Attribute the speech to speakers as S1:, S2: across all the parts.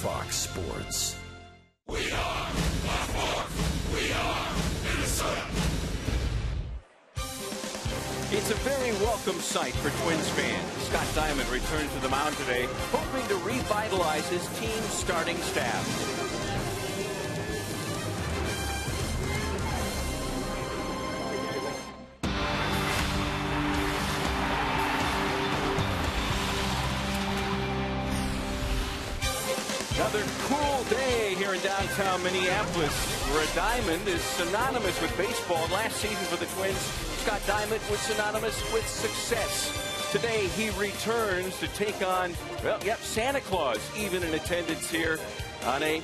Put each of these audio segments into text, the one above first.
S1: Fox Sports.
S2: We are Fox. We are Minnesota.
S3: It's a very welcome sight for Twins fans. Scott Diamond returned to the mound today, hoping to revitalize his team's starting staff. Another cool day here in downtown Minneapolis, where Diamond is synonymous with baseball. Last season for the Twins, Scott Diamond was synonymous with success. Today, he returns to take on, well, yep, Santa Claus, even in attendance here on a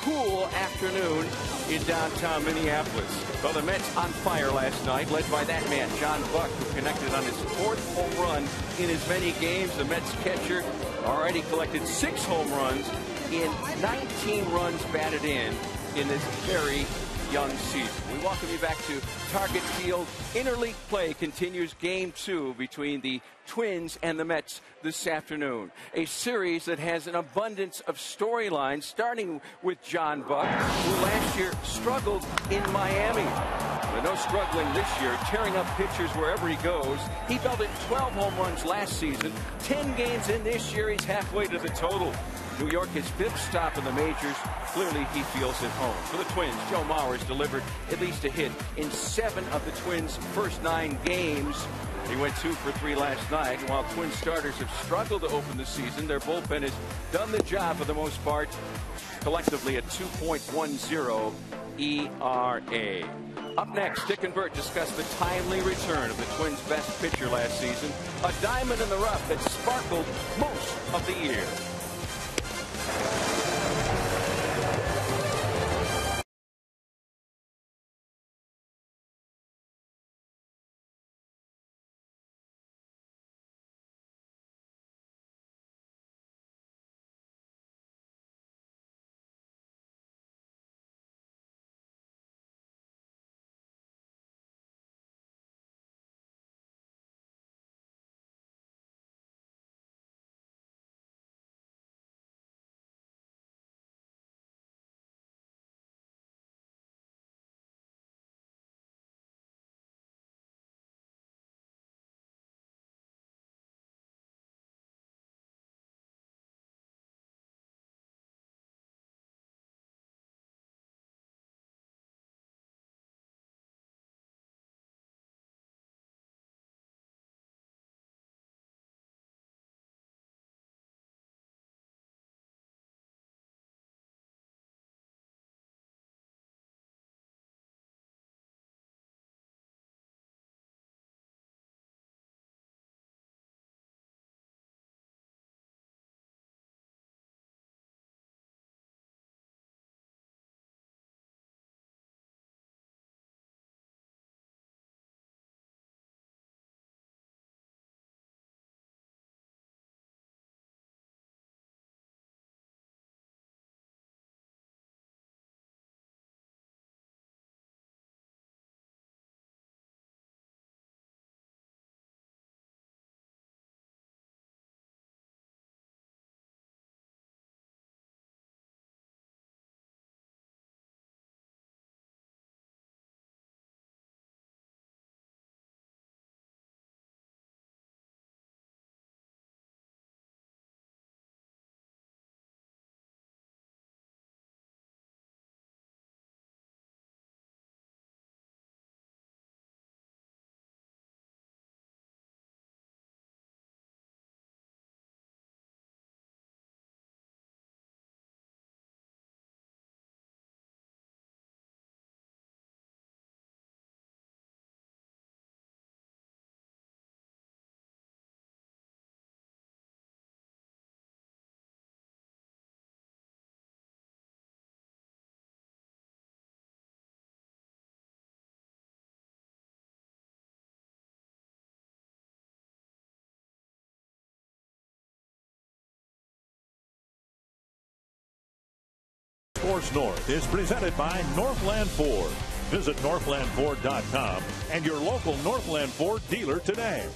S3: cool afternoon in downtown Minneapolis. Well, the Mets on fire last night, led by that man, John Buck, who connected on his 4th home run in as many games. The Mets catcher already collected 6 home runs in 19 runs batted in this very young season. We welcome you back to Target Field. Interleague play continues game 2 between the Twins and the Mets this afternoon. A series that has an abundance of storylines, starting with John Buck, who last year struggled in Miami. But no struggling this year, tearing up pitchers wherever he goes. He belted 12 home runs last season. 10 games in this year, he's halfway to the total. New York, his 5th stop in the majors. Clearly, he feels at home. For the Twins, Joe Mauer's delivered at least a hit in 7 of the Twins' first 9 games. He went 2 for 3 last night. And while Twins starters have struggled to open the season, their bullpen has done the job for the most part, collectively at 2.10 ERA. Up next, Dick and Bert discuss the timely return of the Twins' best pitcher last season, a diamond in the rough that sparkled most of the year.
S4: Sports North is presented by Northland Ford. Visit northlandford.com and your local Northland Ford dealer today.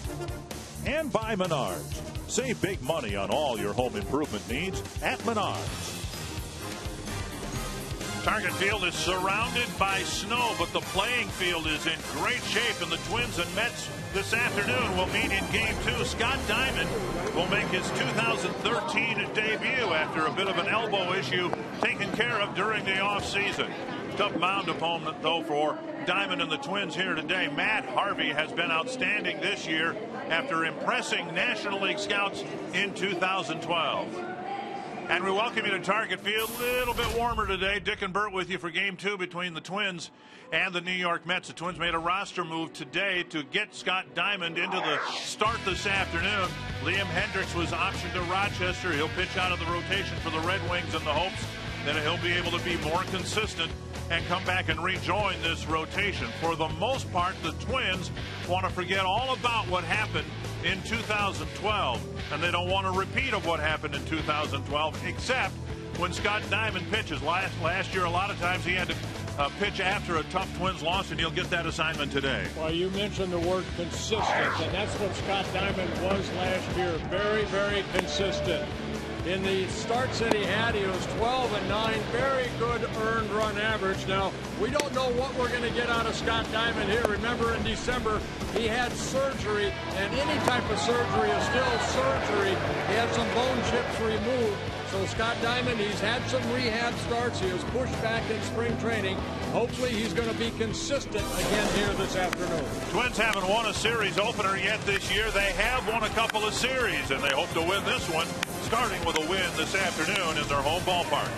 S4: And by Menards. Save big money on all your home improvement needs at Menards. Target Field is surrounded by snow, but the playing field is in great shape, and the Twins and Mets this afternoon will meet in Game 2. Scott Diamond will make his 2013 debut after a bit of an elbow issue taken care of during the offseason. Tough mound opponent, though, for Diamond and the Twins here today. Matt Harvey has been outstanding this year after impressing National League scouts in 2012. And we welcome you to Target Field. A little bit warmer today. Dick and Bert with you for Game 2 between the Twins and the New York Mets. The Twins made a roster move today to get Scott Diamond into the start this afternoon. Liam Hendricks was optioned to Rochester. He'll pitch out of the rotation for the Red Wings in the hopes that he'll be able to be more consistent and come back and rejoin this rotation. For the most part, the Twins want to forget all about what happened in 2012, and they don't want a repeat of what happened in 2012, except when Scott Diamond pitches. Last year, a lot of times he had to pitch after a tough Twins loss, and he'll get that assignment today.
S1: Well, you mentioned the word consistent, and that's what Scott Diamond was last year. Very, very consistent. In the starts that he had, he was 12-9, very good earned run average. Now, we don't know what we're going to get out of Scott Diamond here. Remember, in December, he had surgery, and any type of surgery is still surgery. He had some bone chips removed. So Scott Diamond, he's had some rehab starts. He was pushed back in spring training. Hopefully he's going to be consistent again here this afternoon.
S4: Twins haven't won a series opener yet this year. They have won a couple of series, and they hope to win this one, starting with a win this afternoon in their home ballpark.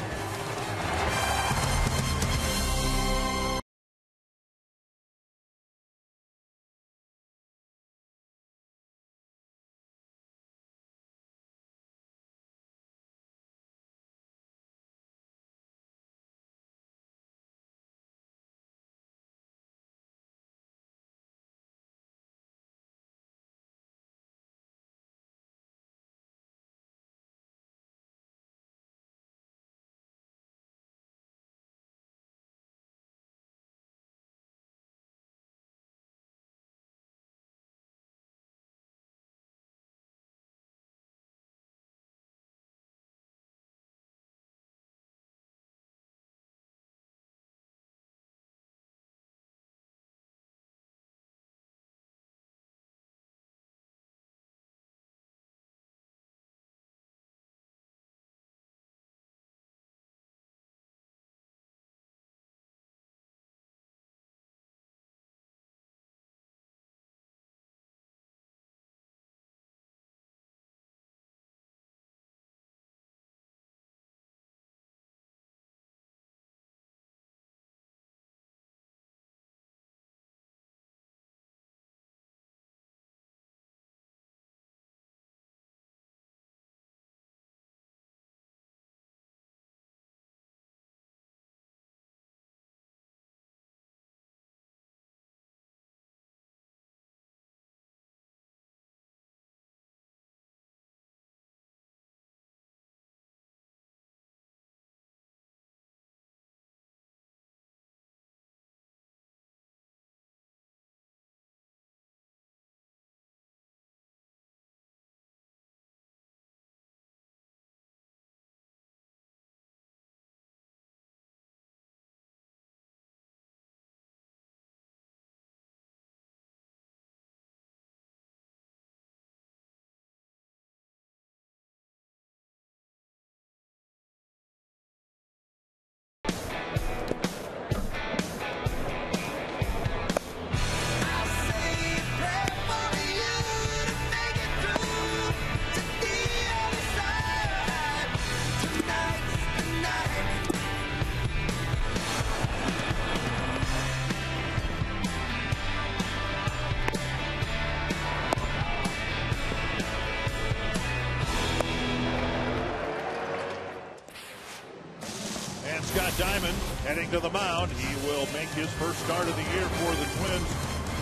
S4: Scott Diamond heading to the mound. He will make his first start of the year for the Twins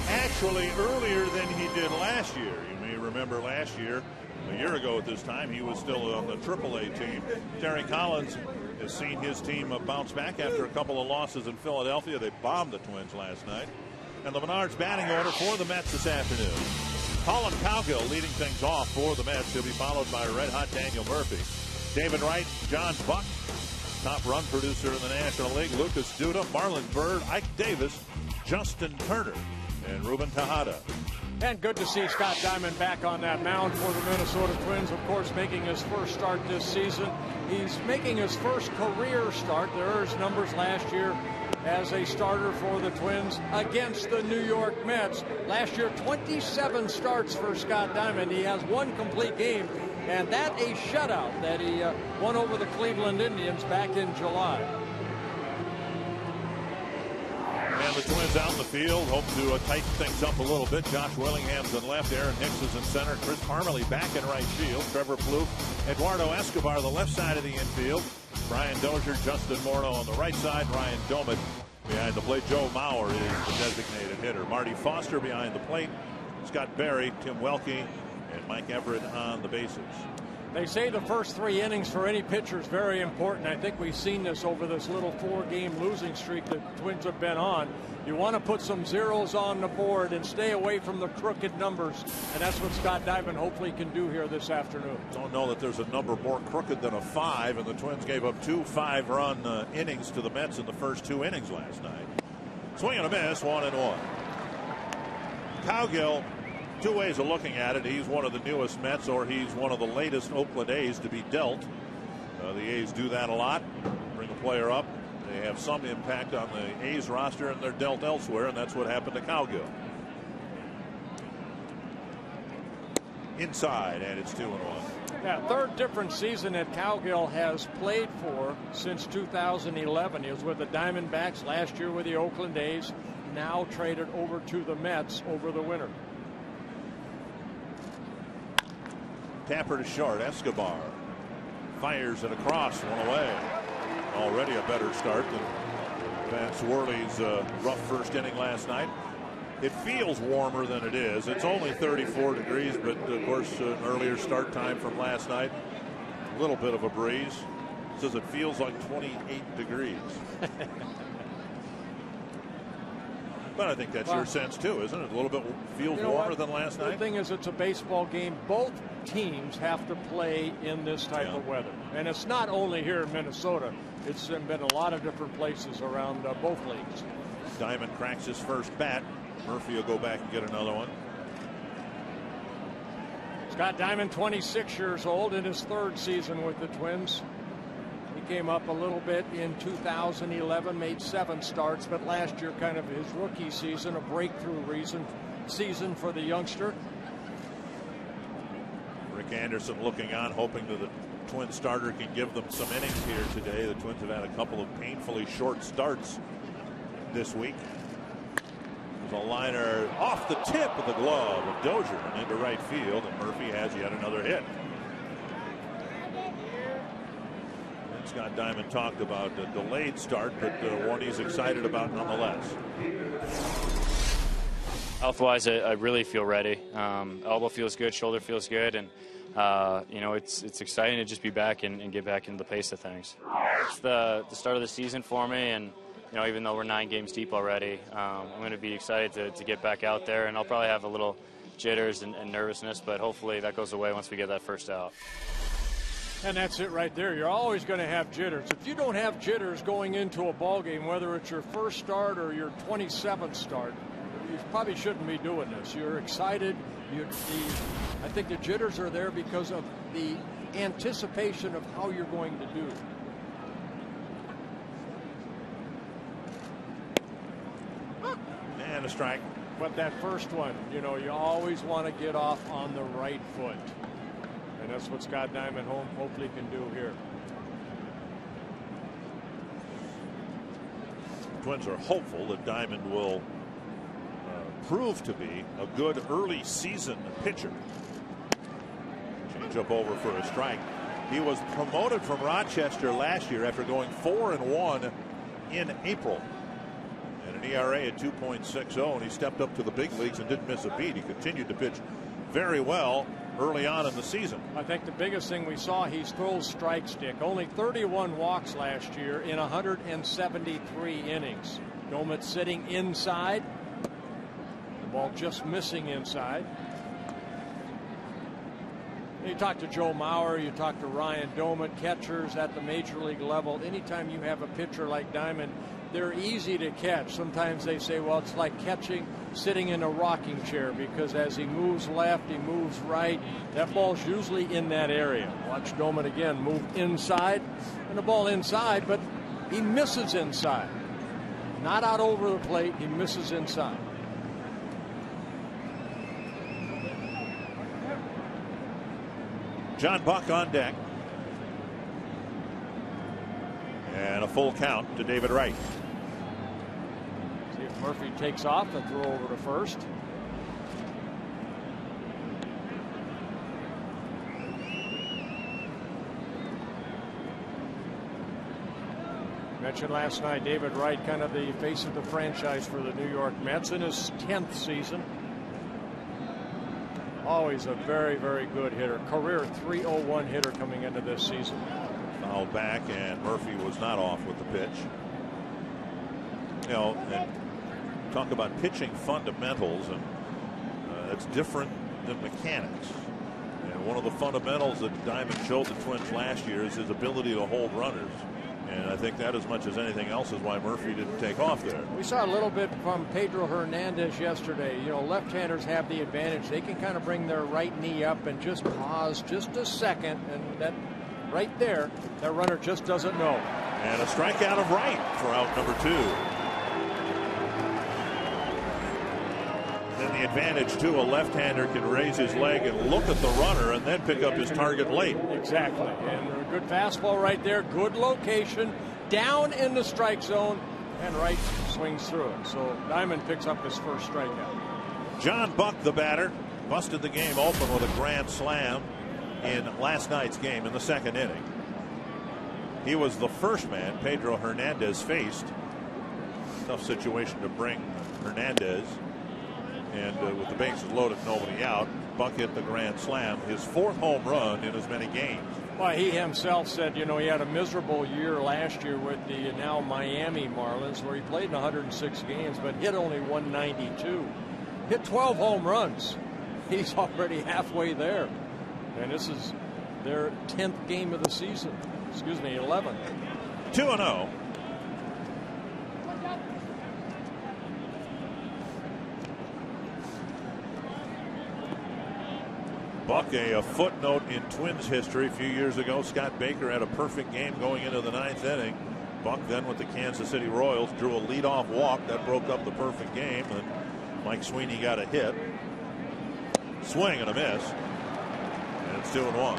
S4: actually earlier than he did last year. You may remember last year, a year ago at this time, he was still on the AAA team. Terry Collins has seen his team bounce back after a couple of losses in Philadelphia. They bombed the Twins last night. And the Menards batting order for the Mets this afternoon. Colin Cowgill leading things off for the Mets. He'll be followed by red-hot Daniel Murphy. David Wright, John Buck, Top run producer in the National League, Lucas Duda, Marlon Byrd, Ike Davis, Justin Turner, and Ruben Tejada.
S1: And good to see Scott Diamond back on that mound for the Minnesota Twins, of course, making his first start this season. He's making his first career start. There are his numbers last year as a starter for the Twins against the New York Mets. Last year, 27 starts for Scott Diamond. He has one complete game, and that a shutout that he won over the Cleveland Indians back in July.
S4: And the Twins out in the field hope to tighten things up a little bit. Josh Willingham's in left, Aaron Hicks is in center, Chris Parmelee back in right field, Trevor Plouffe, Eduardo Escobar the left side of the infield, Brian Dozier, Justin Morneau on the right side, Ryan Doumit behind the plate. Joe Mauer is the designated hitter. Marty Foster behind the plate, Scott Berry, Tim Welke, and Mike Everett on the bases.
S1: They say the first 3 innings for any pitcher is very important. I think we've seen this over this little 4-game losing streak the Twins have been on. You want to put some zeros on the board and stay away from the crooked numbers, and that's what Scott Diamond hopefully can do here this afternoon.
S4: Don't know that there's a number more crooked than a 5, and the Twins gave up 2 5-run innings to the Mets in the first 2 innings last night. Swing and a miss, 1-1. Cowgill, 2 ways of looking at it. He's one of the newest Mets, or he's one of the latest Oakland A's to be dealt. The A's do that a lot. Bring a player up. They have some impact on the A's roster, and they're dealt elsewhere, and that's what happened to Cowgill. Inside, and it's 2-1.
S1: Yeah, 3rd different season that Cowgill has played for since 2011. He was with the Diamondbacks last year with the Oakland A's, now traded over to the Mets over the winter.
S4: Tapper to short. Escobar fires it across, 1 away. Already a better start than Vance Worley's rough first inning last night. It feels warmer than it is. It's only 34 degrees, but of course an earlier start time from last night. A little bit of a breeze. It says it feels like 28 degrees. But I think that's your sense too, isn't it? A little bit feels warmer than last night.
S1: The thing is, it's a baseball game. Both teams have to play in this type of weather, and it's not only here in Minnesota. It's been a lot of different places around both leagues.
S4: Diamond cracks his first bat. Murphy will go back and get another one.
S1: Scott Diamond, 26 years old, in his 3rd season with the Twins. He came up a little bit in 2011, made 7 starts, but last year, kind of his rookie season, a breakthrough season for the youngster.
S4: Rick Anderson looking on, hoping that the Twin starter can give them some innings here today. The Twins have had a couple of painfully short starts this week. There's a liner off the tip of the glove of Dozier and into right field, and Murphy has yet another hit. And Scott Diamond talked about a delayed start, but one he's excited about nonetheless.
S5: Health-wise, I really feel ready. Elbow feels good, shoulder feels good, and you know, it's exciting to just be back and get back into the pace of things. It's the start of the season for me, and you know, even though we're 9 games deep already, I'm going to be excited to get back out there, and I'll probably have a little jitters and nervousness, but hopefully that goes away once we get that first out.
S1: And that's it right there. You're always going to have jitters. If you don't have jitters going into a ball game, whether it's your first start or your 27th start, you probably shouldn't be doing this. You're excited. I think the jitters are there because of the anticipation of how you're going to do.
S4: And a strike.
S1: But that first one, you know, you always want to get off on the right foot. And that's what Scott Diamond hopefully can do here.
S4: Twins are hopeful that Diamond will prove to be a good early season pitcher. Change up over for a strike. He was promoted from Rochester last year after going 4-1 in April. And an ERA at 2.60, and he stepped up to the big leagues and didn't miss a beat. He continued to pitch very well early on in the season.
S1: I think the biggest thing we saw, he throws strike stick. Only 31 walks last year in 173 innings. Doumit sitting inside. The ball just missing inside. You talk to Joe Mauer, you talk to Ryan Doman, catchers at the major league level. Anytime you have a pitcher like Diamond, they're easy to catch. Sometimes they say, well, it's like sitting in a rocking chair, because as he moves left, he moves right. That ball's usually in that area. Watch Doman again move inside, and the ball inside, but he misses inside. Not out over the plate, he misses inside.
S4: John Buck on deck. And a full count to David Wright.
S1: See if Murphy takes off and throw over to first. Mentioned last night, David Wright, kind of the face of the franchise for the New York Mets in his 10th season. Always a very, very good hitter. Career .301 hitter coming into this season.
S4: Foul back, and Murphy was not off with the pitch. You know, and talk about pitching fundamentals, and it's different than mechanics. And one of the fundamentals that Diamond showed the Twins last year is his ability to hold runners. And I think that, as much as anything else, is why Murphy didn't take off there.
S1: We saw a little bit from Pedro Hernandez yesterday. You know, left-handers have the advantage. They can kind of bring their right knee up and just pause just a second, and that right there, that runner just doesn't know.
S4: And a strikeout of Wright for out number 2. Then the advantage, too, a left-hander can raise his leg and look at the runner and then pick up his target late.
S1: Exactly. And a good fastball right there. Good location. Down in the strike zone. And Wright swings through it. So Diamond picks up his first strikeout.
S4: John Buck, the batter, busted the game open with a grand slam in last night's game in the 2nd inning. He was the first man Pedro Hernandez faced. Tough situation to bring Hernandez. And with the bases loaded, nobody out, Buck hit the grand slam, his 4th home run in as many games.
S1: Well, he himself said, you know, he had a miserable year last year with the now Miami Marlins, where he played in 106 games, but hit only 192. Hit 12 home runs. He's already halfway there. And this is their 10th game of the season. Excuse me, 11th.
S4: 2-0. Buck, a footnote in Twins history. A few years ago, Scott Baker had a perfect game going into the 9th inning. Buck then with the Kansas City Royals drew a leadoff walk that broke up the perfect game, and Mike Sweeney got a hit. Swing and a miss, and it's 2-1.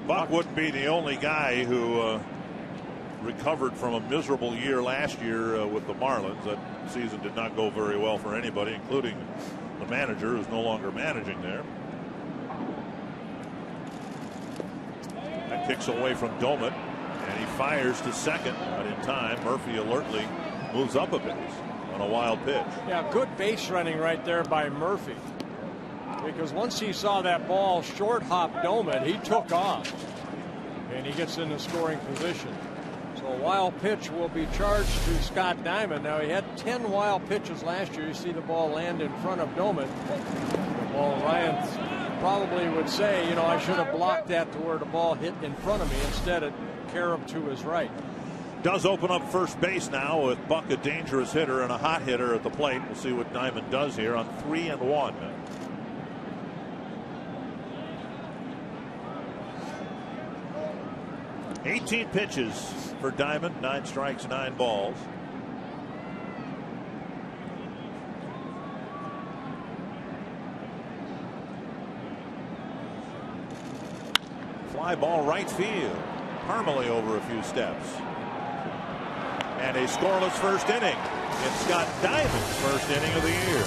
S4: Buck wouldn't be the only guy who recovered from a miserable year last year with the Marlins. That season did not go very well for anybody, including the manager, who's no longer managing there. That kicks away from Doman, and he fires to second, but in time. Murphy alertly moves up a bit on a wild pitch.
S1: Yeah, good base running right there by Murphy, because once he saw that ball short hop Doman, he took off, and he gets in the scoring position. So a wild pitch will be charged to Scott Diamond. Now, he had 10 wild pitches last year. You see the ball land in front of Doman. Well, Ryan probably would say, you know, I should have blocked that to where the ball hit in front of me. Instead, it caromed to his right.
S4: Does open up first base now with Buck, a dangerous hitter and a hot hitter at the plate. We'll see what Diamond does here on 3-1. 18 pitches for Diamond, 9 strikes, 9 balls. Fly ball right field. Parmalee over a few steps. And a scoreless first inning. It's Scott Diamond's first inning of the year.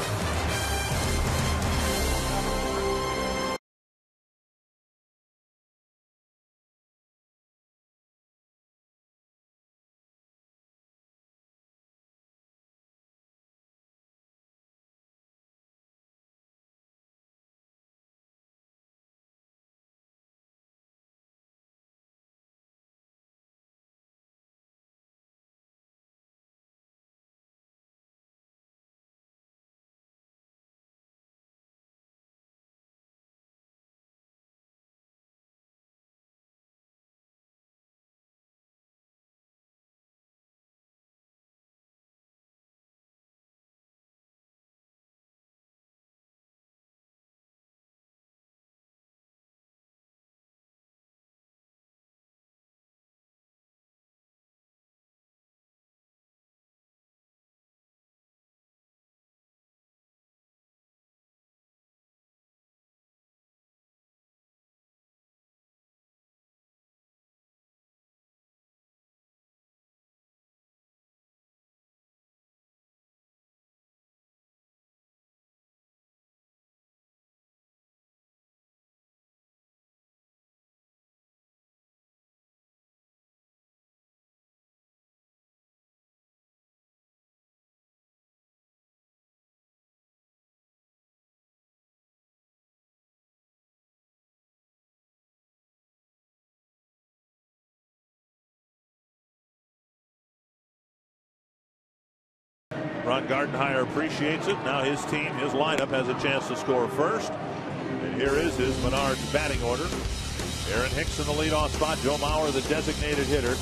S4: Ron Gardenhire appreciates it. Now his team, his lineup, has a chance to score first. And here is his Menards batting order. Aaron Hicks in the leadoff spot. Joe Mauer, the designated hitter.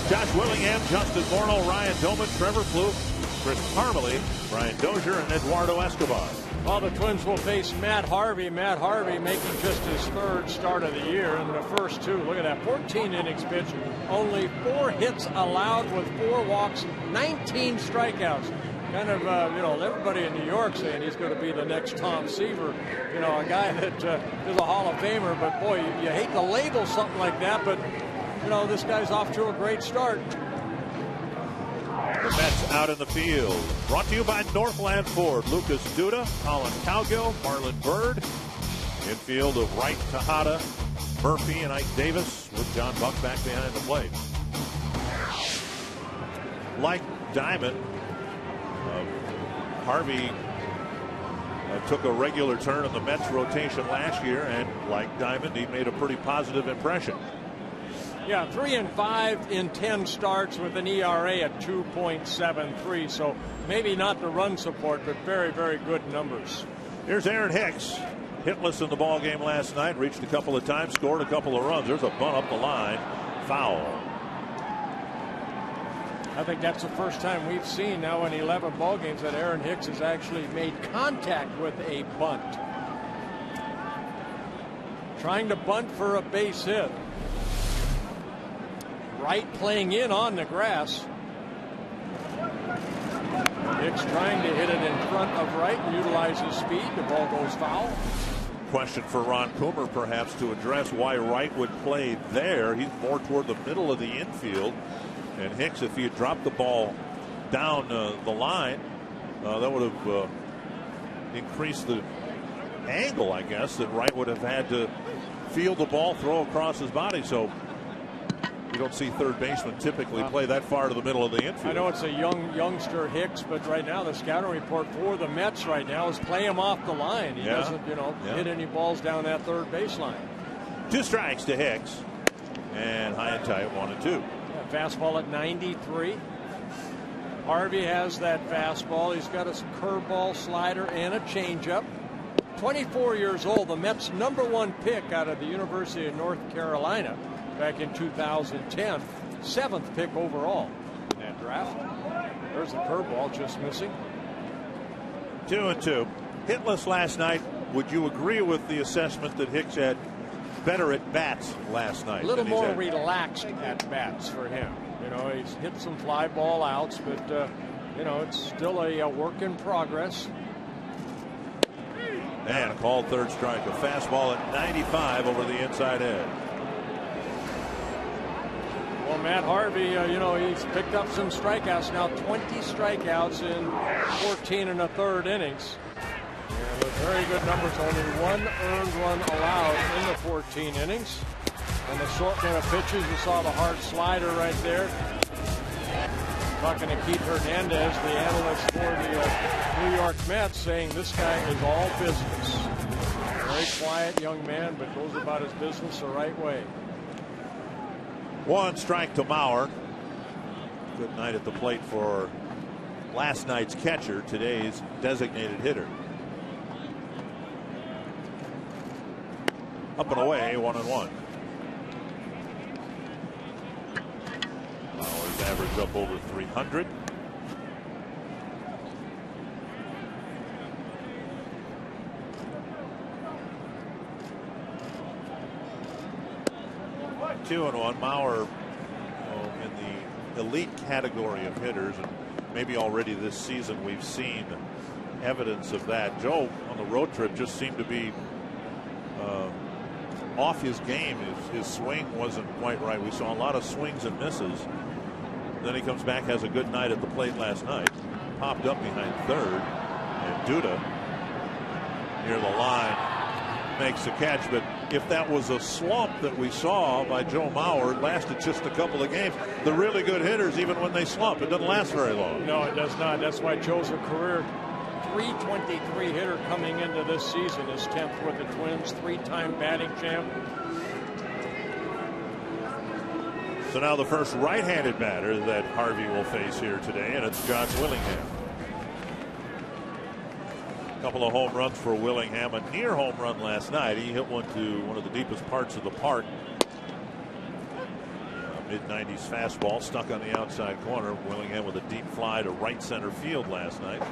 S4: Josh Willingham, Justin Morneau, Ryan Doman, Trevor Plouffe, Chris Parmelee, Brian Dozier, and Eduardo Escobar.
S1: Well, the Twins will face Matt Harvey. Matt Harvey making just his third start of the year in the first two. Look at that, 14 innings pitched, only 4 hits allowed with 4 walks, 19 strikeouts. Kind of, everybody in New York saying he's going to be the next Tom Seaver. You know, a guy that is a Hall of Famer. But boy, you hate to label something like that. But you know, this guy's off to a great start.
S4: The Mets out in the field. Brought to you by Northland Ford. Lucas Duda, Colin Cowgill, Marlon Byrd. Infield of Wright, Tejada, Murphy, and Ike Davis, with John Buck back behind the plate. Like Diamond, Harvey took a regular turn in the Mets rotation last year, and like Diamond, he made a pretty positive impression.
S1: Yeah, 3-5 in 10 starts with an ERA at 2.73. So maybe not the run support, but very, very good numbers.
S4: Here's Aaron Hicks, hitless in the ball game last night. Reached a couple of times, scored a couple of runs. There's a bunt up the line, foul.
S1: I think that's the first time we've seen now in 11 ball games that Aaron Hicks has actually made contact with a bunt. Trying to bunt for a base hit. Wright playing in on the grass. Hicks trying to hit it in front of Wright and utilize his speed. The ball goes foul.
S4: Question for Ron Coomer perhaps to address why Wright would play there. He's more toward the middle of the infield. And Hicks, if he had dropped the ball down the line, that would have increased the angle, I guess, that Wright would have had to field the ball, throw across his body. So you don't see third basemen typically play that far to the middle of the infield.
S1: I know it's a youngster Hicks, but right now the scouting report for the Mets right now is play him off the line. He doesn't, hit any balls down that third baseline.
S4: 2 strikes to Hicks, and high and tight, 1-2.
S1: Fastball at 93. Harvey has that fastball. He's got a curveball, slider, and a changeup. 24 years old, the Mets' #1 pick out of the University of North Carolina back in 2010. 7th pick overall in that draft. There's the curveball, just missing.
S4: 2-2. Hitless last night. Would you agree with the assessment that Hicks had better at bats last night?
S1: A little more relaxed at bats for him. You know, he's hit some fly ball outs, but it's still a work in progress.
S4: And a called third strike, a fastball at 95 over the inside edge.
S1: Well, Matt Harvey, he's picked up some strikeouts now. 20 strikeouts in 14 1/3 innings. And with very good numbers, only 1 earned run allowed in the 14 innings. And the short run of pitches, you saw the hard slider right there. Talking to Keith Hernandez, the analyst for the New York Mets, saying this guy is all business. Very quiet young man, but goes about his business the right way.
S4: 1 strike to Mauer. Good night at the plate for last night's catcher, today's designated hitter. Up and away, 1-1. Mauer's average up over 300. Two and one. Mauer in the elite category of hitters, and maybe already this season we've seen evidence of that. Joe on the road trip just seemed to be off his game. His swing wasn't quite right. We saw a lot of swings and misses. Then he comes back, has a good night at the plate last night. Popped up behind third, and Duda near the line makes the catch. But if that was a slump that we saw by Joe Mauer, it lasted just a couple of games. The really good hitters, even when they slump, it doesn't last very long.
S1: No, it does not. That's why Joe's a career .323 hitter coming into this season. His 10th with the Twins, 3-time batting champ.
S4: So now the first right-handed batter that Harvey will face here today, and it's Josh Willingham. A couple of home runs for Willingham. A near home run last night. He hit one to one of the deepest parts of the park. Mid-90s fastball stuck on the outside corner. Willingham with a deep fly to right center field last night.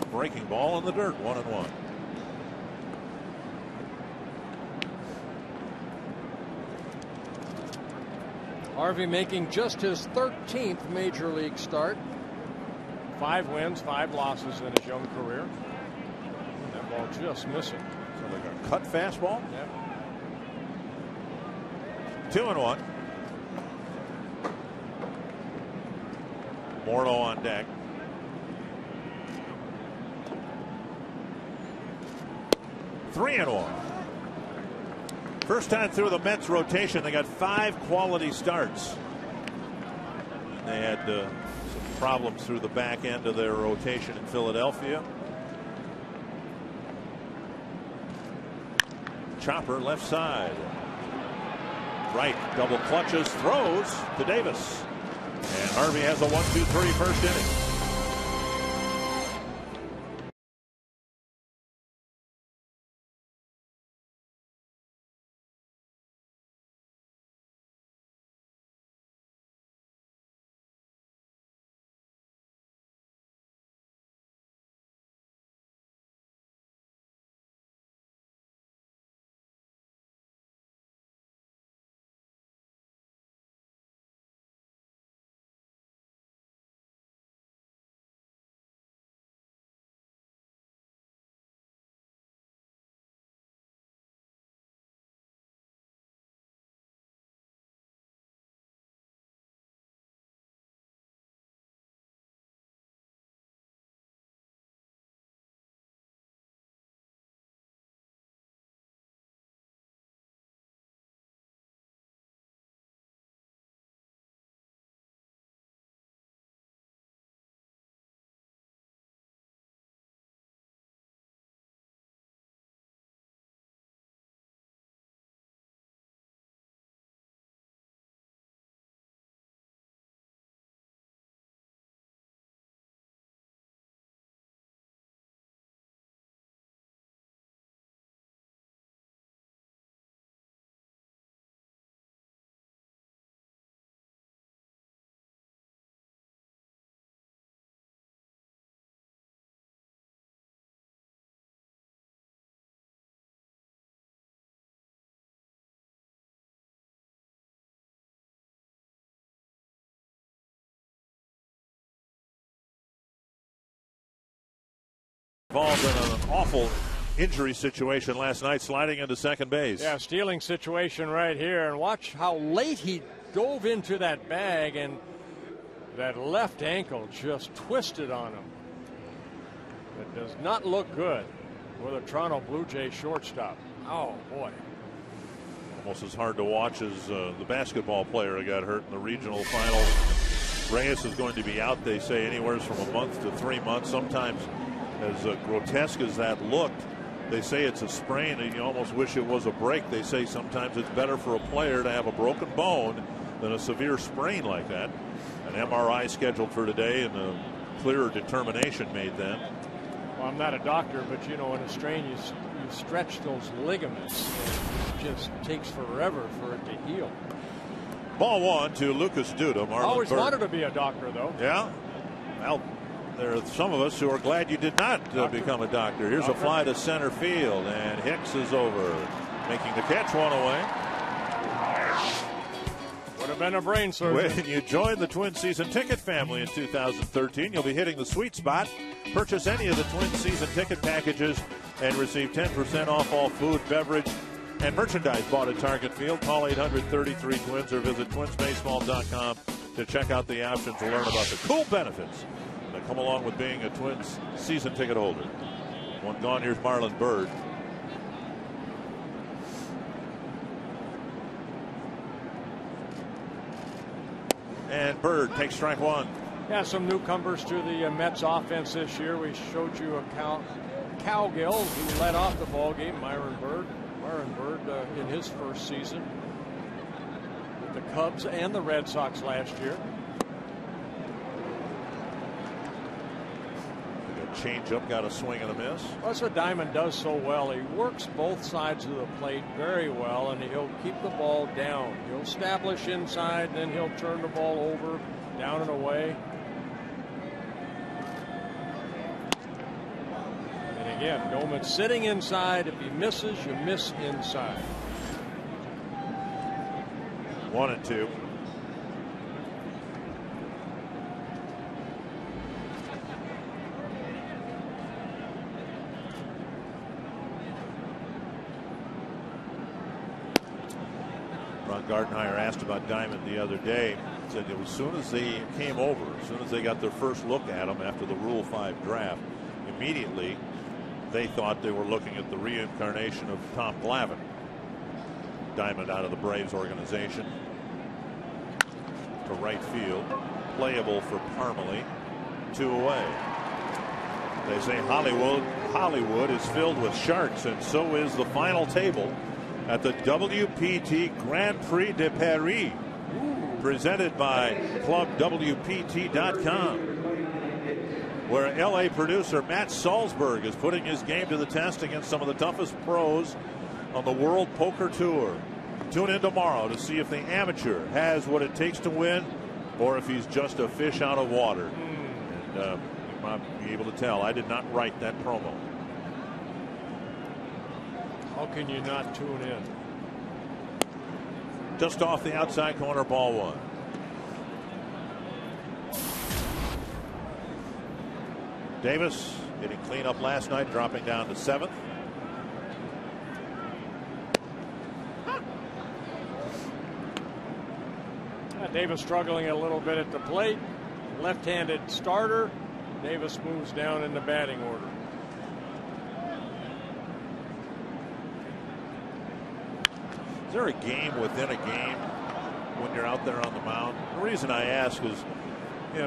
S4: Breaking ball in the dirt, 1-1.
S1: Harvey making just his 13th major league start. 5 wins, 5 losses in his young career. That ball just missing.
S4: So like a cut fastball.
S1: Yep.
S4: 2-1. Morneau on deck. Three and 1. First time through the Mets rotation, they got 5 quality starts. And they had some problems through the back end of their rotation in Philadelphia. Chopper left side. Right, double clutches, throws to Davis. And Harvey has a 1-2-3 first inning. Involved in an awful injury situation last night, sliding into second base.
S1: Yeah, stealing situation right here. And watch how late he dove into that bag, and that left ankle just twisted on him. It does not look good for the Toronto Blue Jays shortstop. Oh, boy.
S4: Almost as hard to watch as the basketball player who got hurt in the regional finals. Reyes is going to be out, they say, anywhere from a month to 3 months. Sometimes, as grotesque as that looked, they say it's a sprain and you almost wish it was a break. They say sometimes it's better for a player to have a broken bone than a severe sprain like that. An MRI scheduled for today and a clearer determination made then.
S1: Well, I'm not a doctor, but you know, in a strain, you stretch those ligaments. It just takes forever for it to heal.
S4: Ball 1 to Lucas Duda.
S1: I always wanted to be a doctor, though.
S4: Yeah. Well, there are some of us who are glad you did not become a doctor. Here's a fly to center field, and Hicks is over, making the catch, one away.
S1: Would have been a brain surgery.
S4: When you join the Twin season ticket family in 2013, you'll be hitting the sweet spot. Purchase any of the Twin season ticket packages and receive 10% off all food, beverage, and merchandise bought at Target Field. Call 800-33-TWINS or visit twinsbaseball.com to check out the options to learn about the cool benefits that come along with being a Twins season ticket holder. One gone, here's Marlon Byrd. And Byrd takes strike 1.
S1: Yeah, some newcomers to the Mets offense this year. We showed you a Cowgill who led off the ball game, Myron Byrd. Myron Byrd in his first season with the Cubs and the Red Sox last year.
S6: changeup got a swing and a miss.
S1: That's what Diamond does so well. He works both sides of the plate very well, and he'll keep the ball down. He'll establish inside, then he'll turn the ball over, down and away. And again, Doman's sitting inside. If he misses, you miss inside.
S6: 1-2. Ron Gardenhire asked about Diamond the other day. He said as soon as they came over, as soon as they got their first look at him after the Rule 5 draft, immediately they thought they were looking at the reincarnation of Tom Glavine. Diamond out of the Braves organization. To right field. Playable for Parmalee. 2 away. They say Hollywood is filled with sharks, and so is the final table at the WPT Grand Prix de Paris, presented by ClubWPT.com, where LA producer Matt Salzberg is putting his game to the test against some of the toughest pros on the World Poker Tour. Tune in tomorrow to see if the amateur has what it takes to win, or if he's just a fish out of water. And you might be able to tell I did not write that promo.
S1: How can you not tune in?
S6: Just off the outside corner, ball 1. Davis getting cleanup last night, dropping down to 7th.
S1: Davis struggling a little bit at the plate. Left-handed starter. Davis moves down in the batting order.
S6: Is there a game within a game when you're out there on the mound? The reason I ask is,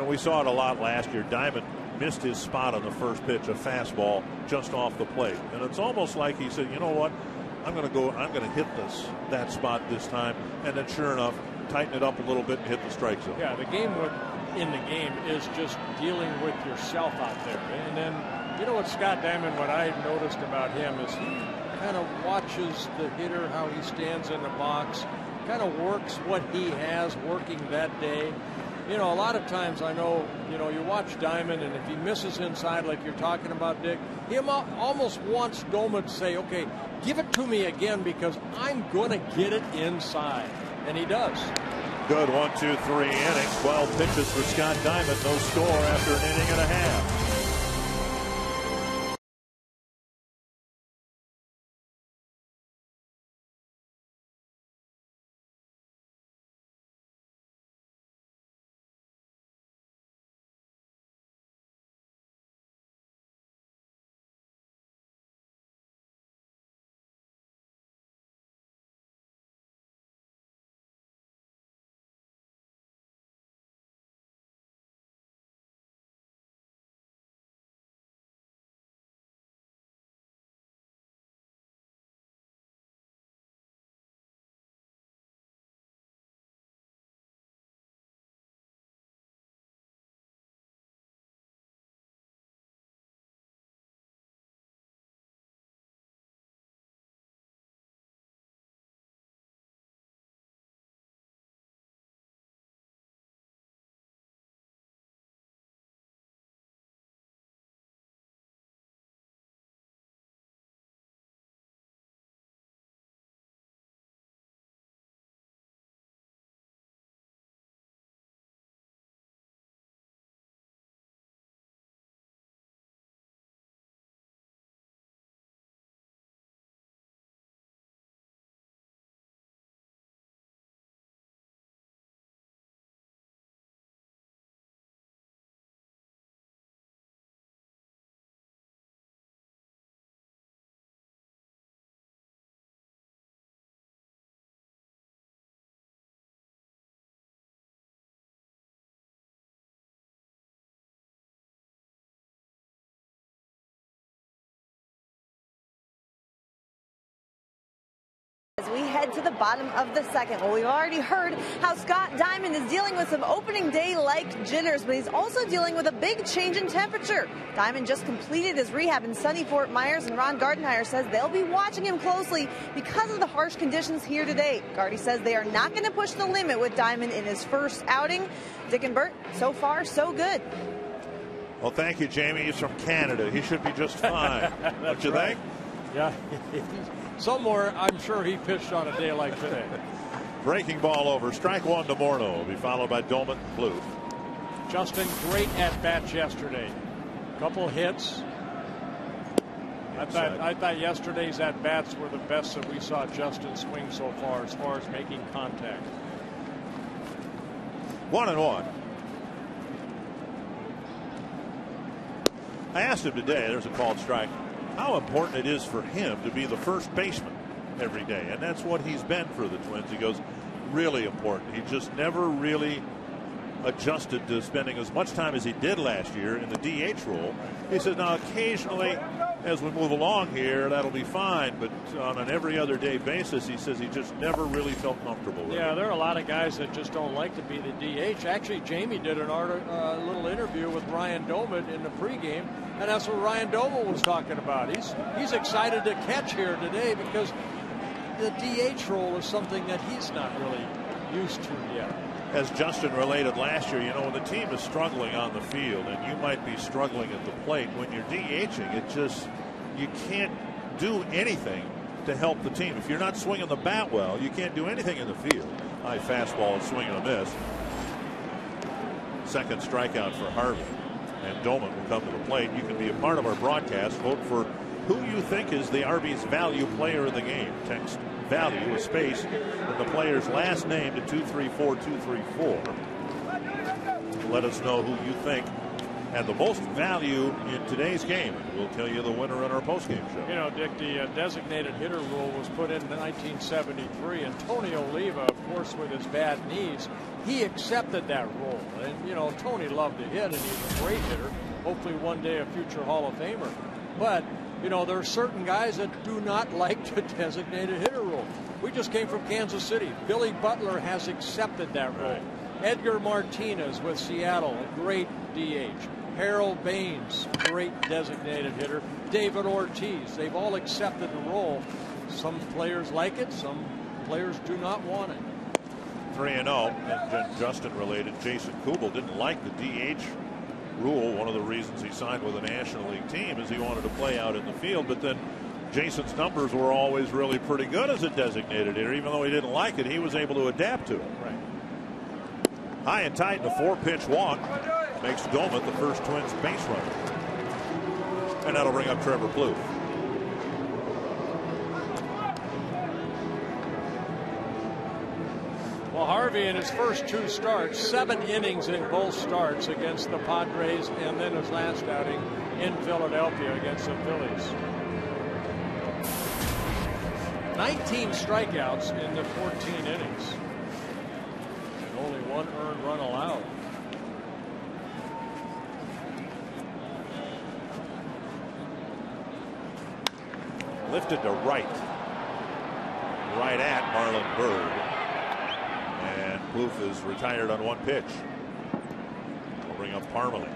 S6: we saw it a lot last year. Diamond missed his spot on the first pitch, a fastball just off the plate. And it's almost like he said, you know what, I'm going to hit that spot this time. And then sure enough, tighten it up a little bit and hit the strike zone.
S1: Yeah, the game in the game is just dealing with yourself out there. And then, what Scott Diamond, what I noticed about him is he kind of watches the hitter, how he stands in the box, kind of works what he has working that day. A lot of times I know, you watch Diamond, and if he misses inside like you're talking about, Dick, he almost wants Doman to say, okay, give it to me again because I'm going to get it inside. And he does.
S6: Good 1, 2, 3 innings. 12 pitches for Scott Diamond. No score after an inning and a half.
S7: As we head to the bottom of the second, well, we've already heard how Scott Diamond is dealing with some opening day-like jitters, but he's also dealing with a big change in temperature. Diamond just completed his rehab in sunny Fort Myers, and Ron Gardenhire says they'll be watching him closely because of the harsh conditions here today. Gardy says they are not going to push the limit with Diamond in his first outing. Dick and Bert, so far, so good.
S6: Well, thank you, Jamie. He's from Canada. He should be just fine. Don't you think?
S1: Yeah. Somewhere, I'm sure he pitched on a day like today.
S6: Breaking ball over. Strike one to Morneau. Will be followed by Doman and Plouffe.
S1: Justin, great at bats yesterday. Couple hits. I thought yesterday's at bats were the best that we saw Justin swing so far as making contact.
S6: 1-1. I asked him today, there's a called strike, how important it is for him to be the first baseman every day. And that's what he's been for the Twins. He goes, really important. He just never really adjusted to spending as much time as he did last year in the DH role. He says, now occasionally as we move along here, that'll be fine. But on an every other day basis, he says he just never really felt comfortable with it.
S1: Yeah, there are a lot of guys that just don't like to be the DH. Actually, Jamie did a little interview with Ryan Doman in the pregame, and that's what Ryan Doman was talking about. He's excited to catch here today because the DH role is something that he's not really used to yet.
S6: As Justin related last year, you know, when the team is struggling on the field and you might be struggling at the plate, when you're DHing, it just, you can't do anything to help the team. If you're not swinging the bat well, you can't do anything in the field. High fastball and swing and a miss. Second strikeout for Harvey. And Doman will come to the plate. You can be a part of our broadcast. Vote for who you think is the Arby's value player of the game. Text value, a space, and the player's last name to 234-234. Let us know who you think had the most value in today's game. We'll tell you the winner in our postgame show.
S1: You know, Dick, the designated hitter rule was put in 1973, and Tony Oliva, of course, with his bad knees, he accepted that role. And, you know, Tony loved to hit, and he's a great hitter. Hopefully one day a future Hall of Famer. But you know, there are certain guys that do not like the designated hitter rule. We just came from Kansas City. Billy Butler has accepted that role. Edgar Martinez with Seattle, a great DH. Harold Baines, great designated hitter. David Ortiz, they've all accepted the role. Some players like it, some players do not want it.
S6: 3-0, and Justin related, Jason Kubel didn't like the DH rule. One of the reasons he signed with a National League team is he wanted to play out in the field, but then Jason's numbers were always really pretty good as a designated hitter. Even though he didn't like it, he was able to adapt to it.
S1: Right.
S6: High and tight in a 4-pitch walk makes Doman the first Twins base runner. And that'll bring up Trevor Plouffe.
S1: Well, Harvey in his first two starts, 7 innings in both starts against the Padres, and then his last outing in Philadelphia against the Phillies. 19 strikeouts in the 14 innings. And only 1 earned run allowed.
S6: Lifted to right. Right at Marlon Byrd. And Plouffe is retired on 1 pitch. We'll bring up Parmalee.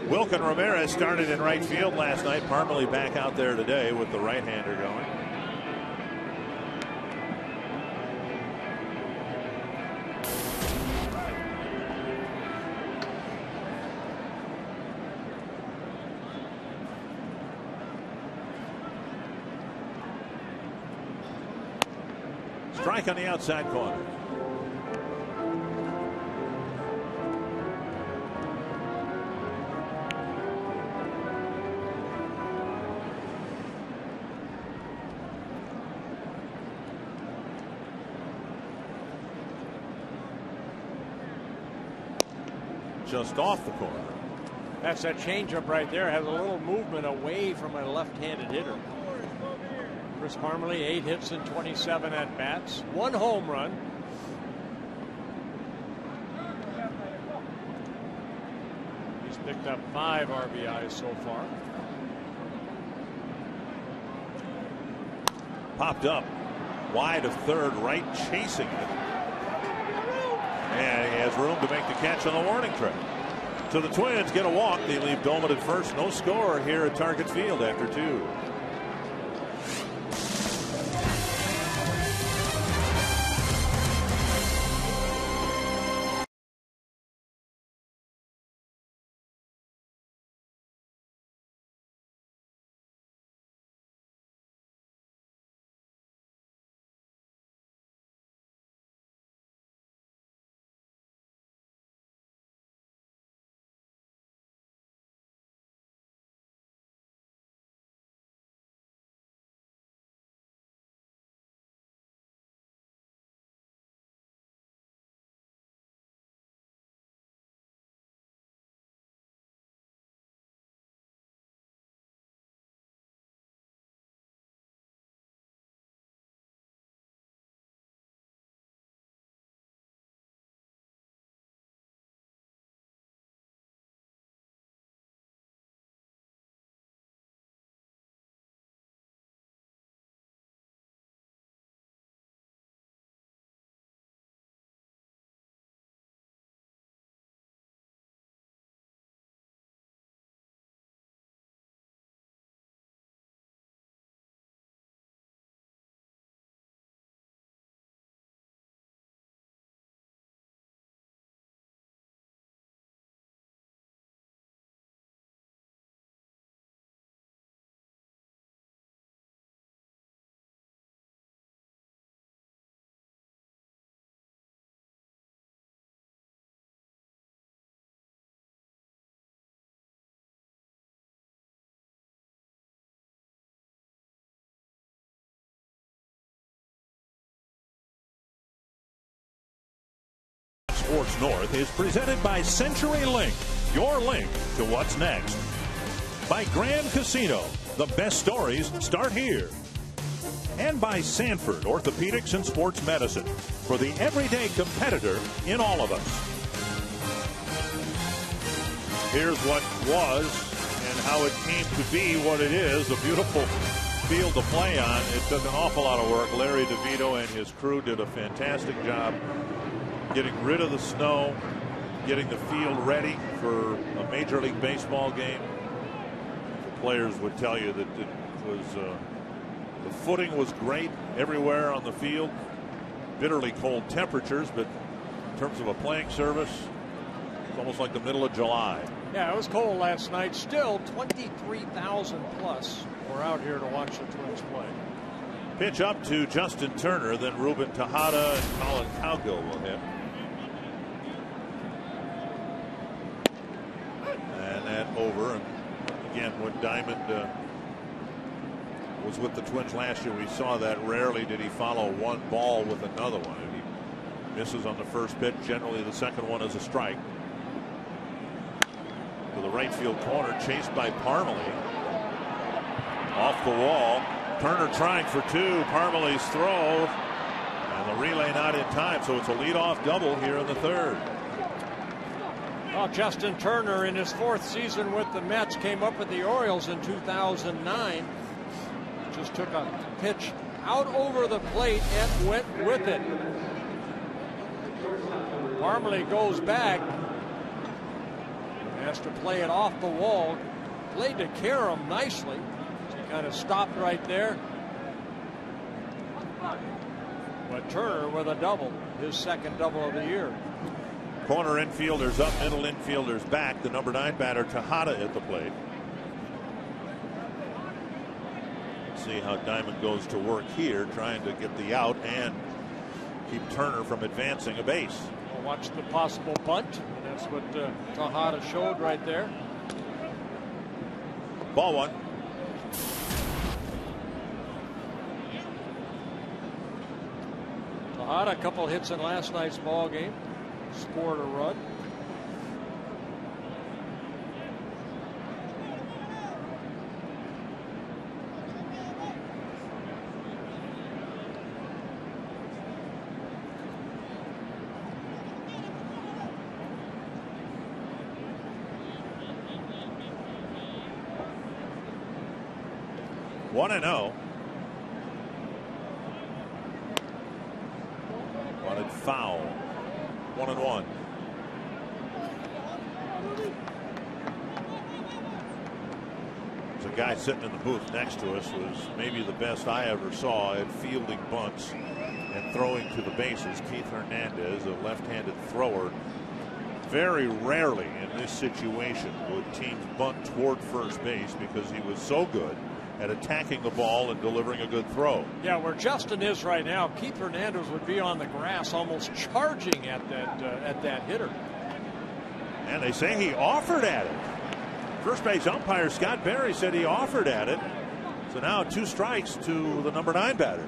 S6: Wilkin Ramirez started in right field last night. Parmalee back out there today with the right-hander going. Strike on the outside corner. Just off the corner.
S1: That's that changeup right there. Has a little movement away from a left-handed hitter. Chris Parmalee, 8 hits and 27 at bats, 1 home run. He's picked up 5 RBIs so far.
S6: Popped up wide of third, right chasing it. And he has room to make the catch on the warning track. So the Twins get a walk. They leave Dolman at first. No score here at Target Field after 2. Sports North is presented by CenturyLink, your link to what's next. By Grand Casino, the best stories start here. And by Sanford Orthopedics and Sports Medicine, for the everyday competitor in all of us. Here's what was and how it came to be what it is. A beautiful field to play on. It took an awful lot of work. Larry DeVito and his crew did a fantastic job getting rid of the snow, getting the field ready for a Major League Baseball game. The players would tell you that it was the footing was great everywhere on the field. Bitterly cold temperatures, but in terms of a playing service, it's almost like the middle of July.
S1: Yeah, it was cold last night. Still 23,000 plus were out here to watch the Twins play.
S6: Pitch up to Justin Turner, then Ruben Tejada and Colin Cowgill will hit. And that over. And again, when Diamond was with the Twins last year, we saw that rarely did he follow one ball with another one. If he misses on the first pitch, generally the second one is a strike. To the right field corner, chased by Parmalee. Off the wall. Turner trying for 2. Parmalee's throw. And the relay not in time, so it's a leadoff double here in the third.
S1: Well, Justin Turner in his 4th season with the Mets came up with the Orioles in 2009. Just took a pitch out over the plate and went with it. Parmalee goes back. Has to play it off the wall. Played to Karam nicely. He kind of stopped right there. But Turner with a double, his 2nd double of the year.
S6: Corner infielders up, middle infielders back. The number 9 batter Tejada at the plate. Let's see how Diamond goes to work here, trying to get the out and keep Turner from advancing a base.
S1: We'll watch the possible bunt. That's what Tejada showed right there.
S6: Ball 1.
S1: Tejada, a couple hits in last night's ball game. Scored a run.
S6: Wanted foul. 1-1. There's a guy sitting in the booth next to us was maybe the best I ever saw at fielding bunts and throwing to the bases. Keith Hernandez, a left-handed thrower. Very rarely in this situation would teams bunt toward first base because he was so good at attacking the ball and delivering a good throw.
S1: Yeah, where Justin is right now, Keith Hernandez would be on the grass almost charging at that hitter.
S6: And they say he offered at it. First base umpire Scott Berry said he offered at it. So now 2 strikes to the number 9 batter.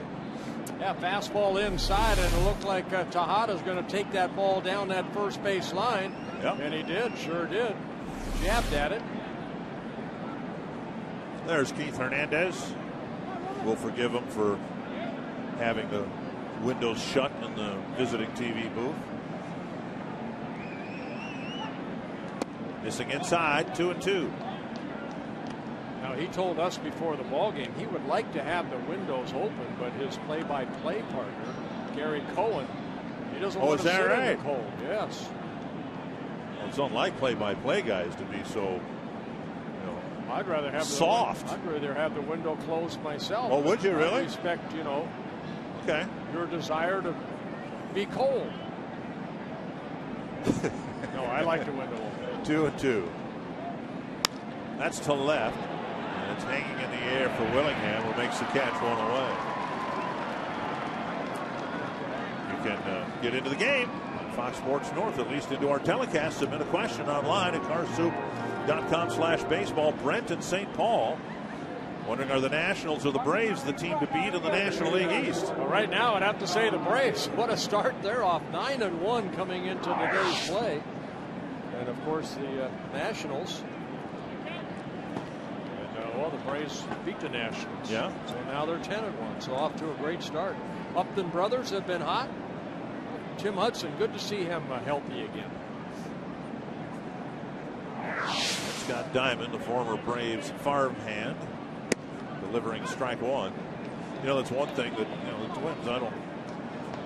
S1: Yeah, fastball inside, and it looked like Tejada's going to take that ball down that first base line.
S6: Yep.
S1: And he did, sure did. Jabbed at it.
S6: There's Keith Hernandez. We'll forgive him for having the windows shut in the visiting TV booth. Missing inside, 2-2.
S1: Now, he told us before the ball game he would like to have the windows open, but his play-by-play partner, Gary Cohen, he doesn't want to sit in the cold. Yes.
S6: Well, it's unlike play-by-play guys to be so,
S1: I'd rather have
S6: soft.
S1: I'd rather have the window closed myself.
S6: Oh, would you really?
S1: I respect,
S6: okay,
S1: your desire to be cold. No, I like the window open.
S6: 2-2. That's to left. And it's hanging in the air for Willingham, who makes the catch 1 away. You can get into the game on Fox Sports North, at least into our telecast. Submit a question online at carsoup.com/baseball. Brent in St. Paul wondering, are the Nationals or the Braves the team to beat in the National League East?
S1: Well, right now I'd have to say the Braves. What a start they're off. 9-1 coming into today's play. And of course the Nationals. Well, the Braves beat the Nationals.
S6: Yeah.
S1: So now they're 10-1. So off to a great start. Upton brothers have been hot. Tim Hudson, good to see him healthy again.
S6: Scott Diamond, the former Braves farmhand, delivering strike 1. That's one thing that the Twins I don't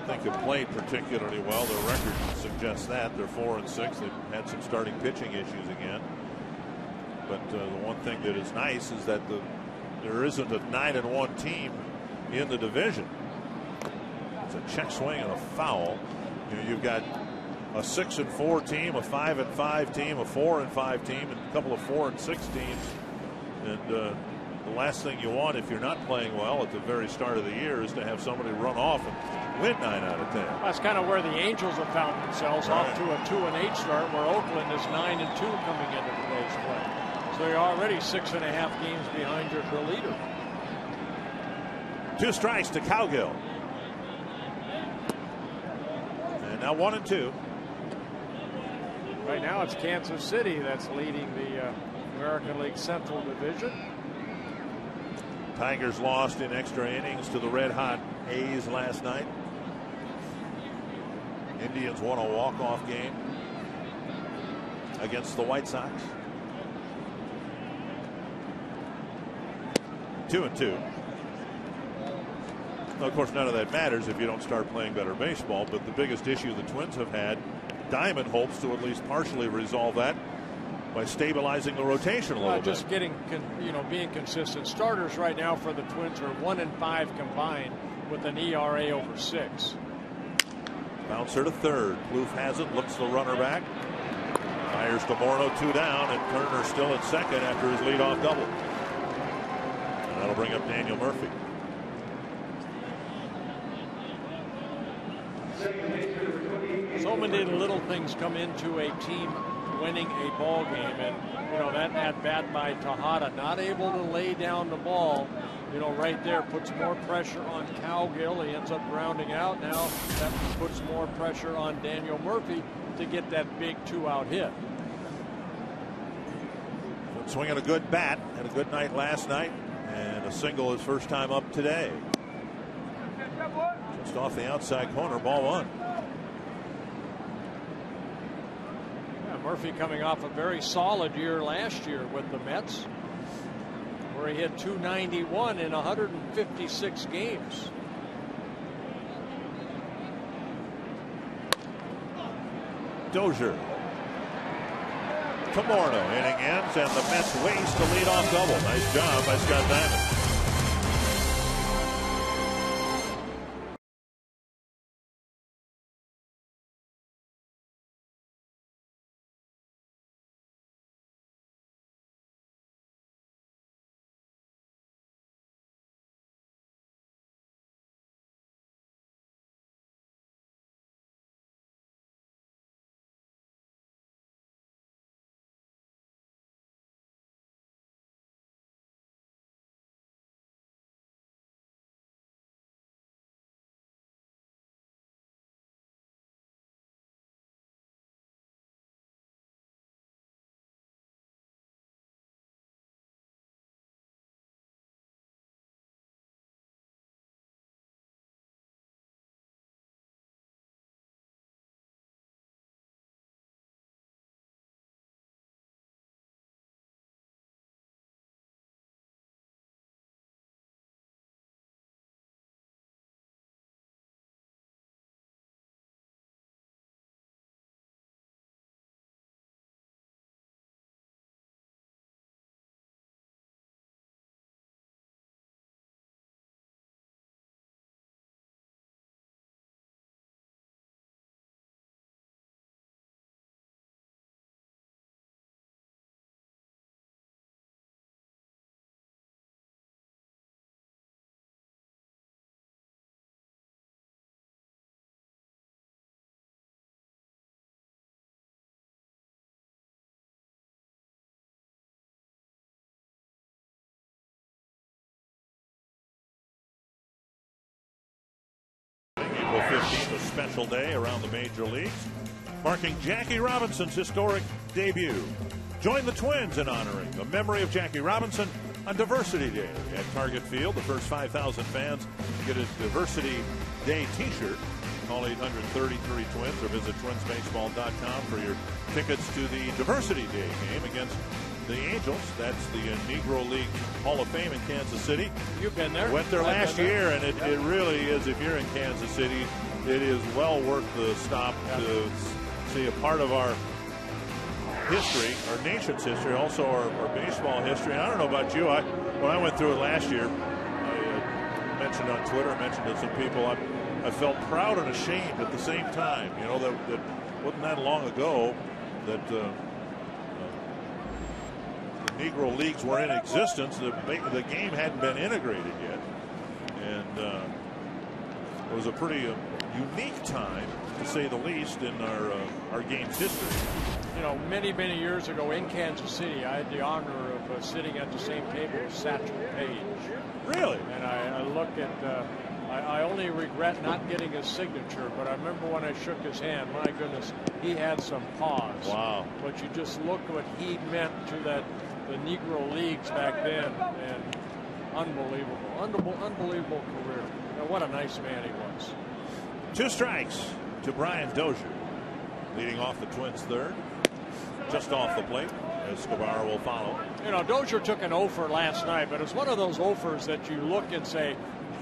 S6: think have played particularly well. Their record suggests that. They're 4-6. They've had some starting pitching issues again. But the one thing that is nice is that there isn't a 9-1 team in the division. It's a check swing and a foul. You've got a 6-4 team, a 5-5 team, a 4-5 team, and a couple of 4-6 teams. And the last thing you want if you're not playing well at the very start of the year is to have somebody run off and win 9 out of 10.
S1: That's kind of where the Angels have found themselves,
S6: right.
S1: Off to a 2-8 start, where Oakland is 9-2 coming into today's play. So you're already 6.5 games behind your leader.
S6: 2 strikes to Cowgill. And now 1-2.
S1: Right now it's Kansas City that's leading the American League Central Division.
S6: Tigers lost in extra innings to the red-hot A's last night. Indians won a walk-off game against the White Sox. 2-2. Now, of course, none of that matters if you don't start playing better baseball, but the biggest issue the Twins have had, Diamond hopes to at least partially resolve that by stabilizing the rotation a little bit.
S1: Just getting, being consistent. Starters right now for the Twins are 1-5 combined with an ERA over 6.
S6: Bouncer to third. Plouffe has it, looks the runner back. Fires to Morneau, 2 down, and Turner still at second after his leadoff double. And that'll bring up Daniel Murphy.
S1: So many little things come into a team winning a ball game, and that at bat by Tejada, not able to lay down the ball, right there puts more pressure on Cowgill. He ends up grounding out. Now that puts more pressure on Daniel Murphy to get that big 2-out hit.
S6: Swinging a good bat, had a good night last night, and a single his first time up today. Just off the outside corner, ball 1.
S1: Murphy coming off a very solid year last year with the Mets, where he hit .291 in 156 games.
S6: Dozier. Tomorrow, inning ends, and the Mets waste a leadoff double. Nice job by Scott Diamond. April 15th, a special day around the major leagues, marking Jackie Robinson's historic debut. Join the Twins in honoring the memory of Jackie Robinson on Diversity Day at Target Field. The first 5,000 fans get a Diversity Day t-shirt. Call 800-33-TWINS or visit twinsbaseball.com for your tickets to the Diversity Day game against the Angels. That's the Negro League Hall of Fame in Kansas City.
S1: You've been there.
S6: Went there last year, and it really is, if you're in Kansas City, it is well worth the stop to see a part of our history, our nation's history, also our baseball history. I don't know about you. When I went through it last year, I mentioned on Twitter, mentioned to some people, I felt proud and ashamed at the same time. You know, that wasn't that long ago that the Negro Leagues were in existence. The game hadn't been integrated yet, and it was a pretty unique time, to say the least, in our game's history.
S1: You know, many years ago in Kansas City, I had the honor of sitting at the same table with Satchel Paige.
S6: Really?
S1: And I look at. I only regret not getting his signature, but I remember when I shook his hand, my goodness, he had some pause.
S6: Wow.
S1: But you just look what he meant to the Negro Leagues back then, and unbelievable career. And what a nice man he was.
S6: 2 strikes to Brian Dozier, leading off the Twins' third. Just off the plate. Escobar will follow.
S1: You know, Dozier took an offer last night, but it's one of those offers that you look and say,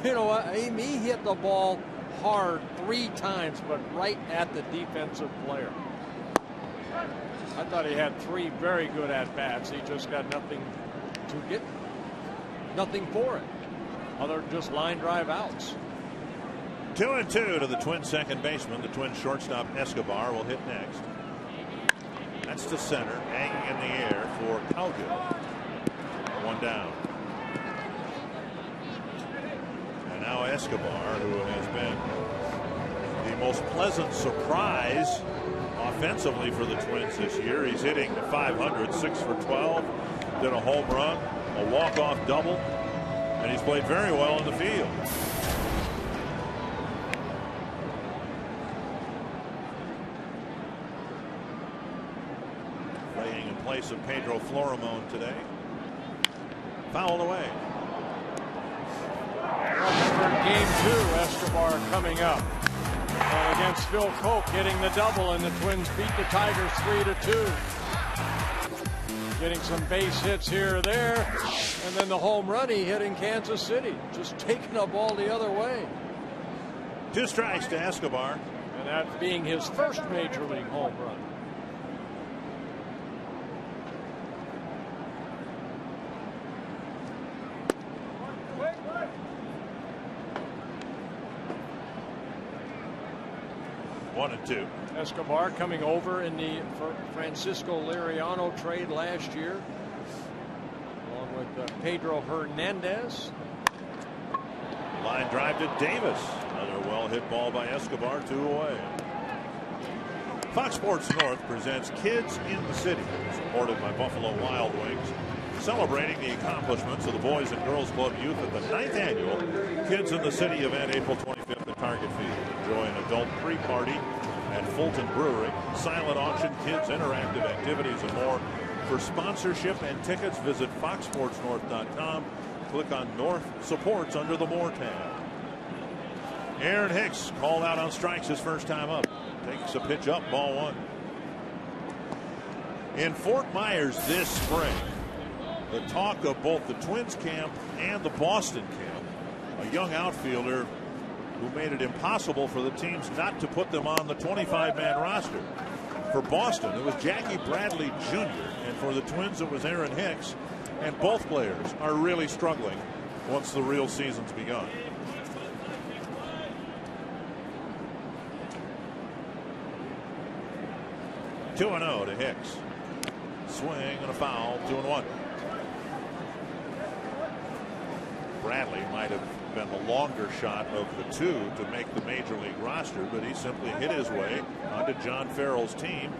S1: you know what, he hit the ball hard 3 times, but right at the defensive player. I thought he had 3 very good at-bats. He just got nothing to get, nothing for it, other than just line drive outs.
S6: 2-2 to the Twins' second baseman. The Twins shortstop Escobar will hit next. That's to center, hanging in the air for Calgill. 1 down. And now Escobar, who has been the most pleasant surprise offensively for the Twins this year. He's hitting .500, 6 for 12, did a home run, a walk-off double, and he's played very well in the field. Playing in place of Pedro Florimon today. Fouled away.
S1: Game 2, Escobar coming up. And against Phil Koch, hitting the double, and the Twins beat the Tigers 3-2. Getting some base hits here or there, and then the home run he hit in Kansas City, just taking the ball the other way.
S6: 2 strikes to Escobar.
S1: And that being his first major league home run.
S6: One and two.
S1: Escobar coming over in the Francisco Liriano trade last year, along with Pedro Hernandez.
S6: Line drive to Davis. Another well hit ball by Escobar, 2 away. Fox Sports North presents Kids in the City, supported by Buffalo Wild Wings, celebrating the accomplishments of the Boys and Girls Club youth at the 9th annual Kids in the City event, April 25th at Target Field. Enjoy an adult pre-party at Fulton Brewery, silent auction, kids interactive activities, and more. For sponsorship and tickets, visit foxsportsnorth.com. Click on North Supports under the More tab. Aaron Hicks called out on strikes his first time up. Takes a pitch up, ball one. In Fort Myers this spring, the talk of both the Twins camp and the Boston camp, a young outfielder who made it impossible for the teams not to put them on the 25-man roster. For Boston, it was Jackie Bradley Jr., and for the Twins, it was Aaron Hicks. And both players are really struggling once the real season's begun. Two and 0 to Hicks. Swing and a foul, 2-1. Bradley might have been the longer shot of the two to make the major league roster, but he simply hit his way onto John Farrell's team.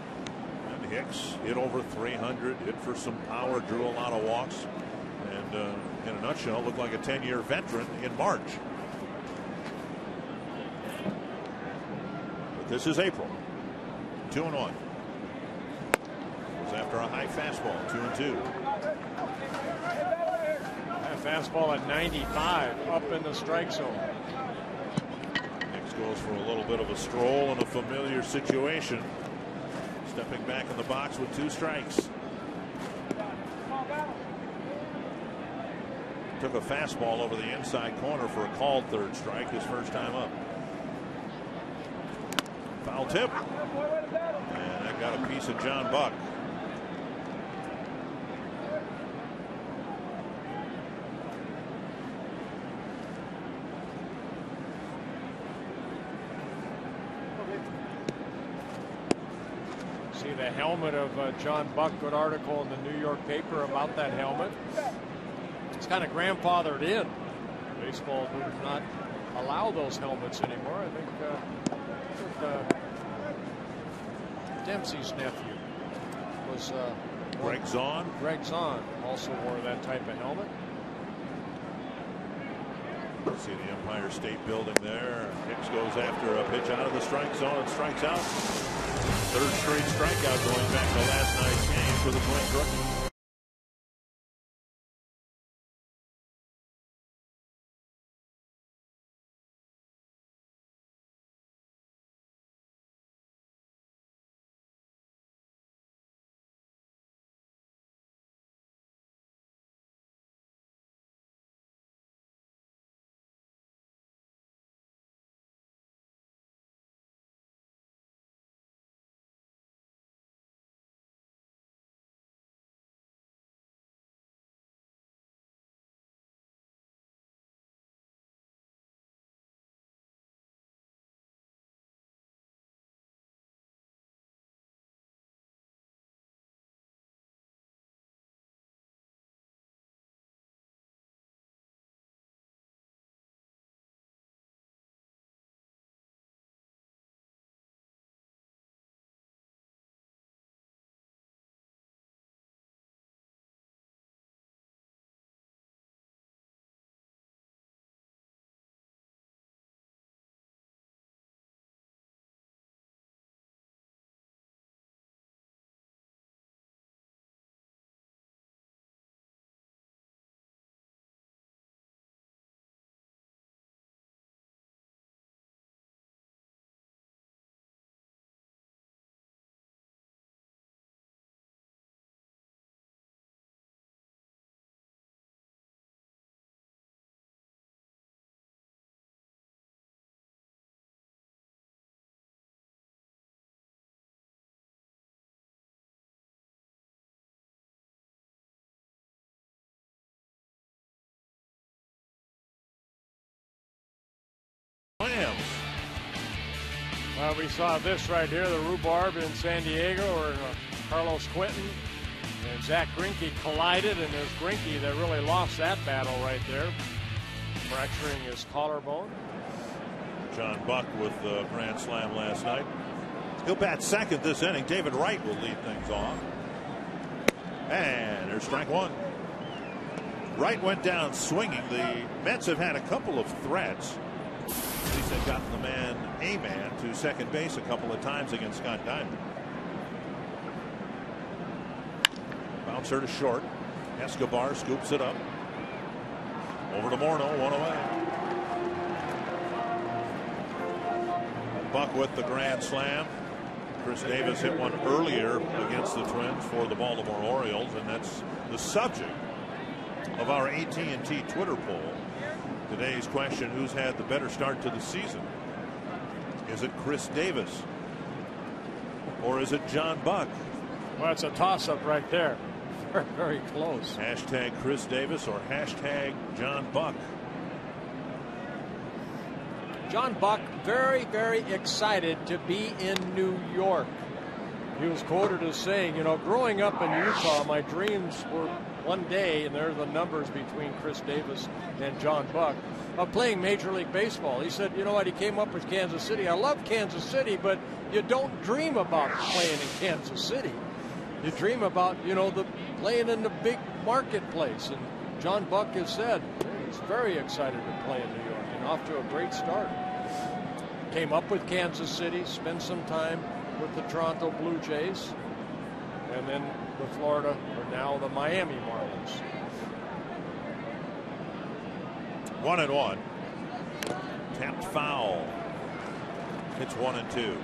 S6: And Hicks hit over 300, hit for some power, drew a lot of walks, and in a nutshell, looked like a 10-year veteran in March. But this is April. 2-1. Was after a high fastball, 2-2.
S1: Fastball at 95 up in the strike zone.
S6: Hicks goes for a little bit of a stroll in a familiar situation. Stepping back in the box with 2 strikes. Took a fastball over the inside corner for a called third strike his first time up. Foul tip. And that got a piece of John Buck.
S1: See the helmet of John Buck. Good article in the New York paper about that helmet. It's kind of grandfathered in. Baseball does not allow those helmets anymore. I think Dempsey's nephew was
S6: Greg Zahn.
S1: Greg Zahn also wore that type of helmet.
S6: See the Empire State Building there. Hicks goes after a pitch out of the strike zone and strikes out. Third straight strikeout going back to last night's game for the Twins rookie.
S1: We saw this right here, the rhubarb in San Diego, where Carlos Quentin and Zach Greinke collided, and it was Greinke that really lost that battle right there, fracturing his collarbone.
S6: John Buck with the grand slam last night. He'll bat second this inning. David Wright will lead things off. And there's strike one. Wright went down swinging. The Mets have had a couple of threats. At least they've gotten the man to second base a couple of times against Scott Diamond. Bouncer to short. Escobar scoops it up. Over to Morneau, one away. Buck with the grand slam. Chris Davis hit one earlier against the Twins for the Baltimore Orioles, and that's the subject of our AT&T Twitter poll. Today's question: who's had the better start to the season? Is it Chris Davis or is it John Buck?
S1: Well, it's a toss-up right there. Very, very close.
S6: Hashtag Chris Davis or hashtag John Buck.
S1: John Buck very, very excited to be in New York. He was quoted as saying, you know, growing up in Utah, my dreams were one day, and there are the numbers between Chris Davis and John Buck, of playing Major League Baseball. He said, you know what, he came up with Kansas City. I love Kansas City, but you don't dream about playing in Kansas City. You dream about, you know, the playing in the big marketplace. And John Buck has said he's very excited to play in New York and off to a great start. Came up with Kansas City, spent some time with the Toronto Blue Jays, and then the Florida, or now the Miami Marlins.
S6: 1-1. Tapped foul. It's 1-2.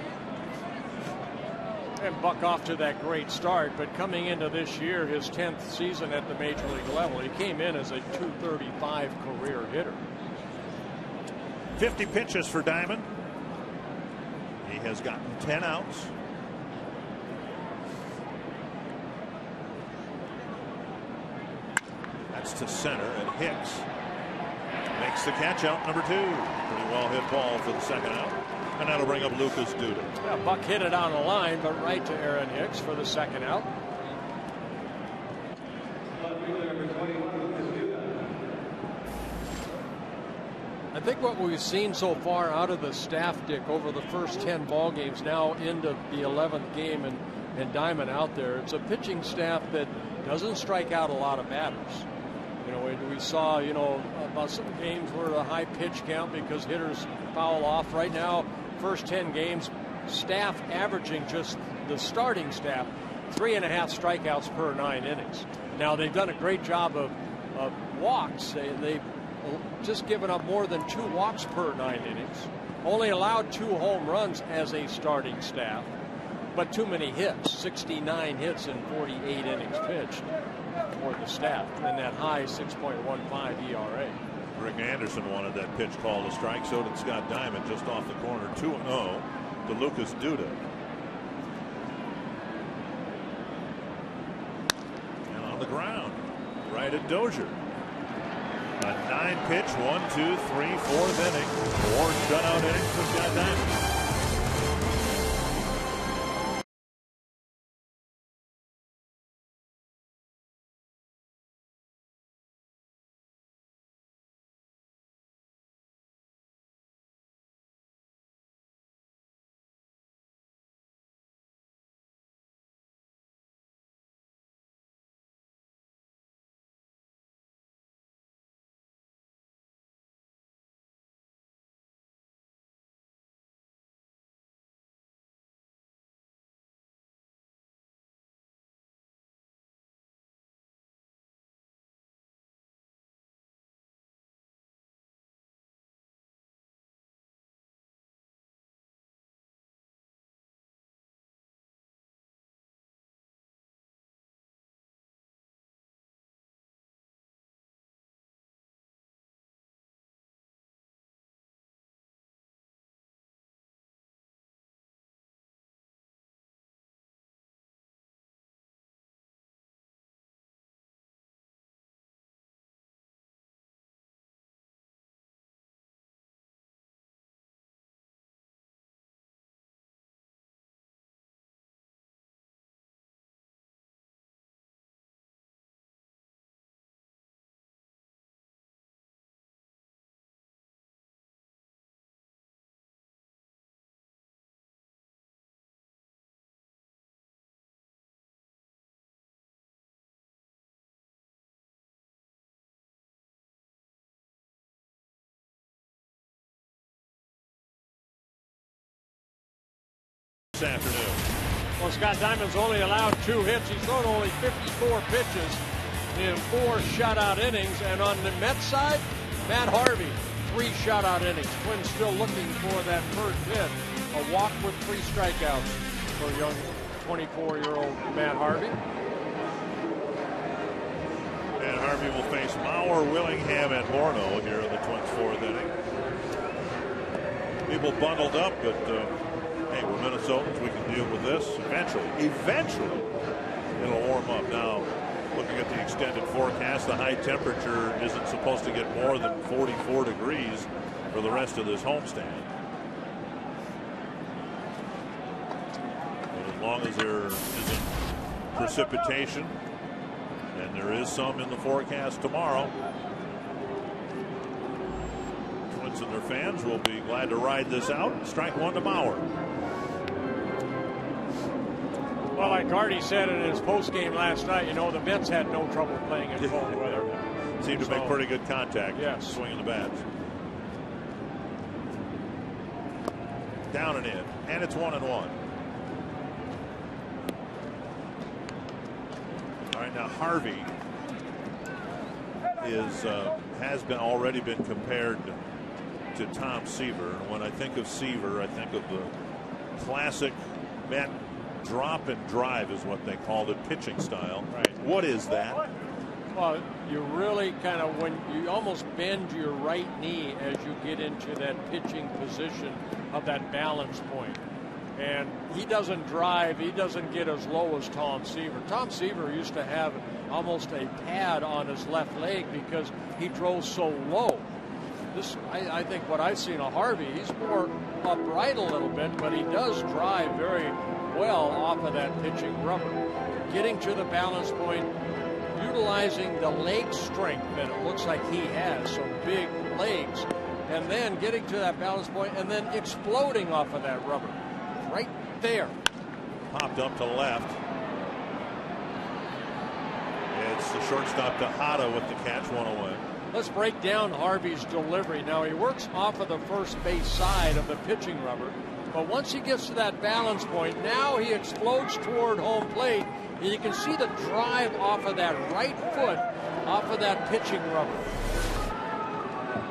S1: And Buck off to that great start, but coming into this year, his 10th season at the major league level, he came in as a .235 career hitter.
S6: 50 pitches for Diamond. He has gotten 10 outs. That's to center, and Hicks makes the catch out, number 2. Pretty well hit ball for the second out. And that'll bring up Lucas Duda.
S1: Yeah, Buck hit it on the line, but right to Aaron Hicks for the second out. I think what we've seen so far out of the staff, Dick, over the first 10 ball games, now into the 11th game, and Diamond out there, it's a pitching staff that doesn't strike out a lot of batters. You know, we saw, you know, about some games where the high pitch count because hitters foul off. Right now, first 10 games, staff averaging, just the starting staff, 3.5 strikeouts per 9 innings. Now, they've done a great job of walks. They've just given up more than 2 walks per 9 innings. Only allowed 2 home runs as a starting staff, but too many hits. 69 hits in 48 innings pitched for the staff, and that high 6.15 ERA.
S6: Rick Anderson wanted that pitch called a strike. So did Scott Diamond, just off the corner. 2-0 to Lucas Duda. And on the ground, right at Dozier. A 9-pitch, 1, 2, 3, 4th inning. 4 shutout innings for Scott Diamond. this afternoon.
S1: Well, Scott Diamond's only allowed 2 hits. He's thrown only 54 pitches in 4 shutout innings. And on the Mets side, Matt Harvey, 3 shutout innings. Twins still looking for that first hit. A walk with 3 strikeouts for young 24-year-old Matt Harvey.
S6: And Harvey will face Mauer, Willingham, and Morneau here in the Twins' 4th inning. People bundled up, but hey, we're Minnesotans. We can deal with this eventually. It'll warm up. Now, looking at the extended forecast, the high temperature isn't supposed to get more than 44 degrees for the rest of this homestand. But as long as there isn't precipitation, and there is some in the forecast tomorrow, Twins and their fans will be glad to ride this out. Strike 1 to Mauer.
S1: Well, like Gardy said in his postgame last night, you know, the Mets had no trouble playing in cold weather.
S6: Seemed to make pretty good contact.
S1: Yes.
S6: Swinging the bats. Down and in. And it's 1-1. All right, now Harvey has already been compared to Tom Seaver. And when I think of Seaver, I think of the classic Met drop and drive is what they called it, pitching style.
S1: Right.
S6: What is that?
S1: Well, you really kind of, when you almost bend your right knee as you get into that pitching position of that balance point. And he doesn't drive, he doesn't get as low as Tom Seaver. Tom Seaver used to have almost a pad on his left leg because he drove so low. This, I think what I've seen of Harvey, he's more upright a little bit, but he does drive very well off of that pitching rubber. Getting to the balance point, utilizing the leg strength that it looks like he has, some big legs, and then getting to that balance point and then exploding off of that rubber. Right there.
S6: Popped up to left. It's the shortstop Tejada with the catch, 1 away.
S1: Let's break down Harvey's delivery. Now he works off of the first base side of the pitching rubber, but once he gets to that balance point, now he explodes toward home plate, and you can see the drive off of that right foot off of that pitching rubber.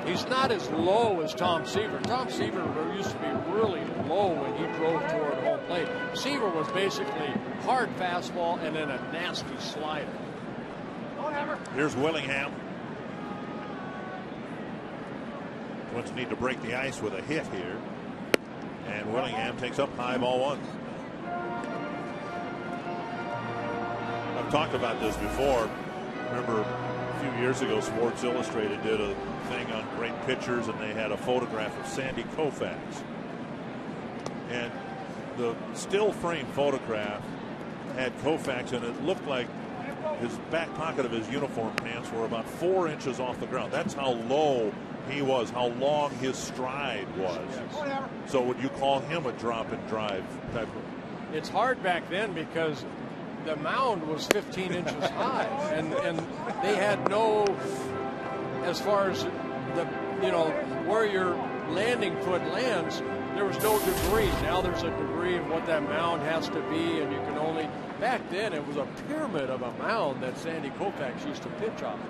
S1: He's not as low as Tom Seaver. Tom Seaver used to be really low when he drove toward home plate. Seaver was basically hard fastball and then a nasty slider.
S6: Here's Willingham. Twins need to break the ice with a hit here. And Willingham takes up high, ball 1. I've talked about this before. Remember a few years ago, Sports Illustrated did a thing on great pitchers, and they had a photograph of Sandy Koufax. And the still frame photograph had Koufax, and it looked like his back pocket of his uniform pants were about 4 inches off the ground. That's how low he was, how long his stride was.
S1: Yes.
S6: So would you call him a drop and drive type of?
S1: It's hard back then because the mound was 15 inches high, and they had no, as far as the, you know, where your landing foot lands, there was no degree. Now there's a degree of what that mound has to be, and you can only, back then it was a pyramid of a mound that Sandy Koufax used to pitch off.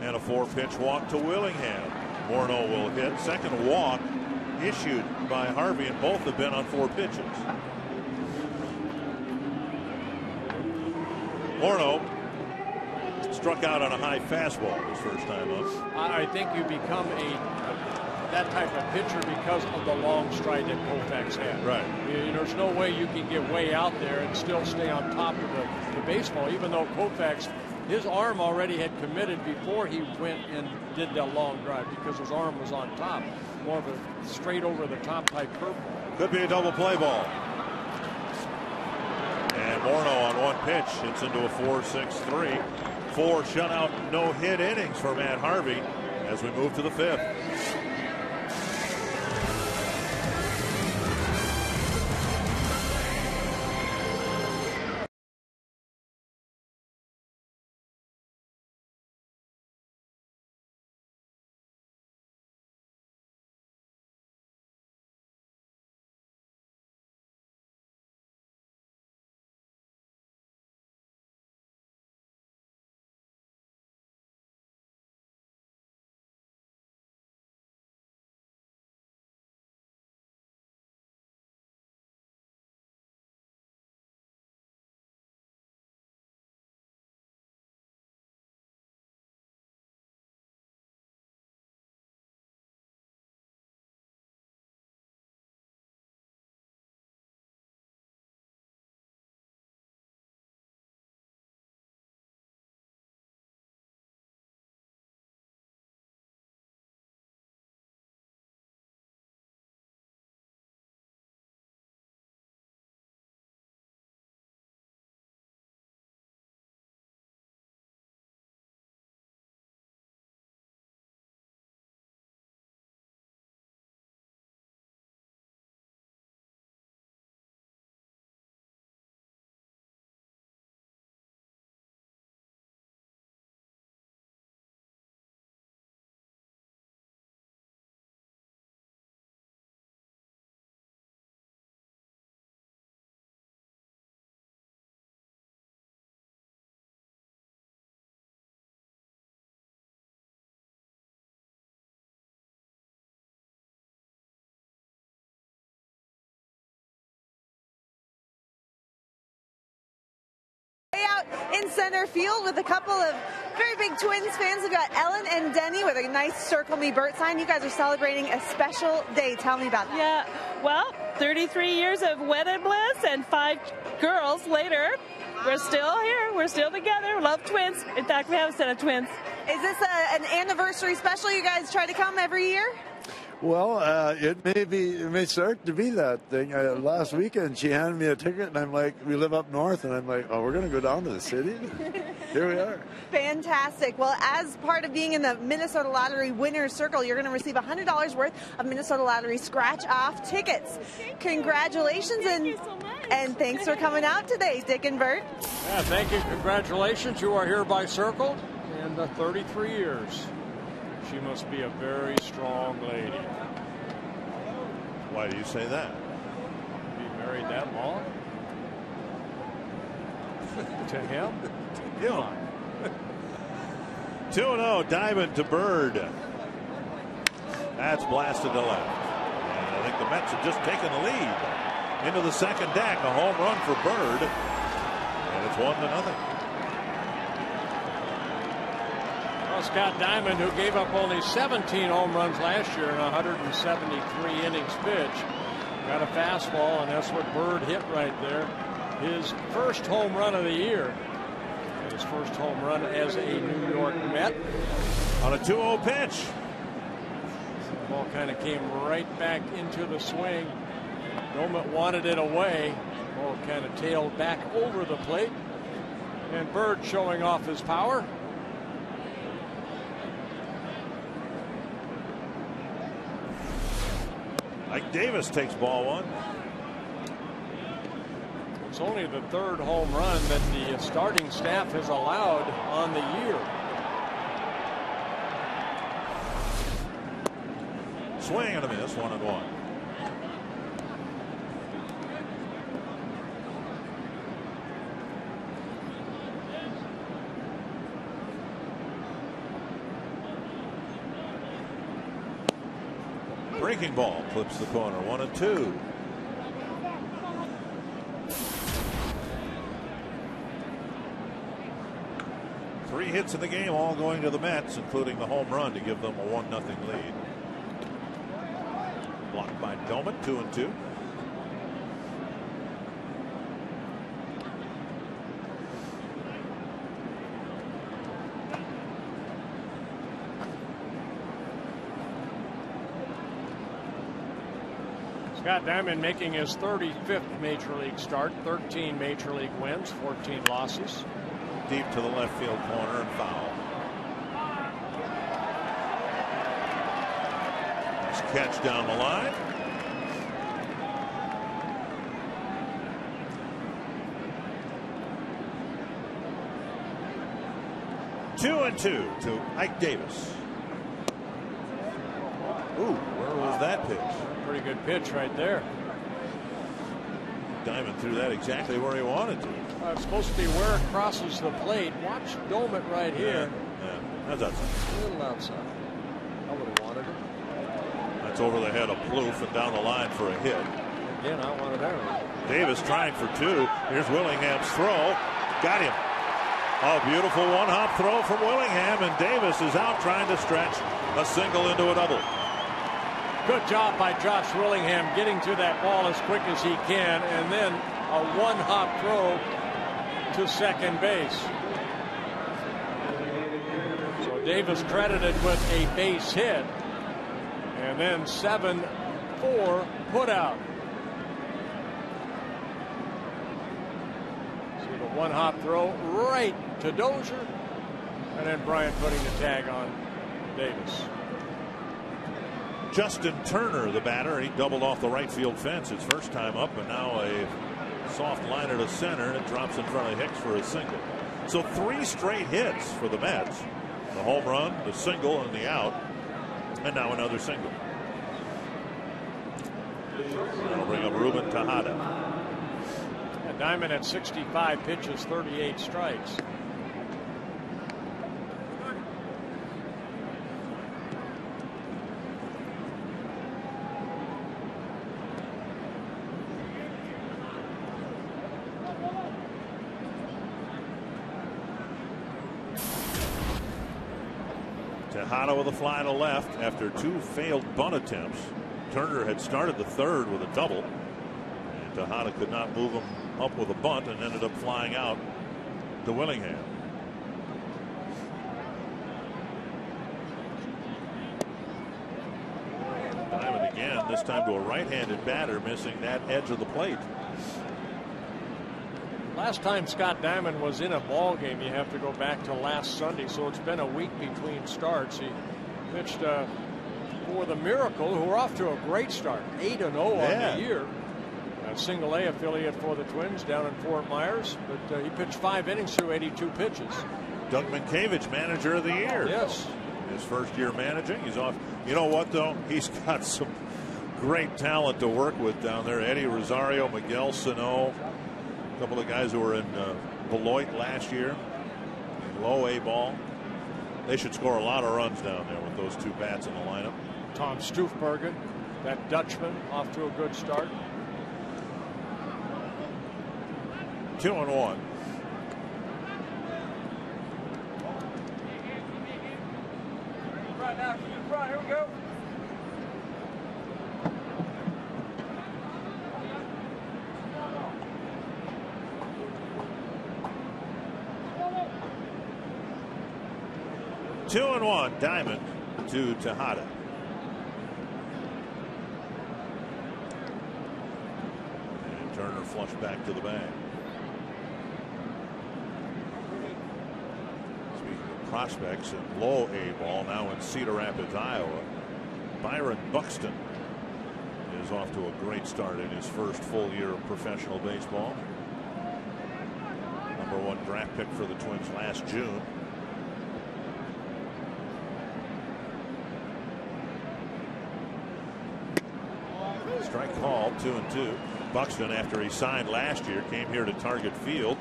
S6: And a 4-pitch walk to Willingham. Morneau will hit. Second walk issued by Harvey, and both have been on 4 pitches. Morneau struck out on a high fastball his first time up.
S1: I think you become that type of pitcher because of the long stride that Koufax had.
S6: Right.
S1: There's no way you can get way out there and still stay on top of the baseball, even though Koufax, his arm already had committed before he went and did that long drive because his arm was on top. More of a straight over the top type curveball.
S6: Could be a double play ball. And Morneau on 1 pitch hits into a 4-6-3. 4 shutout, no hit innings for Matt Harvey as we move to the 5th.
S7: in center field with a couple of very big Twins fans. We've got Ellen and Denny with a nice Circle Me Bert sign. You guys are celebrating a special day. Tell me about that.
S8: Yeah, well, 33 years of wedded bliss and 5 girls later, we're still here. We're still together. Love twins. In fact, we have a set of twins.
S7: Is this an anniversary special? You guys try to come every year?
S9: Well, it may start to be that thing. Last weekend, she handed me a ticket, and I'm like, we live up north, and I'm like, oh, we're going to go down to the city? Here we are.
S7: Fantastic. Well, as part of being in the Minnesota Lottery Winner's Circle, you're going to receive $100 worth of Minnesota Lottery scratch-off tickets. Congratulations, and thanks for coming out today, Dick and Bert.
S1: Yeah, thank you. Congratulations. You are here by Circle in 33 years. She must be a very strong lady.
S6: Why do you say that?
S1: Be married that long? To him?
S6: Come on. 2-0, Diamond to Bird. That's blasted to left. And I think the Mets have just taken the lead into the second deck. A home run for Bird. And it's 1-0.
S1: Scott Diamond, who gave up only 17 home runs last year in 173 innings pitched, got a fastball, and that's what Bird hit right there. His first home run of the year. His first home run as a New York Met.
S6: On a 2-0 pitch.
S1: The ball kind of came right back into the swing. Domet wanted it away. The ball kind of tailed back over the plate. And Bird showing off his power.
S6: Ike Davis takes ball one.
S1: It's only the third home run that the starting staff has allowed on the year.
S6: Swing and a miss, 1-1. Breaking ball clips the corner, 1-2. Three hits in the game, all going to the Mets, including the home run to give them a 1-0 lead. Blocked by Domet, 2-2.
S1: Scott Diamond making his 35th Major League start, 13 Major League wins, 14 losses.
S6: Deep to the left field corner and foul. Nice catch down the line. Two and two to Ike Davis. Ooh, where was that pitch?
S1: Pretty good pitch right there.
S6: Diamond threw that exactly where he wanted to.
S1: It's supposed to be where it crosses the plate. Watch Domet right here.
S6: Yeah, that's outside.
S1: A little outside. I would have wanted it.
S6: That's over the head of Plouffe and down the line for a hit.
S1: Again, I wanted that.
S6: Davis trying for two. Here's Willingham's throw. Got him. Oh, beautiful one-hop throw from Willingham, and Davis is out trying to stretch a single into a double.
S1: Good job by Josh Willingham getting to that ball as quick as he can, and then a one-hop throw to second base. So Davis credited with a base hit, and then 7-4 put out. See the one-hop throw right to Dozier, and then Bryant putting the tag on Davis.
S6: Justin Turner, the batter, he doubled off the right field fence his first time up, and now a soft liner to center, and it drops in front of Hicks for a single. So 3 straight hits for the Mets. The home run, the single, and the out, and now another single. That'll bring up Ruben Tejada.
S1: Diamond at 65 pitches, 38 strikes.
S6: Tejada with a fly to left after 2 failed bunt attempts. Turner had started the third with a double, and Tejada could not move him up with a bunt and ended up flying out to Willingham. Diamond again, this time to a right-handed batter, missing that edge of the plate.
S1: Last time Scott Diamond was in a ball game, you have to go back to last Sunday, so it's been a week between starts. He pitched for the Miracle, who are off to a great start, 8-0 on the year. A single A affiliate for the Twins down in Fort Myers, but he pitched 5 innings through 82 pitches.
S6: Doug Minkiewicz, manager of the year.
S1: Yes.
S6: His first year managing. He's off. You know what, though? He's got some great talent to work with down there. Eddie Rosario, Miguel Sano, a couple of guys who were in Beloit last year. Low A ball. They should score a lot of runs down there with those 2 bats in the lineup.
S1: Tom Stoofbergen, that Dutchman, off to a good start.
S6: 2-1.
S1: Right now, here we go.
S6: Two and one. Diamond to Tejada. And Turner flushed back to the bag. Prospects in low A ball now in Cedar Rapids, Iowa. Byron Buxton is off to a great start in his first full year of professional baseball. #1 draft pick for the Twins last June. Strike called, 2-2. Buxton, after he signed last year, came here to Target Field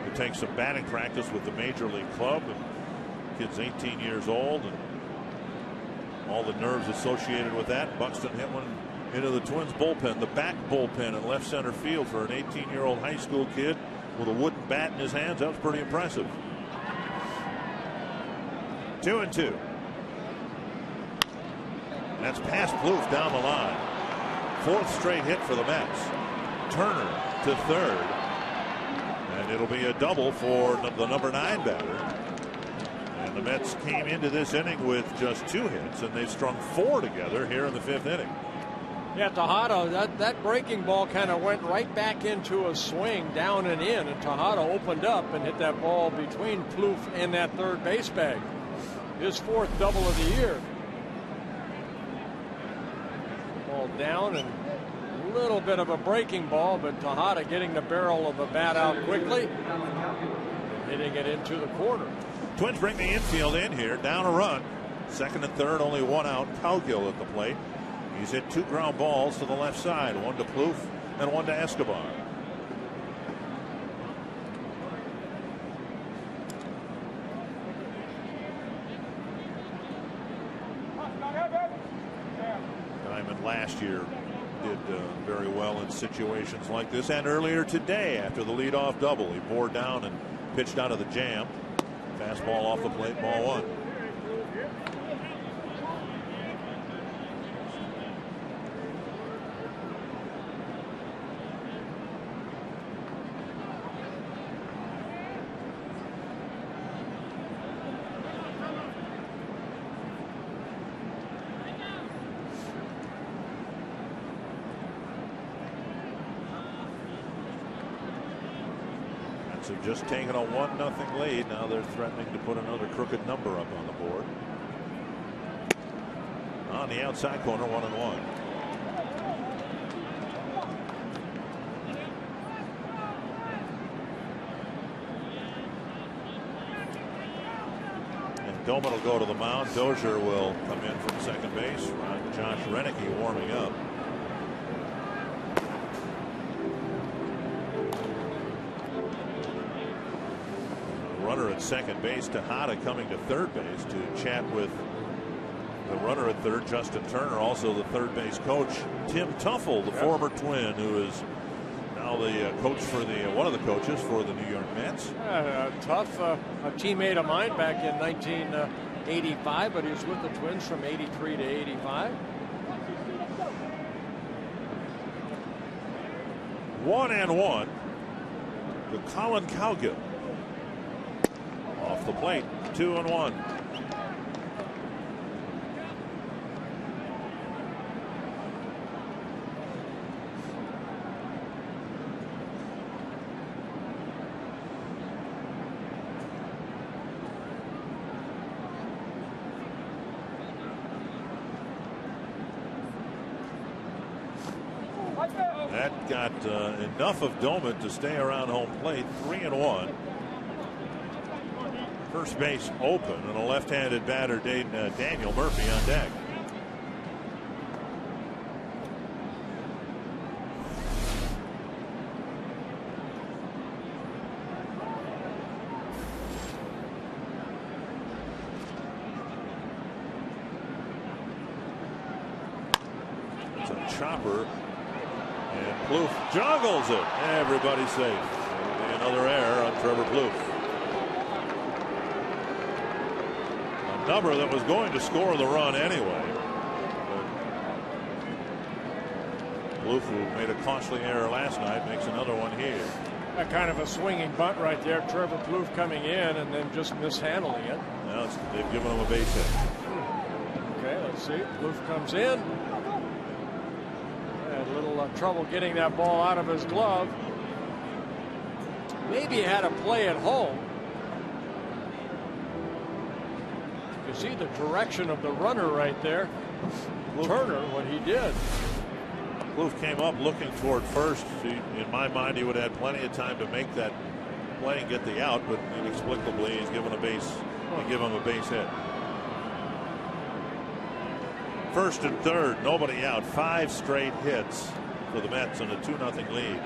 S6: to take some batting practice with the Major League club. Kid's 18 years old, and all the nerves associated with that. Buxton hit one into the Twins bullpen, the back bullpen in left center field for an 18-year-old high school kid with a wooden bat in his hands. That was pretty impressive. 2-2. That's past Plouffe down the line. 4th straight hit for the Mets. Turner to third, and it'll be a double for the #9 batter. And the Mets came into this inning with just 2 hits, and they've strung 4 together here in the 5th inning.
S1: Yeah, Tejada, that breaking ball kind of went right back into a swing down and in, and Tejada opened up and hit that ball between Plouffe and that third base bag. His 4th double of the year. Ball down, and a little bit of a breaking ball, but Tejada getting the barrel of the bat out quickly and hitting it into the corner.
S6: Twins bring the infield in here, down a run. 2nd and 3rd, only 1 out. Cowgill at the plate. He's hit 2 ground balls to the left side, 1 to Plouffe and 1 to Escobar. Diamond last year did very well in situations like this, and earlier today after the leadoff double, he bore down and pitched out of the jam. Fastball off the plate, ball 1. Have just taken a 1-0 lead. Now they're threatening to put another crooked number up on the board. On the outside corner, 1-1. And Doman will go to the mound. Dozier will come in from second base. Josh Renicky warming up. Runner at second base. Tejada coming to third base to chat with the runner at third, Justin Turner, also the third base coach, Tim Tuffle, the former Twin, who is now the coach for one of the coaches for the New York Mets.
S1: Tough, a teammate of mine back in 85, but he was with the Twins from 83 to 85.
S6: 1-1 to Colin Cowgill. Off the plate, 2-1. That got enough of Doman to stay around home plate. 3-1. First base open, and a left-handed batter, Daniel Murphy, on deck. It's a chopper. And Plouffe juggles it. Everybody's safe. Another error on Trevor Plouffe. A number that was going to score the run anyway. But Plouffe, who made a costly error last night, makes another one here.
S1: A kind of a swinging bunt right there. Trevor Plouffe coming in and then just mishandling it.
S6: Now they've given him a base hit.
S1: Okay, let's see. Plouffe comes in. Had a little trouble getting that ball out of his glove. Maybe he had a play at home. You see the direction of the runner right there. Turner, what he did.
S6: Plouffe came up looking toward first. In my mind, he would have had plenty of time to make that play and get the out, but inexplicably, he's given a base. They give him a base hit. First and third, nobody out. 5 straight hits for the Mets on a 2-0 lead.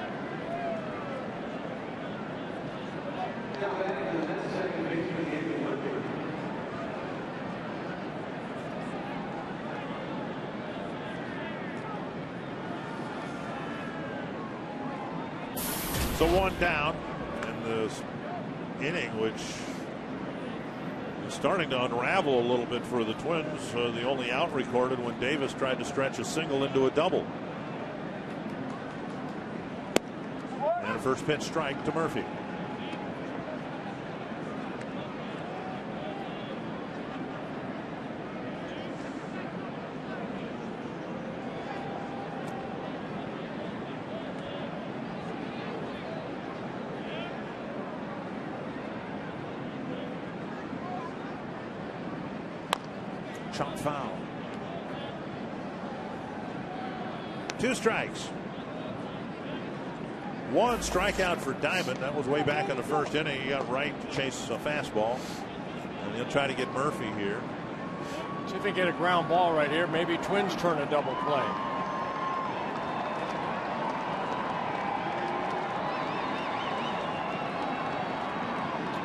S6: So 1 down in this inning, which is starting to unravel a little bit for the Twins. The only out recorded when Davis tried to stretch a single into a double. And a first pitch strike to Murphy. Chop foul. 2 strikes. 1 strikeout for Diamond. That was way back in the first inning. He got right to chase a fastball. And he'll try to get Murphy here.
S1: See if they get a ground ball right here. Maybe Twins turn a double play.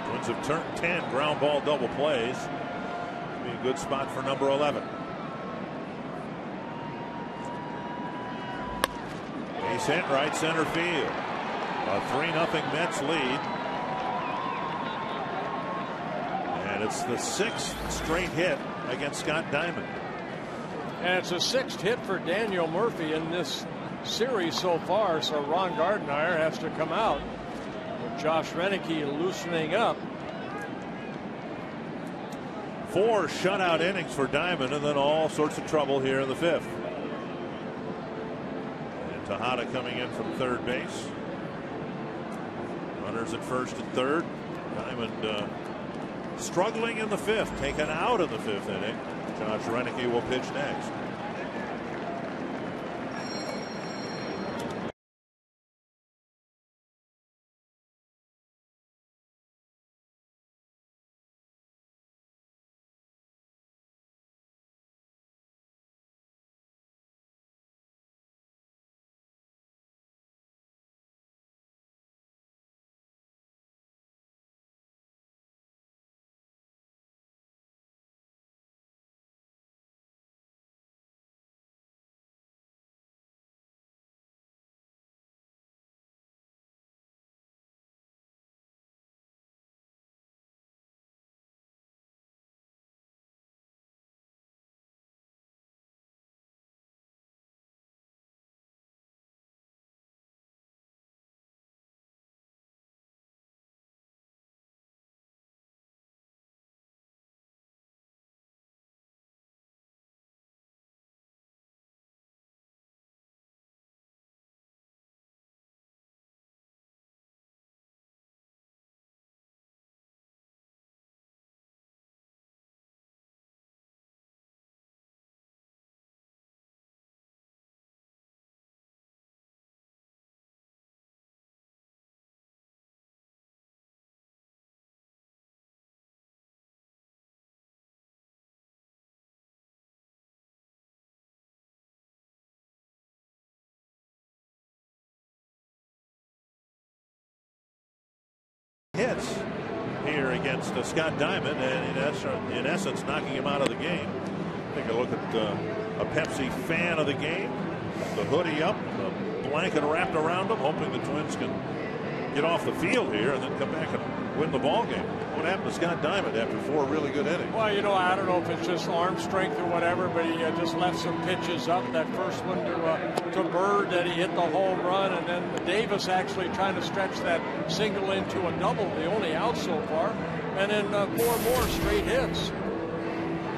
S6: Twins have turned 10 ground ball double plays. Be a good spot for number 11. Base hit, right center field. A 3-0 Mets lead. And it's the 6th straight hit against Scott Diamond.
S1: And it's a 6th hit for Daniel Murphy in this series so far. So Ron Gardenhire has to come out with Josh Renicky loosening up.
S6: 4 shutout innings for Diamond, and then all sorts of trouble here in the 5th. And Tejada coming in from third base. Runners at first and third. Diamond struggling in the 5th, taken out of the 5th inning. Josh Renicky will pitch next. hits here against Scott Diamond, and in essence knocking him out of the game. Take a look at a Pepsi fan of the game. The hoodie up, the blanket wrapped around him, hoping the Twins can get off the field here and then come back and win the ball game. What happened to Scott Diamond after 4 really good innings?
S1: Well, you know, I don't know if it's just arm strength or whatever, but he just left some pitches up. That first one to Bird that he hit the home run, and then Davis actually trying to stretch that single into a double, the only out so far, and then 4 more straight hits.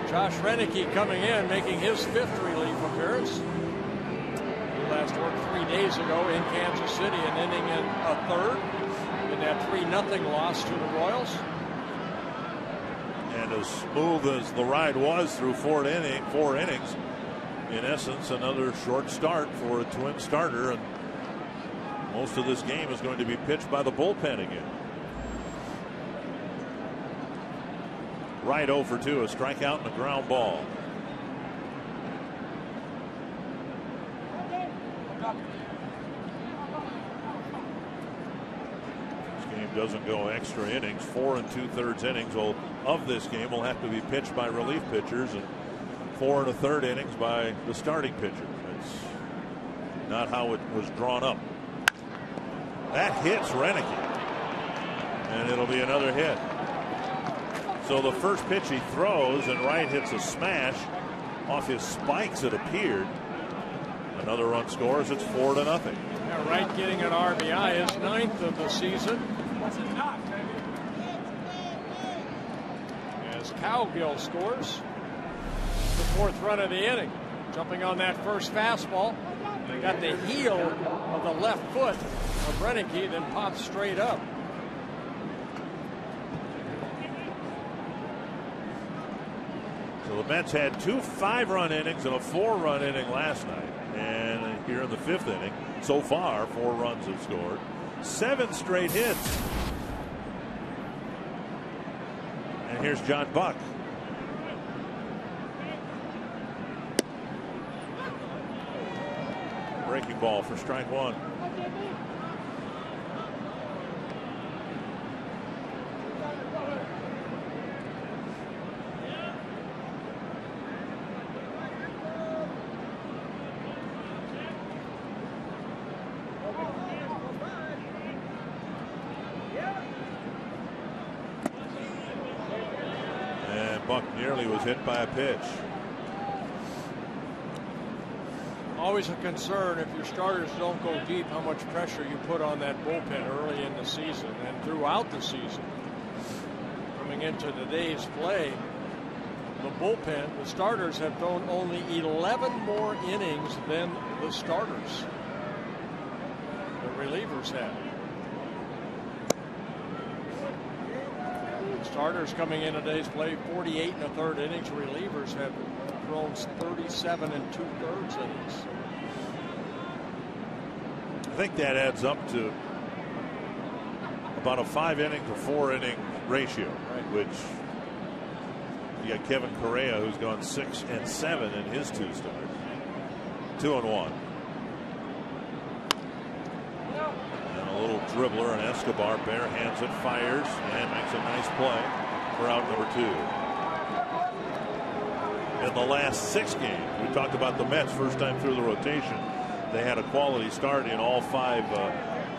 S1: Josh Renicky coming in, making his 5th relief appearance. He last worked 3 days ago in Kansas City, an inning and a third in that 3-0 loss to the Royals.
S6: And as smooth as the ride was through 4 innings, in essence, another short start for a Twin starter, and most of this game is going to be pitched by the bullpen again. Right 0 for 2, a strikeout and a ground ball. This game doesn't go extra innings. 4 2/3 innings of this game will have to be pitched by relief pitchers, and 4 1/3 innings by the starting pitcher. That's not how it was drawn up. That hits Renicky, and it'll be another hit. So the first pitch he throws, and Wright hits a smash off his spikes, it appeared. Another run scores. It's 4 0.
S1: Yeah, Wright getting an RBI, his 9th of the season. As Cowgill scores the 4th run of the inning, jumping on that first fastball, got the heel of the left foot of Renicky, then popped straight up.
S6: So the Mets had 2 5-run innings and a 4-run inning last night. And here in the 5th inning, so far, 4 runs have scored. 7 straight hits. And here's John Buck. Breaking ball for strike 1. Buck nearly was hit by a pitch.
S1: Always a concern if your starters don't go deep, how much pressure you put on that bullpen early in the season and throughout the season. Coming into today's play, the bullpen, the starters have thrown only 11 more innings than the starters. The relievers have. Starters coming in today's play 48 1/3 innings. Relievers have thrown 37 2/3 innings.
S6: I think that adds up to about a 5-inning to 4-inning ratio, right? Which you got Kevin Correa, who's gone 6 and 7 in his 2 starts. 2 and 1. A little dribbler, and Escobar bare hands it, fires, and makes a nice play for out number 2. In the last 6 games, we talked about the Mets first time through the rotation. They had a quality start in all 5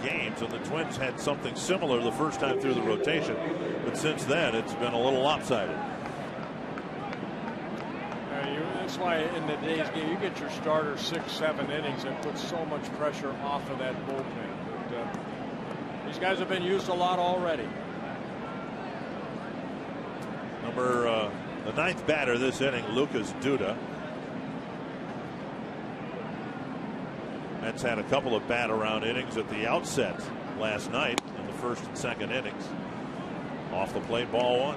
S6: games, and the Twins had something similar the first time through the rotation. But since then, it's been a little lopsided.
S1: That's why in the day's game, you get your starter 6, 7 innings and put so much pressure off of that bullpen. These guys have been used a lot already.
S6: The 9th batter this inning, Lucas Duda. Mets had a couple of bat around innings at the outset last night in the 1st and 2nd innings. Off the plate, ball 1.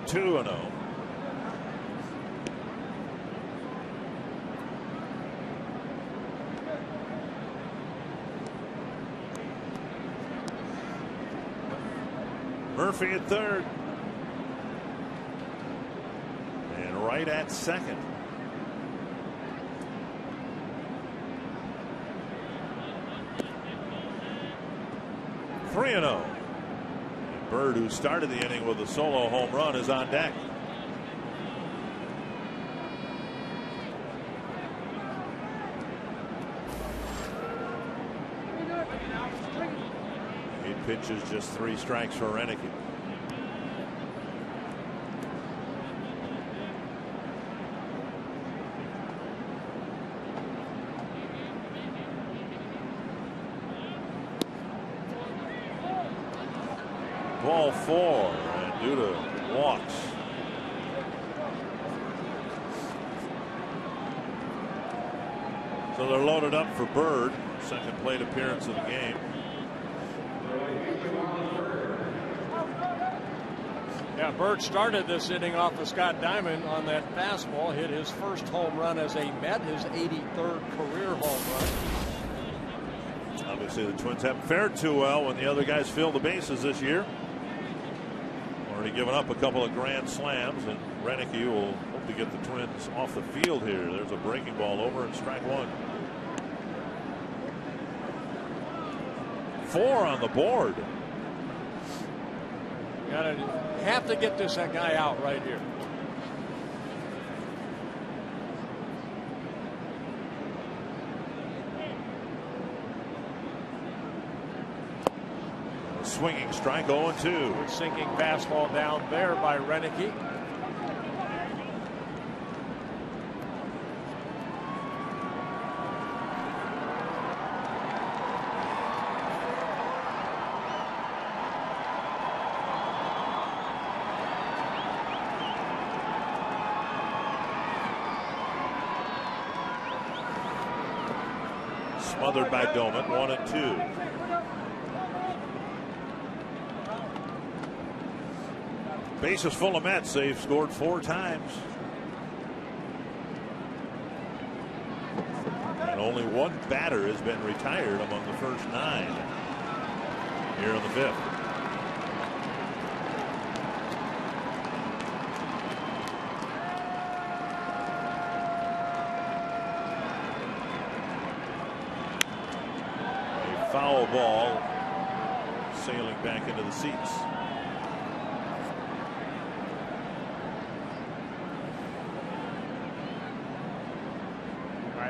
S6: Two and 0. Murphy at third. And right at second. Three and 0. Bird, who started the inning with a solo home run, is on deck. Eight pitches, just 3 strikes for Renicky. Ball 4, and due to walks. So they're loaded up for Bird, second plate appearance of the game.
S1: Yeah, Bird started this inning off of Scott Diamond on that fastball, hit his first home run as a Met, his 83rd career home run.
S6: Obviously, the Twins haven't fared too well when the other guys fill the bases this year. Already given up a couple of grand slams, and Renicky will hope to get the Twins off the field here. There's a breaking ball over and strike 1. 4 on the board.
S1: Have to get this guy out right here.
S6: Swinging strike, 0-2.
S1: Good sinking fastball down there by Renicky.
S6: Smothered by Doman, 1-2. Bases full of Mets. They've scored 4 times. And only 1 batter has been retired among the first 9 here in the 5th. A foul ball sailing back into the seats.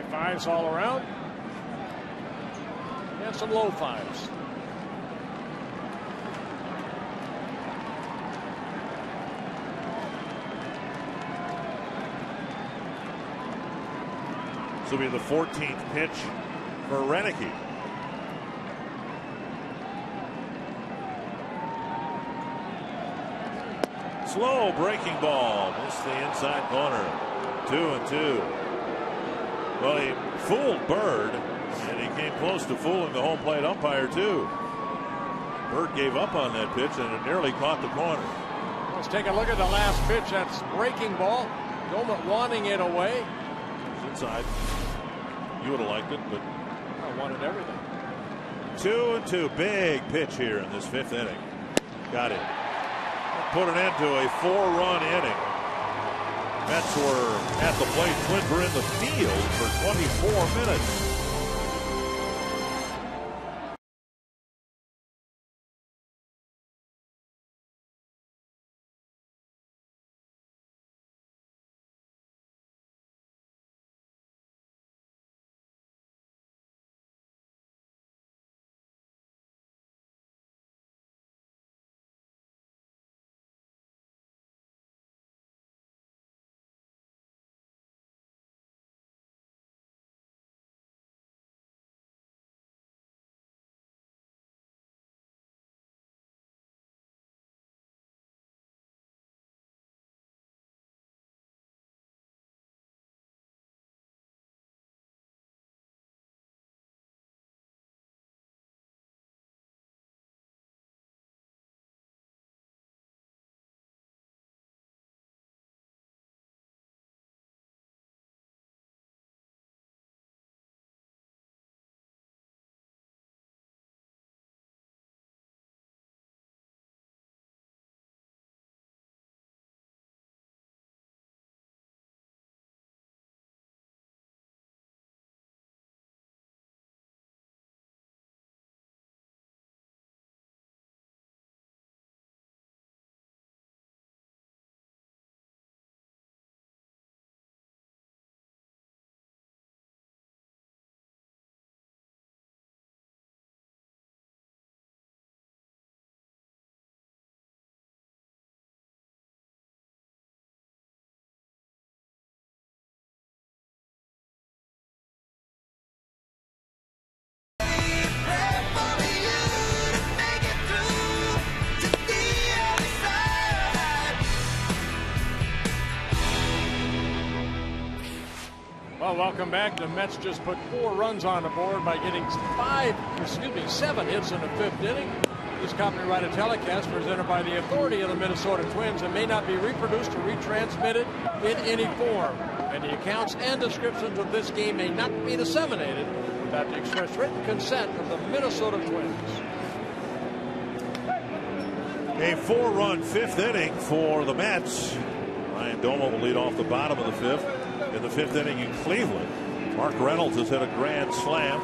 S1: Fives all around. And some low fives.
S6: This will be the 14th pitch for Renicky. Slow breaking ball. Missed the inside corner. 2-2. Well, he fooled Bird, and he came close to fooling the home plate umpire, too. Bird gave up on that pitch, and it nearly caught the corner.
S1: Let's take a look at the last pitch. That's breaking ball. Doman wanting it away.
S6: It's inside. You would have liked it, but
S1: I wanted everything.
S6: 2-2. Big pitch here in this 5th inning. Got it. Put an end to a 4-run inning. Mets were at the plate. Twins were in the field for 24 minutes.
S1: Well, welcome back. The Mets just put 4 runs on the board by getting 7 hits in the 5th inning. This copyrighted telecast presented by the authority of the Minnesota Twins and may not be reproduced or retransmitted in any form. And the accounts and descriptions of this game may not be disseminated without the express written consent of the Minnesota Twins.
S6: A 4-run 5th inning for the Mets. Ryan Domo will lead off the bottom of the 5th. In the 5th inning in Cleveland, Mark Reynolds has hit a grand slam.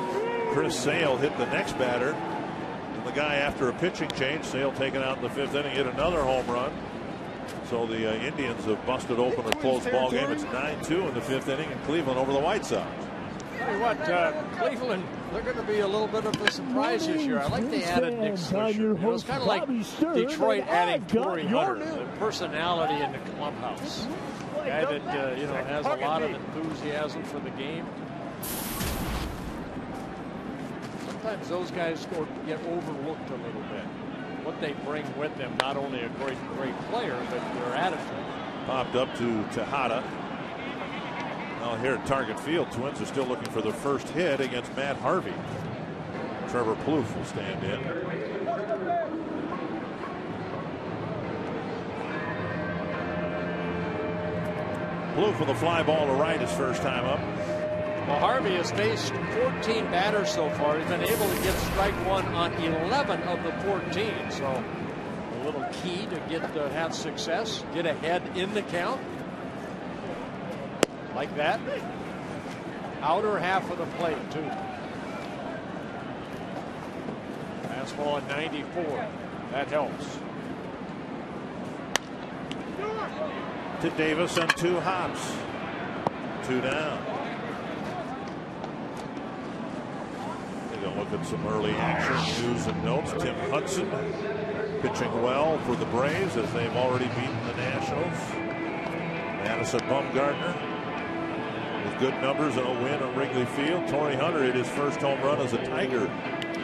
S6: Chris Sale hit the next batter. And the guy after a pitching change, Sale taken out in the 5th inning, hit another home run. So the Indians have busted open a close ball game. It's 9-2 in the 5th inning in Cleveland over the White Sox.
S1: Tell you what, Cleveland, they're going to be a little bit of a surprise this year. I like they added Nick Swisher. You know, it's kind of like Detroit adding Torrey Hunter, the personality in the clubhouse. A guy that you know, has a lot of enthusiasm for the game. Sometimes those guys get overlooked a little bit. What they bring with them, not only a great player, but their attitude.
S6: Popped up to Tejada. Now here at Target Field, Twins are still looking for their first hit against Matt Harvey. Trevor Plouffe will stand in. Plouffe with a fly ball to right his first time up.
S1: Well, Harvey has faced 14 batters so far. He's been able to get strike 1 on 11 of the 14. So a little key to have success, get ahead in the count. Like that. Outer half of the plate, too. Fastball at 94. That helps.
S6: To Davis on 2 hops. 2 down. Take a look at some early action news and notes. Tim Hudson pitching well for the Braves as they've already beaten the Nationals. Madison Bumgarner with good numbers and a win at Wrigley Field. Torrey Hunter hit his first home run as a Tiger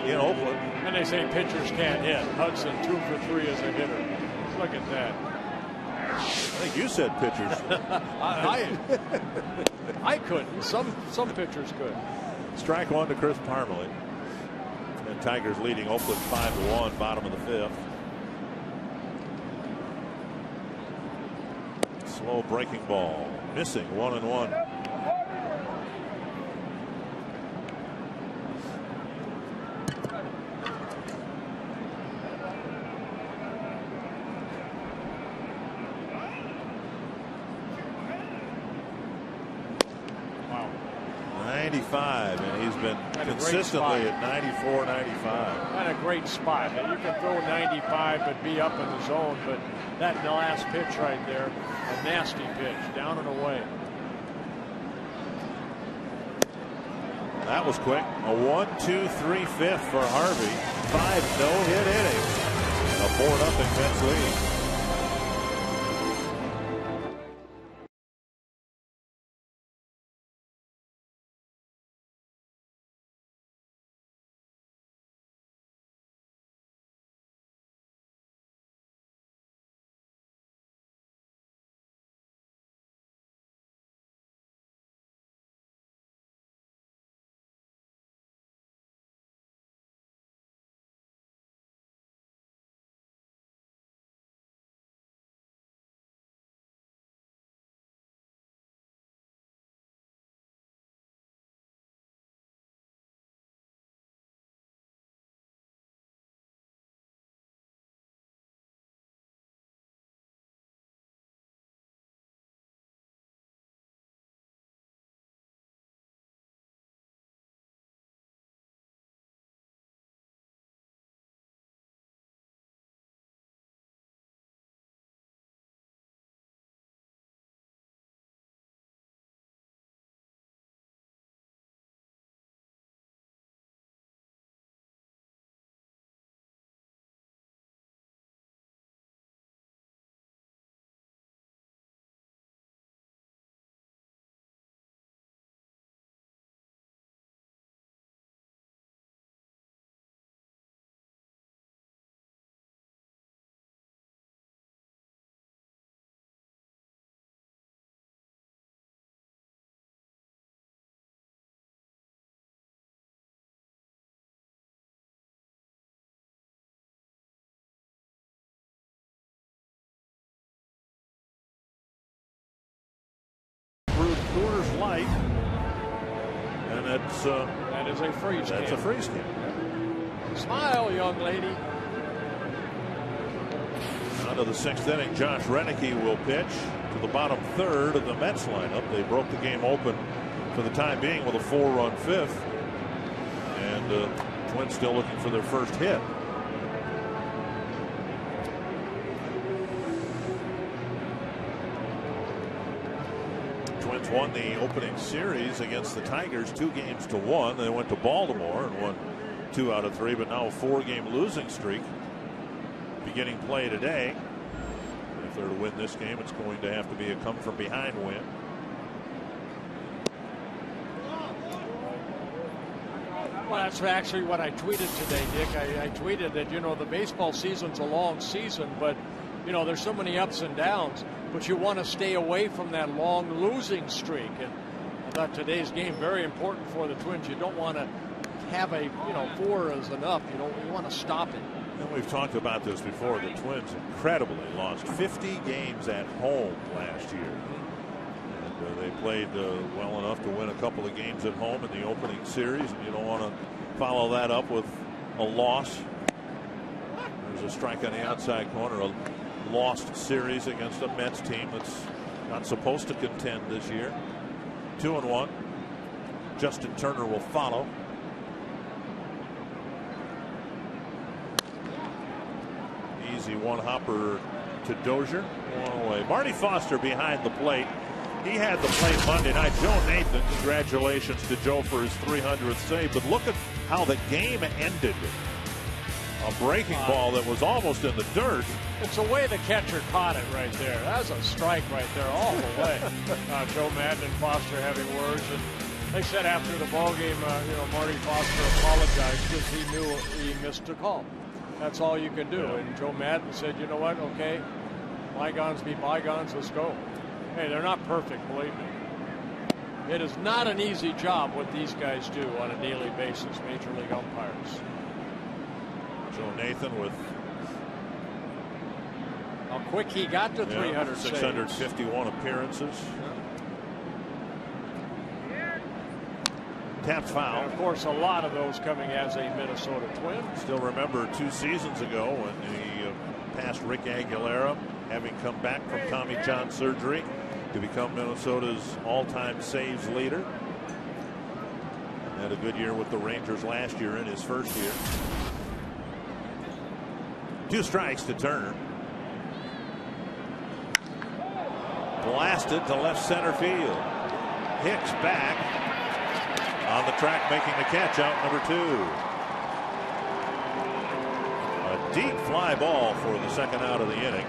S6: in Oakland.
S1: And they say pitchers can't hit. Hudson 2 for 3 as a hitter. Look at that.
S6: I think you said pitchers.
S1: I couldn't. Some pitchers could.
S6: Strike 1 to Chris Parmelee. And Tigers leading Oakland 5-1, bottom of the 5th. Slow breaking ball. Missing 1-1. And he's been consistently at 94, 95.
S1: And a great spot. You can throw 95 but be up in the zone, but that last pitch right there, a nasty pitch, down and away.
S6: That was quick. A 1-2-3-5 for Harvey. 5 no-hit innings. A 4-0 Mets lead. light. And
S1: that is a freeze.
S6: That's a freeze kick.
S1: Smile, young lady.
S6: On to the 6th inning. Josh Renicky will pitch to the bottom third of the Mets lineup. They broke the game open for the time being with a 4-run 5th. And Twins still looking for their first hit. Twins won the opening series against the Tigers 2-1. They went to Baltimore and won 2 out of 3, but now a 4-game losing streak beginning play today. If they're to win this game, it's going to have to be a come from behind win.
S1: Well, that's actually what I tweeted today, Dick. I tweeted that, you know, the baseball season's a long season, but, you know, there's so many ups and downs, but you want to stay away from that long losing streak. And I thought today's game very important for the Twins. You don't want to have a, you know, 4 is enough. You want to stop it.
S6: And we've talked about this before. The Twins incredibly lost 50 games at home last year. And they played well enough to win a couple of games at home in the opening series, and you don't want to follow that up with a loss. There's a strike on the outside corner, a lost series against a Mets team that's not supposed to contend this year. 2-1. Justin Turner will follow. Easy one-hopper to Dozier. 1 away. Marty Foster behind the plate. He had the plate Monday night. Joe Nathan, congratulations to Joe for his 300th save. But look at how the game ended. A breaking ball that was almost in the dirt.
S1: It's the way the catcher caught it right there. That's a strike right there all the way. Joe Madden and Foster having words. And they said after the ball game, you know, Marty Foster apologized because he knew he missed a call. That's all you can do.
S6: Yeah.
S1: And Joe Madden said, you know what, okay, bygones be bygones, let's go. Hey, they're not perfect, believe me. It is not an easy job what these guys do on a daily basis, Major League umpires.
S6: Joe Nathan with
S1: how quick he got to 300
S6: 651 appearances. Tapped foul.
S1: And of course, a lot of those coming as a Minnesota Twin.
S6: Still remember 2 seasons ago when he passed Rick Aguilera, having come back from Tommy John surgery to become Minnesota's all-time saves leader. Had a good year with the Rangers last year in his first year. 2 strikes to Turner. Blasted to left center field. Hicks back on the track, making the catch, out number 2. A deep fly ball for the second out of the inning.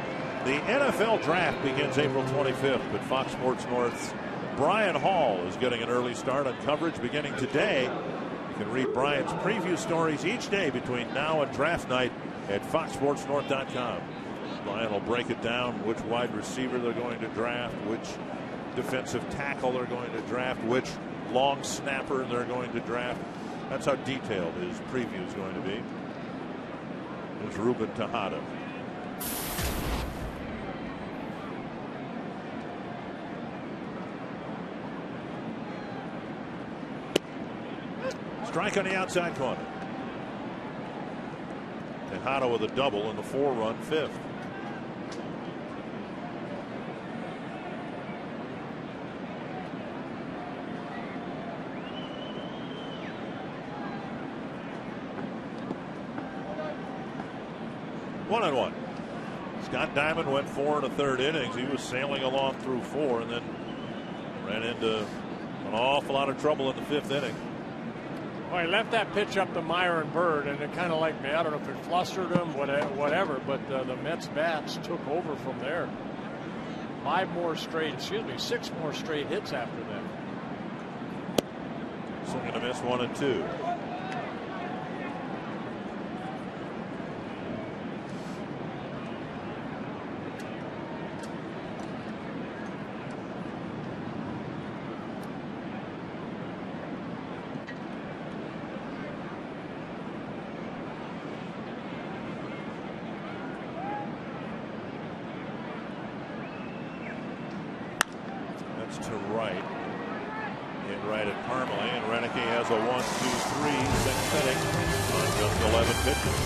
S6: The NFL draft begins April 25th, but Fox Sports North's Brian Hall is getting an early start on coverage beginning today. You can read Brian's preview stories each day between now and draft night at foxsportsnorth.com. Brian will break it down, which wide receiver they're going to draft, which defensive tackle they're going to draft, which long snapper they're going to draft. That's how detailed his preview is going to be. There's Ruben Tejada. Strike on the outside corner. Tejada with a double in the 4-run 5th. One and one. Scott Diamond went 4 1/3 innings. He was sailing along through 4 and then ran into an awful lot of trouble in the 5th inning.
S1: Well, he left that pitch up to Myron Bird, and it kind of like, I don't know if it flustered him, whatever, but the Mets bats took over from there. 6 more straight hits after that.
S6: Swing and a miss, 1 and 2. To right. hit right at Parmalee, and Renicky has a 1-2-3 6th inning on just 11 pitches.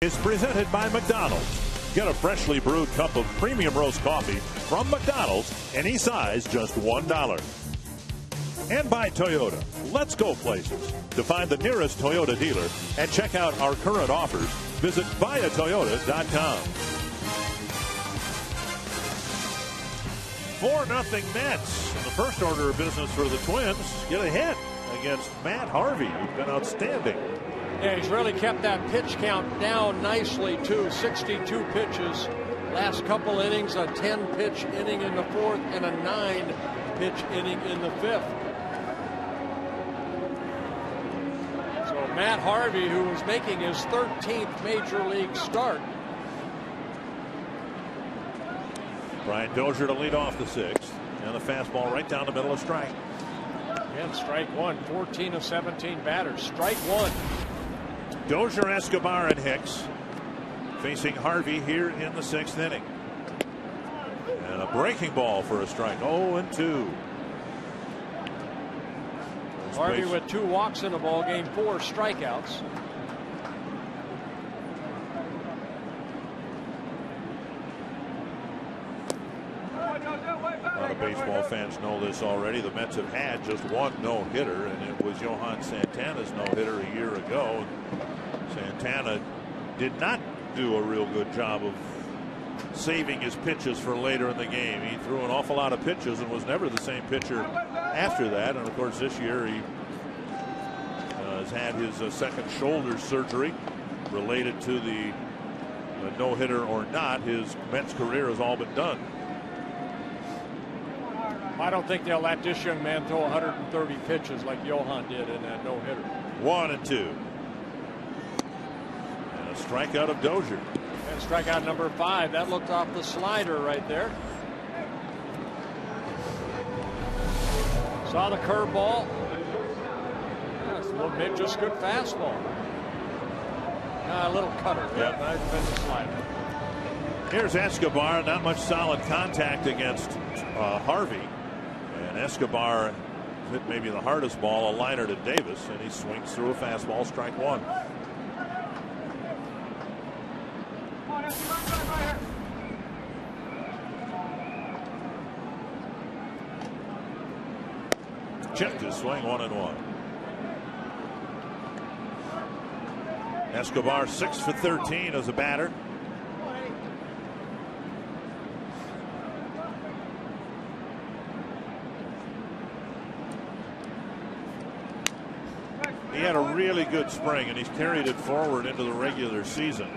S6: Is presented by McDonald's. Get a freshly brewed cup of premium roast coffee from McDonald's, any size, just $1. And by Toyota. Let's go places. To find the nearest Toyota dealer and check out our current offers, visit buyatoyota.com. 4-0 Mets. In the first order of business for the Twins, get a hit against Matt Harvey, who's been outstanding.
S1: Yeah, he's really kept that pitch count down nicely, too. 62 pitches. Last couple innings, a 10-pitch inning in the fourth and a 9-pitch inning in the fifth. So Matt Harvey, who was making his 13th major league start.
S6: Brian Dozier to lead off the sixth. And the fastball right down the middle of strike.
S1: Again, strike one. 14 of 17 batters. Strike one.
S6: Dozier, Escobar, and Hicks facing Harvey here in the sixth inning. And a breaking ball for a strike. 0-2.
S1: Harvey with 2 walks in the ball game, 4 strikeouts.
S6: A lot of baseball fans know this already. The Mets have had just one no-hitter, and it was Johan Santana's no-hitter a year ago. Santana did not do a real good job of saving his pitches for later in the game. He threw an awful lot of pitches and was never the same pitcher after that. And of course, this year he has had his second shoulder surgery related to the no-hitter or not. His Mets career has all but done.
S1: I don't think they'll let this young man throw 130 pitches like Johan did in that no-hitter.
S6: 1-2. And a strikeout of Dozier.
S1: And strikeout number 5. That looked off the slider right there. Saw the curveball. That's a little bit just good fastball. A little cutter.
S6: Yep.
S1: Might have been the slider.
S6: Here's Escobar. Not much solid contact against Harvey. And Escobar hit maybe the hardest ball, a liner to Davis, and he swings through a fastball, strike one. Checked his swing, 1-1. Escobar 6 for 13 as a batter. He had a really good spring, and he's carried it forward into the regular season.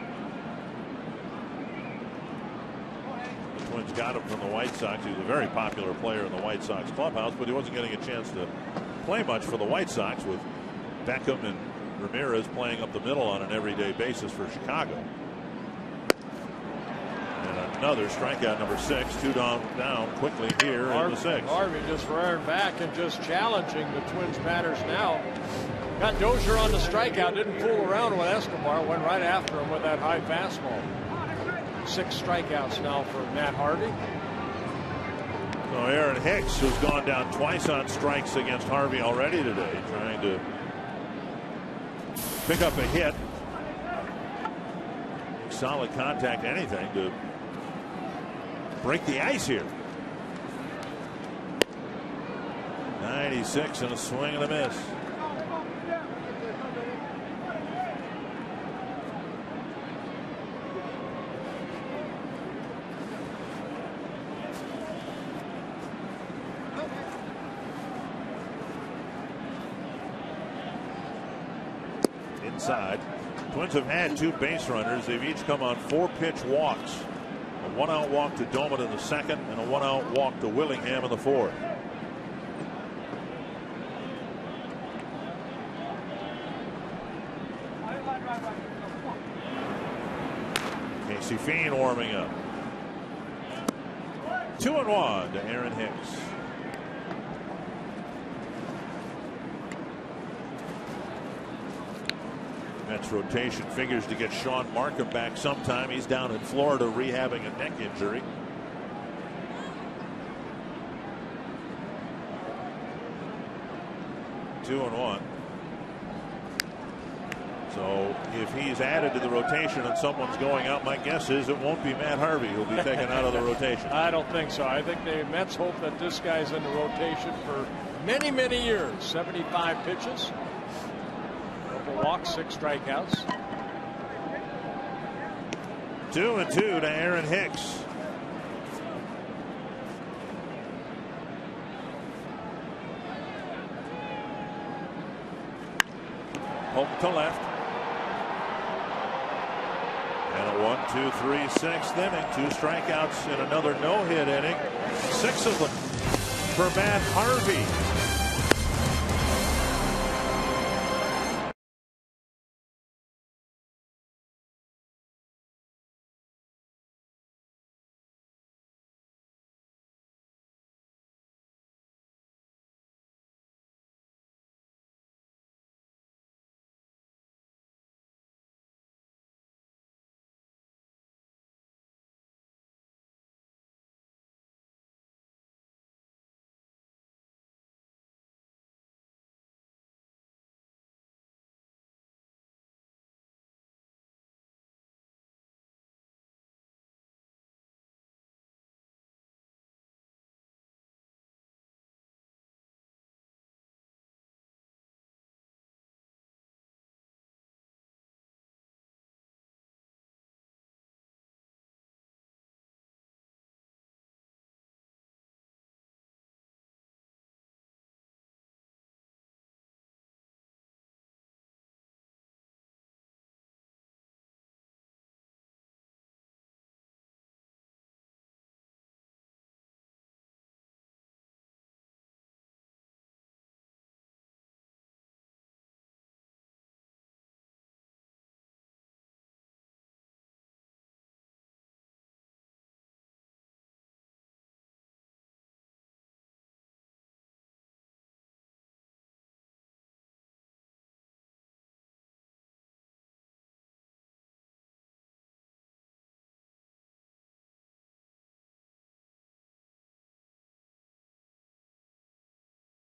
S6: The Twins got got him from the White Sox. He was a very popular player in the White Sox clubhouse, but he wasn't getting a chance to play much for the White Sox, with Beckham and Ramirez playing up the middle on an everyday basis for Chicago. And another strikeout, number 6. 2 down quickly here in the 6th.
S1: Harvey just rearing back and just challenging the Twins batters now. Got Dozier on the strikeout, didn't fool around with Escobar, went right after him with that high fastball. 6 strikeouts now for Matt Harvey.
S6: So Aaron Hicks, who's gone down twice on strikes against Harvey already today, trying to pick up a hit. Solid contact, anything to break the ice here. 96 and a swing and a miss. Inside. Twins have had 2 base runners. They've each come on 4-pitch walks. A 1-out walk to Doman in the 2nd and a 1-out walk to Willingham in the 4th. Casey Fiend warming up. 2-1 to Aaron Hicks. Mets rotation figures to get Sean Markham back sometime. He's down in Florida rehabbing a neck injury. Two and one. So if he's added to the rotation and someone's going out, my guess is it won't be Matt Harvey who'll be taken out of the rotation.
S1: I don't think so. I think the Mets hope that this guy's in the rotation for many, many years. 75 pitches. Walks, 6 strikeouts.
S6: 2-2 to Aaron Hicks. Home to left. And a 1, 2, 3, 6th inning. 2 strikeouts in another no-hit inning. 6 of them for Matt Harvey.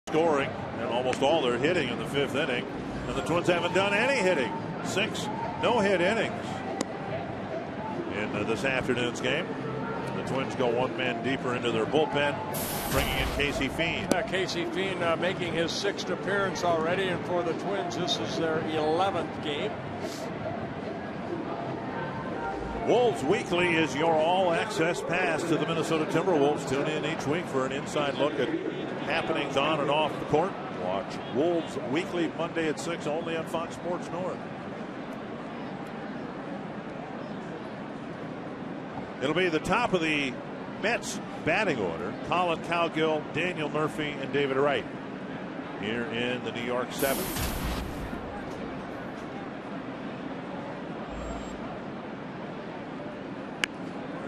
S6: Scoring and almost all their hitting in the 5th inning, and the Twins haven't done any hitting. 6 no-hit innings in this afternoon's game. The Twins go 1 man deeper into their bullpen, bringing in Casey Fiend.
S1: Casey Fiend making his 6th appearance already, and for the Twins this is their 11th game.
S6: Wolves Weekly is your all-access pass to the Minnesota Timberwolves. Tune in each week for an inside look at happenings on and off the court. Watch Wolves Weekly Monday at 6 only on Fox Sports North. It'll be the top of the Mets batting order: Colin Cowgill, Daniel Murphy, and David Wright. Here in the New York 7th.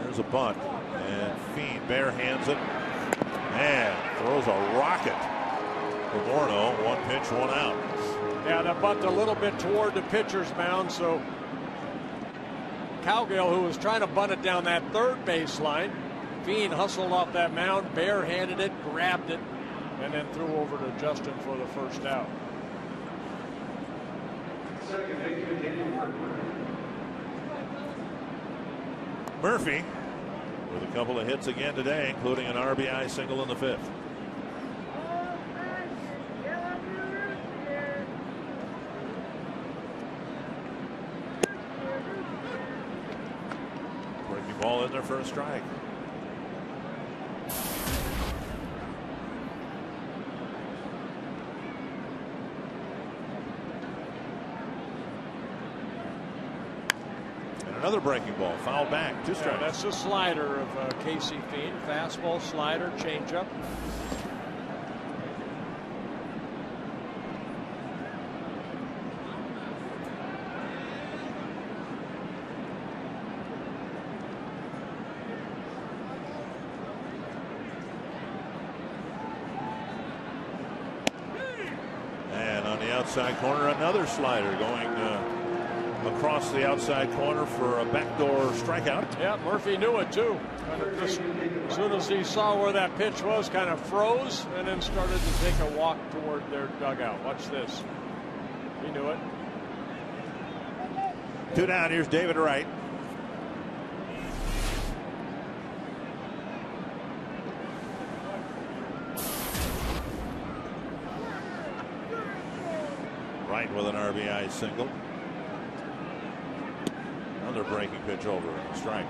S6: There's a bunt, and Fiend bare hands it, and throws a rocket for Morneau. 1 pitch, 1 out.
S1: Yeah, that bunt a little bit toward the pitcher's mound, so Cowgill, who was trying to bunt it down that third baseline, Fiend hustled off that mound, barehanded it, grabbed it, and then threw over to Justin for the first out.
S6: Murphy with a couple of hits again today, including an RBI single in the 5th. Breaking ball in there for a strike. Another breaking ball, fouled back, 2 strikes.
S1: Yeah, that's the slider of Casey Fiend. Fastball, slider, changeup.
S6: And on the outside corner, another slider going across the outside corner for a backdoor strikeout.
S1: Yeah, Murphy knew it too. As soon as he saw where that pitch was, kind of froze and then started to take a walk toward their dugout. Watch this. He knew it.
S6: 2 down. Here's David Wright. Wright with an RBI single. Another breaking pitch over and a strike.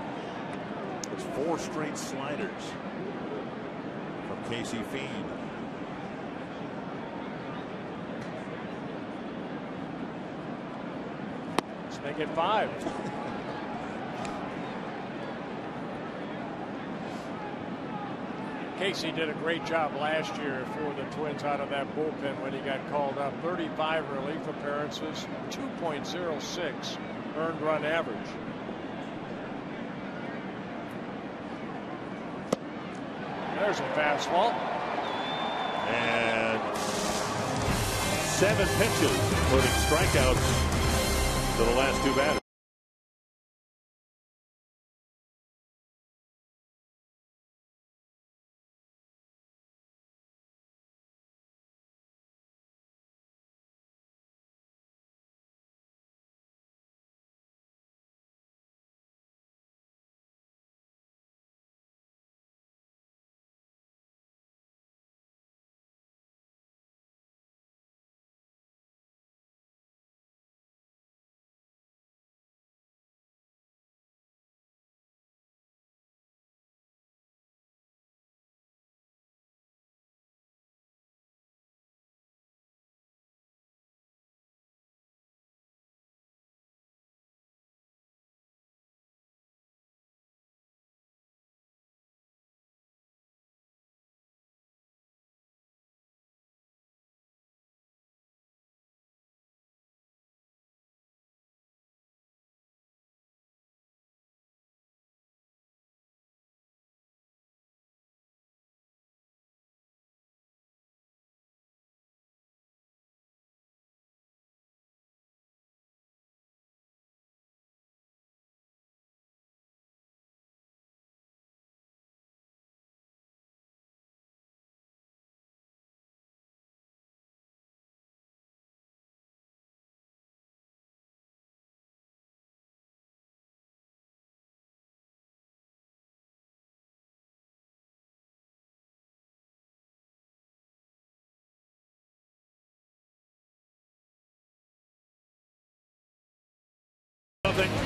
S6: It's 4 straight sliders from Casey Fiend.
S1: Let's make it 5. Casey did a great job last year for the Twins out of that bullpen when he got called up. 35 relief appearances, 2.06 earned run average. There's a fastball.
S6: And 7 pitches, including strikeouts to the last 2 batters.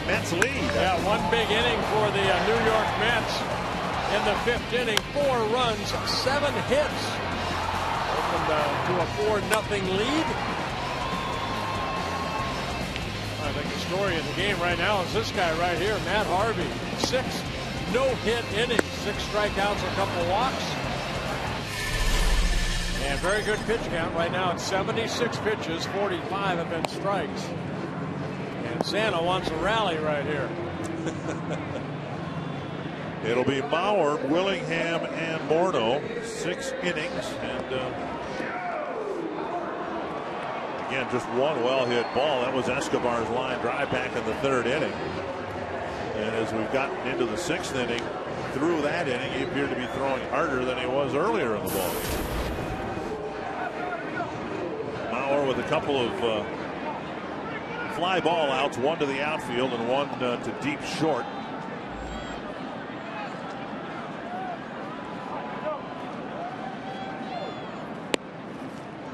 S6: Mets lead.
S1: Yeah, 1 big inning for the New York Mets. In the 5th inning, 4 runs, 7 hits. Opened to a 4-0 lead. I think the story of the game right now is this guy right here, Matt Harvey. 6 no-hit innings. 6 strikeouts, a couple walks. And very good pitch count right now. It's 76 pitches, 45 have been strikes. And Santa wants a rally right here.
S6: It'll be Mauer, Willingham, and Morneau. 6 innings. And again, just one well-hit ball. That was Escobar's line drive back in the 3rd inning. And as we've gotten into the 6th inning, through that inning, he appeared to be throwing harder than he was earlier in the ball. Mauer with a couple of fly ball outs, one to the outfield and one to deep short.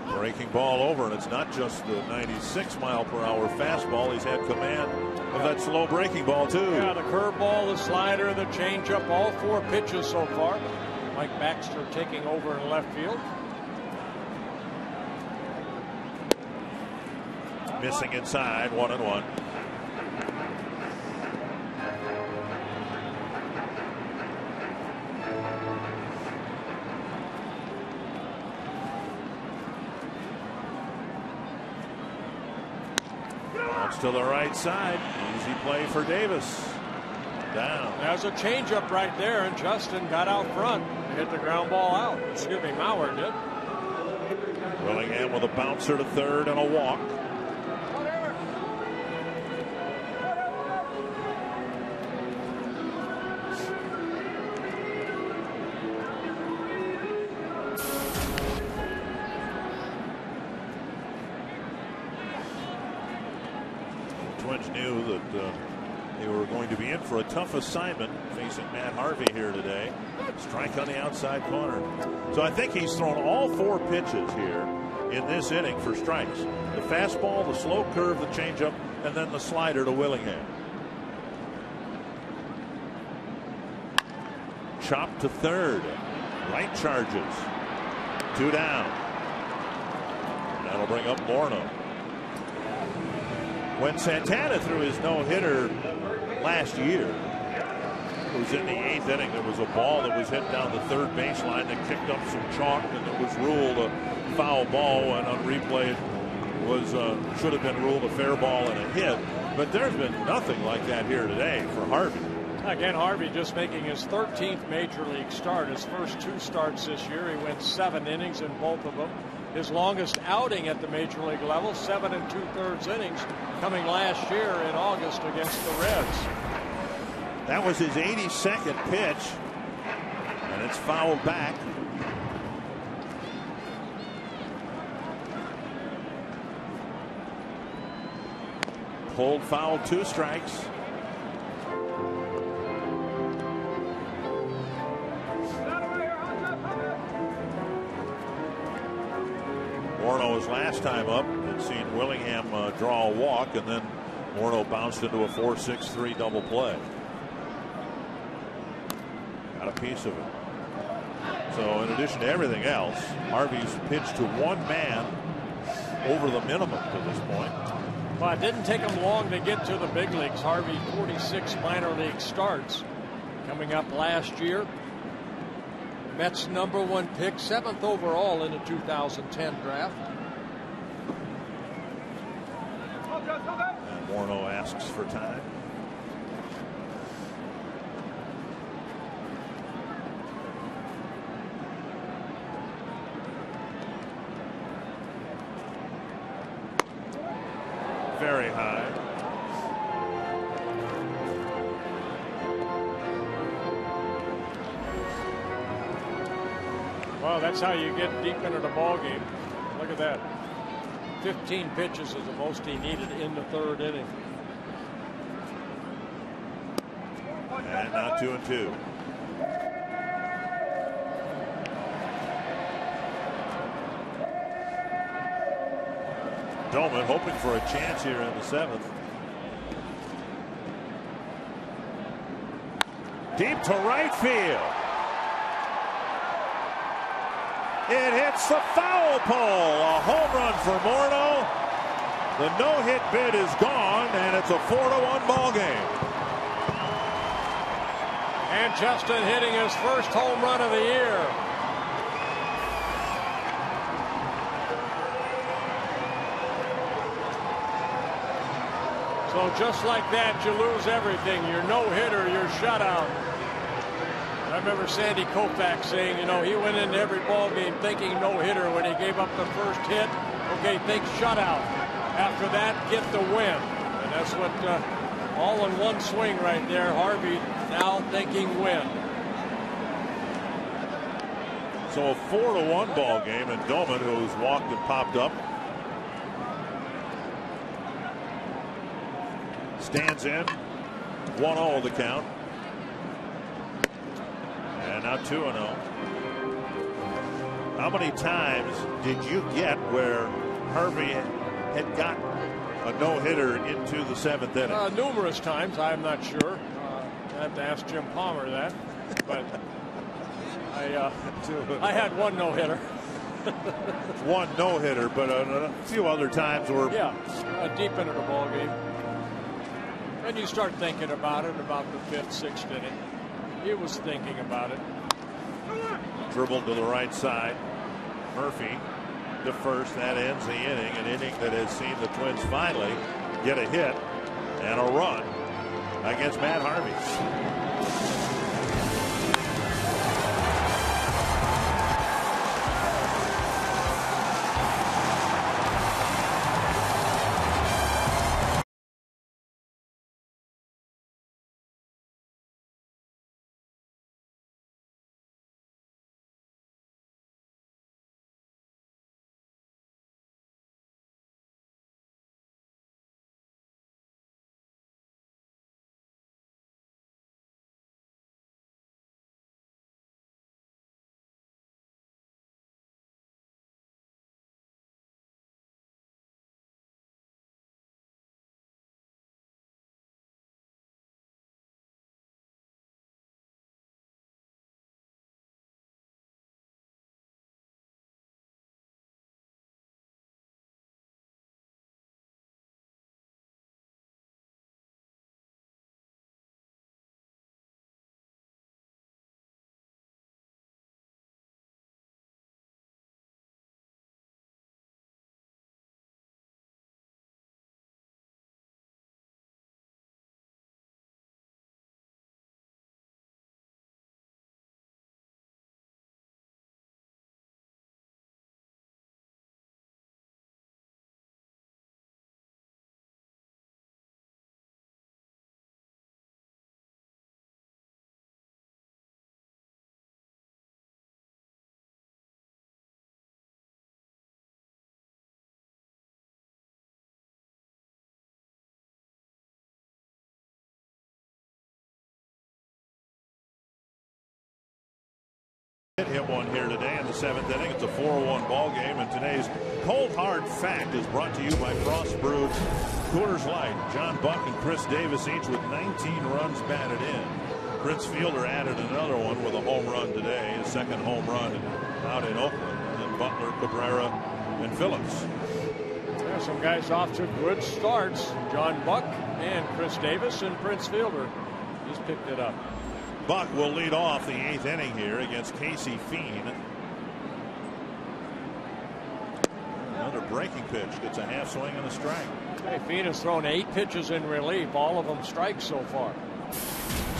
S6: Breaking ball over, and it's not just the 96-mile-per-hour fastball. He's had command of that slow breaking ball too.
S1: Yeah, the curveball, the slider, the changeup, all 4 pitches so far. Mike Baxter taking over in left field.
S6: Missing inside, 1-1. To the right side. Easy play for Davis. Down.
S1: There's a changeup right there, and Justin got out front. Hit the ground ball out. Excuse me, Mauer did.
S6: Willingham with a bouncer to 3rd and a walk. Twins knew that they were going to be in for a tough assignment facing Matt Harvey here today. Strike on the outside corner. So I think he's thrown all 4 pitches here in this inning for strikes. The fastball, the slow curve, the changeup, and then the slider to Willingham. Chop to 3rd. Right charges. 2 down. That'll bring up Morneau. When Santana threw his no-hitter last year, it was in the 8th inning. There was a ball that was hit down the 3rd baseline that kicked up some chalk, and it was ruled a foul ball, and on replay it was should have been ruled a fair ball and a hit. But there's been nothing like that here today for Harvey.
S1: Again, Harvey just making his 13th major league start. His first 2 starts this year. He went 7 innings in both of them. His longest outing at the major league level, 7 2/3 innings, coming last year in August against the Reds.
S6: That was his 82nd pitch, and it's fouled back. Pulled foul, 2 strikes. Morneau's last time up had seen Willingham draw a walk, and then Morneau bounced into a 4-6-3 double play. Got a piece of it. So in addition to everything else, Harvey's pitched to 1 man over the minimum to this point.
S1: Well, it didn't take him long to get to the big leagues. Harvey, 46 minor league starts coming up last year. Mets #1 pick, 7th overall in the 2010 draft.
S6: And Morneau asks for time. Very high.
S1: Well, that's how you get deep into the ball game. Look at that. 15 pitches is the most he needed in the 3rd inning.
S6: And now 2-2. Doman hoping for a chance here in the 7th. Deep to right field. It hits the foul pole. A home run for Morneau. The no-hit bid is gone, and it's a 4-1 ball game.
S1: And Justin hitting his first home run of the year. So just like that, you lose everything. Your no-hitter, your shutout. I remember Sandy Koufax saying, you know, he went into every ball game thinking no-hitter. When he gave up the first hit, okay, think shutout. After that, get the win. And that's what, all in one swing right there. Harvey now thinking win.
S6: So a 4-1 ball game, and Doman, who's walked and popped up, stands in. 1-0 the count. And now 2-0. How many times did you get where Harvey had gotten a no-hitter into the 7th inning?
S1: Numerous times. I'm not sure. I have to ask Jim Palmer that. But I had one no-hitter.
S6: One no-hitter, but a few other times were
S1: deep into the ball game. And you start thinking about it about the 5th, 6th inning. He was thinking about it.
S6: Dribbled to the right side. Murphy to first. That ends the inning. An inning that has seen the Twins finally get a hit and a run against Matt Harvey. Hit one here today in the 7th inning. It's a 4-1 ball game, and today's cold hard fact is brought to you by Frost Brewed Coors Light. John Buck and Chris Davis each with 19 runs batted in. Prince Fielder added another one with a home run today, his second home run out in Oakland. And then Butler, Cabrera, and Phillips.
S1: Yeah, some guys off to good starts. John Buck and Chris Davis, and Prince Fielder. He's picked it up.
S6: Buck will lead off the 8th inning here against Casey Fien. Another breaking pitch, gets a half swing and a strike.
S1: Hey, Fien has thrown 8 pitches in relief, all of them strikes so far.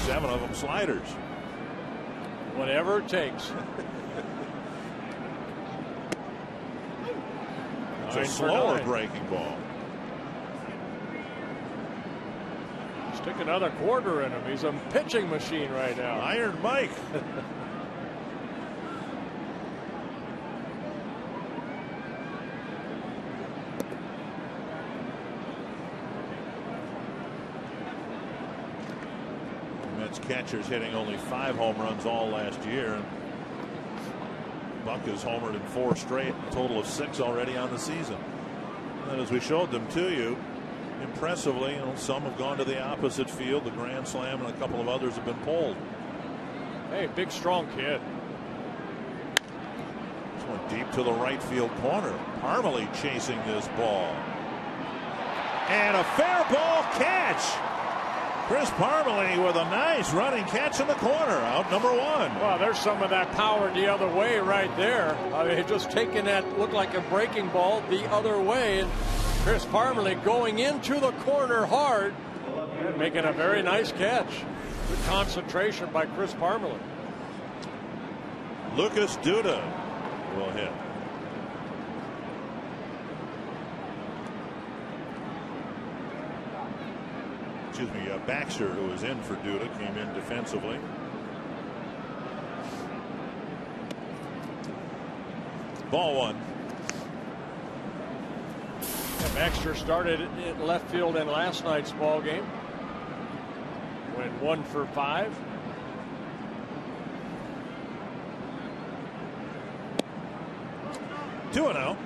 S6: 7 of them sliders.
S1: Whatever it takes.
S6: It's a slower breaking ball.
S1: Stick another quarter in him. He's a pitching machine right now.
S6: Iron Mike. Mets catchers hitting only 5 home runs all last year. And Buck has homered in 4 straight, a total of 6 already on the season. And as we showed them to you, impressively, you know, some have gone to the opposite field. The grand slam and a couple of others have been pulled.
S1: Hey, big strong kid.
S6: This one deep to the right field corner. Parmalee chasing this ball. And a fair ball catch. Chris Parmalee with a nice running catch in the corner, out number 1.
S1: Well, there's some of that power the other way right there. I mean, just taking that, looked like a breaking ball the other way. And Chris Parmalee going into the corner hard and making a very nice catch. Good concentration by Chris Parmalee.
S6: Lucas Duda will hit. Excuse me, Baxter, who was in for Duda, came in defensively. Ball 1.
S1: Yeah, Baxter started at left field in last night's ball game. Went 1 for 5.
S6: Two and out.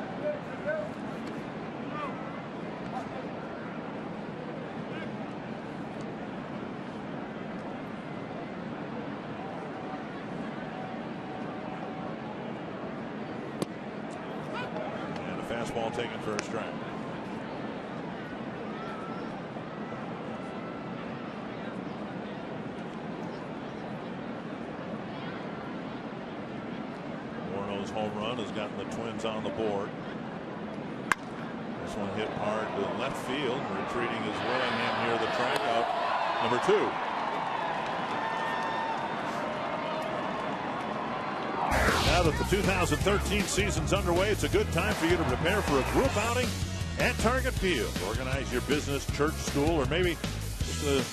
S6: Fastball taken for a strike. Morneau's home run has gotten the Twins on the board. This one hit hard to left field. Retreating is Willingham here, the strikeout. Number 2. Now that the 2013 season's underway, it's a good time for you to prepare for a group outing at Target Field. Organize your business, church, school, or maybe just a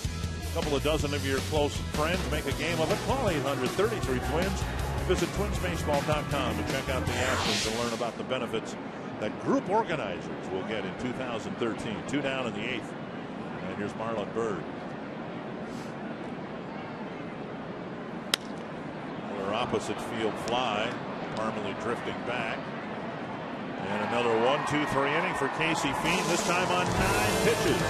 S6: couple of dozen of your close friends. Make a game of it. Call 800-33-TWINS. Visit twinsbaseball.com to check out the actions and learn about the benefits that group organizers will get in 2013. 2 down in the 8th. And here's Marlon Byrd. Opposite field fly. Parmalee drifting back. And another 1-2-3 inning for Casey Fiend, this time on 9 pitches.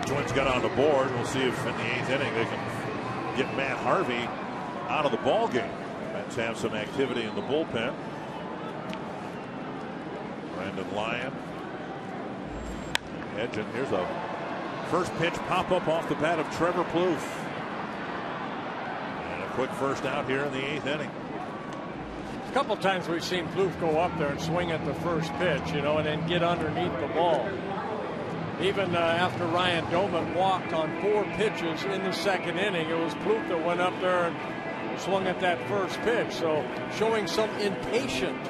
S6: Twins got on the board. We'll see if in the 8th inning they can get Matt Harvey out of the ball game. Let's have some activity in the bullpen. Brandon Lyon. Edge, and here's a first pitch pop up off the bat of Trevor Plouffe. And a quick first out here in the 8th inning.
S1: A couple times we've seen Plouffe go up there and swing at the first pitch, you know, and then get underneath the ball. Even after Ryan Doman walked on 4 pitches in the second inning, it was Plouffe that went up there and swung at that first pitch. So showing some impatience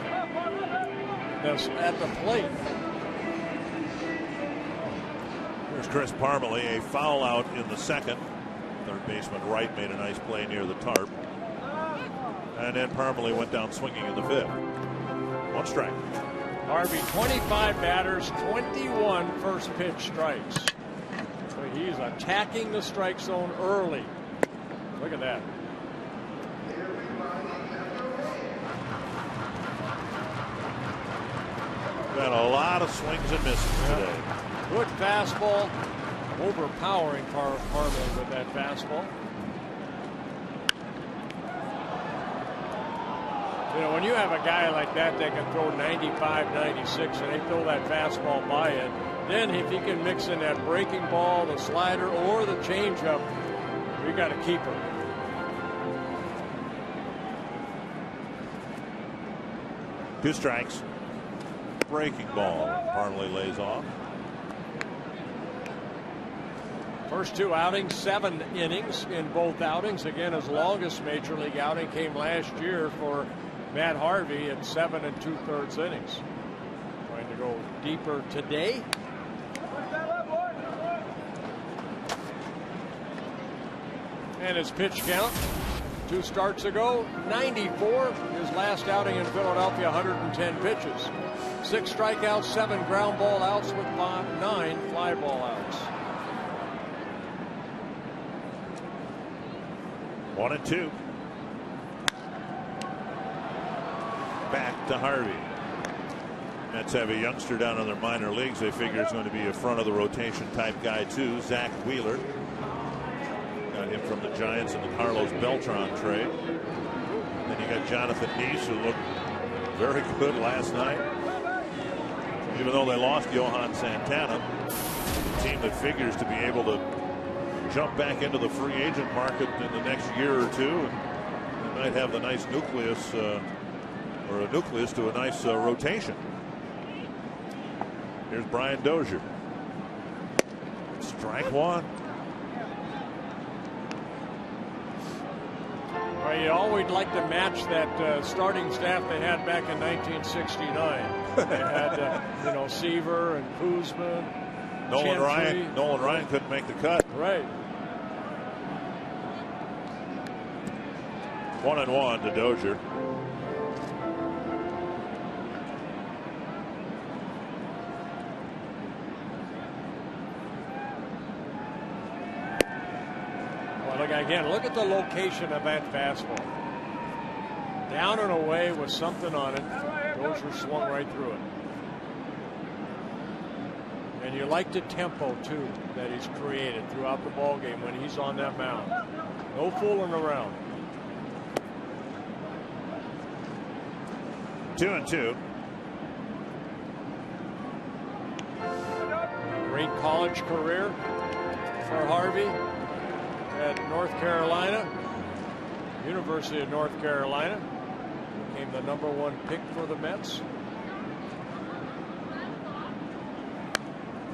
S1: at the plate.
S6: Here's Chris Parmalee, a foul out in the second. Third baseman Wright made a nice play near the tarp. And then Parmalee went down swinging in the 5th. 1 strike.
S1: Harvey, 25 batters, 21 first pitch strikes. So he's attacking the strike zone early. Look at that.
S6: Got a lot of swings and misses today.
S1: Good fastball. Overpowering Harvey with that fastball. You know, when you have a guy like that that can throw 95, 96, and they throw that fastball by it, then if he can mix in that breaking ball, the slider, or the changeup, we got a keeper.
S6: Two strikes. Breaking ball. Parmalee lays off.
S1: First 2 outings, 7 innings in both outings. Again, his longest major league outing came last year for Matt Harvey at 7 2/3 innings. Trying to go deeper today. And his pitch count 2 starts ago, 94. His last outing in Philadelphia, 110 pitches. 6 strikeouts, 7 ground ball outs with 9 fly ball outs.
S6: 1-2. Back to Harvey. Mets have a youngster down in their minor leagues. They figure is going to be a front of the rotation type guy too. Zach Wheeler. Got him from the Giants in the Carlos Beltran trade. Then you got Jonathan Neese, who looked very good last night. Even though they lost Johan Santana, a team that figures to be able to jump back into the free agent market in the next year or two. And they might have the nice nucleus, or a nucleus to a nice rotation. Here's Brian Dozier. Strike 1.
S1: Well, you always like to match that starting staff they had back in 1969. They had, you know, Seaver and Kuzma.
S6: Nolan Ryan couldn't make the cut.
S1: Right.
S6: 1-1 to Dozier.
S1: Well, look at the location of that fastball. Down and away with something on it. Dozier swung right through it. And you like the tempo too that he's created throughout the ball game when he's on that mound. No fooling around.
S6: 2-2.
S1: Great college career for Harvey at North Carolina, University of North Carolina. Became the #1 pick for the Mets.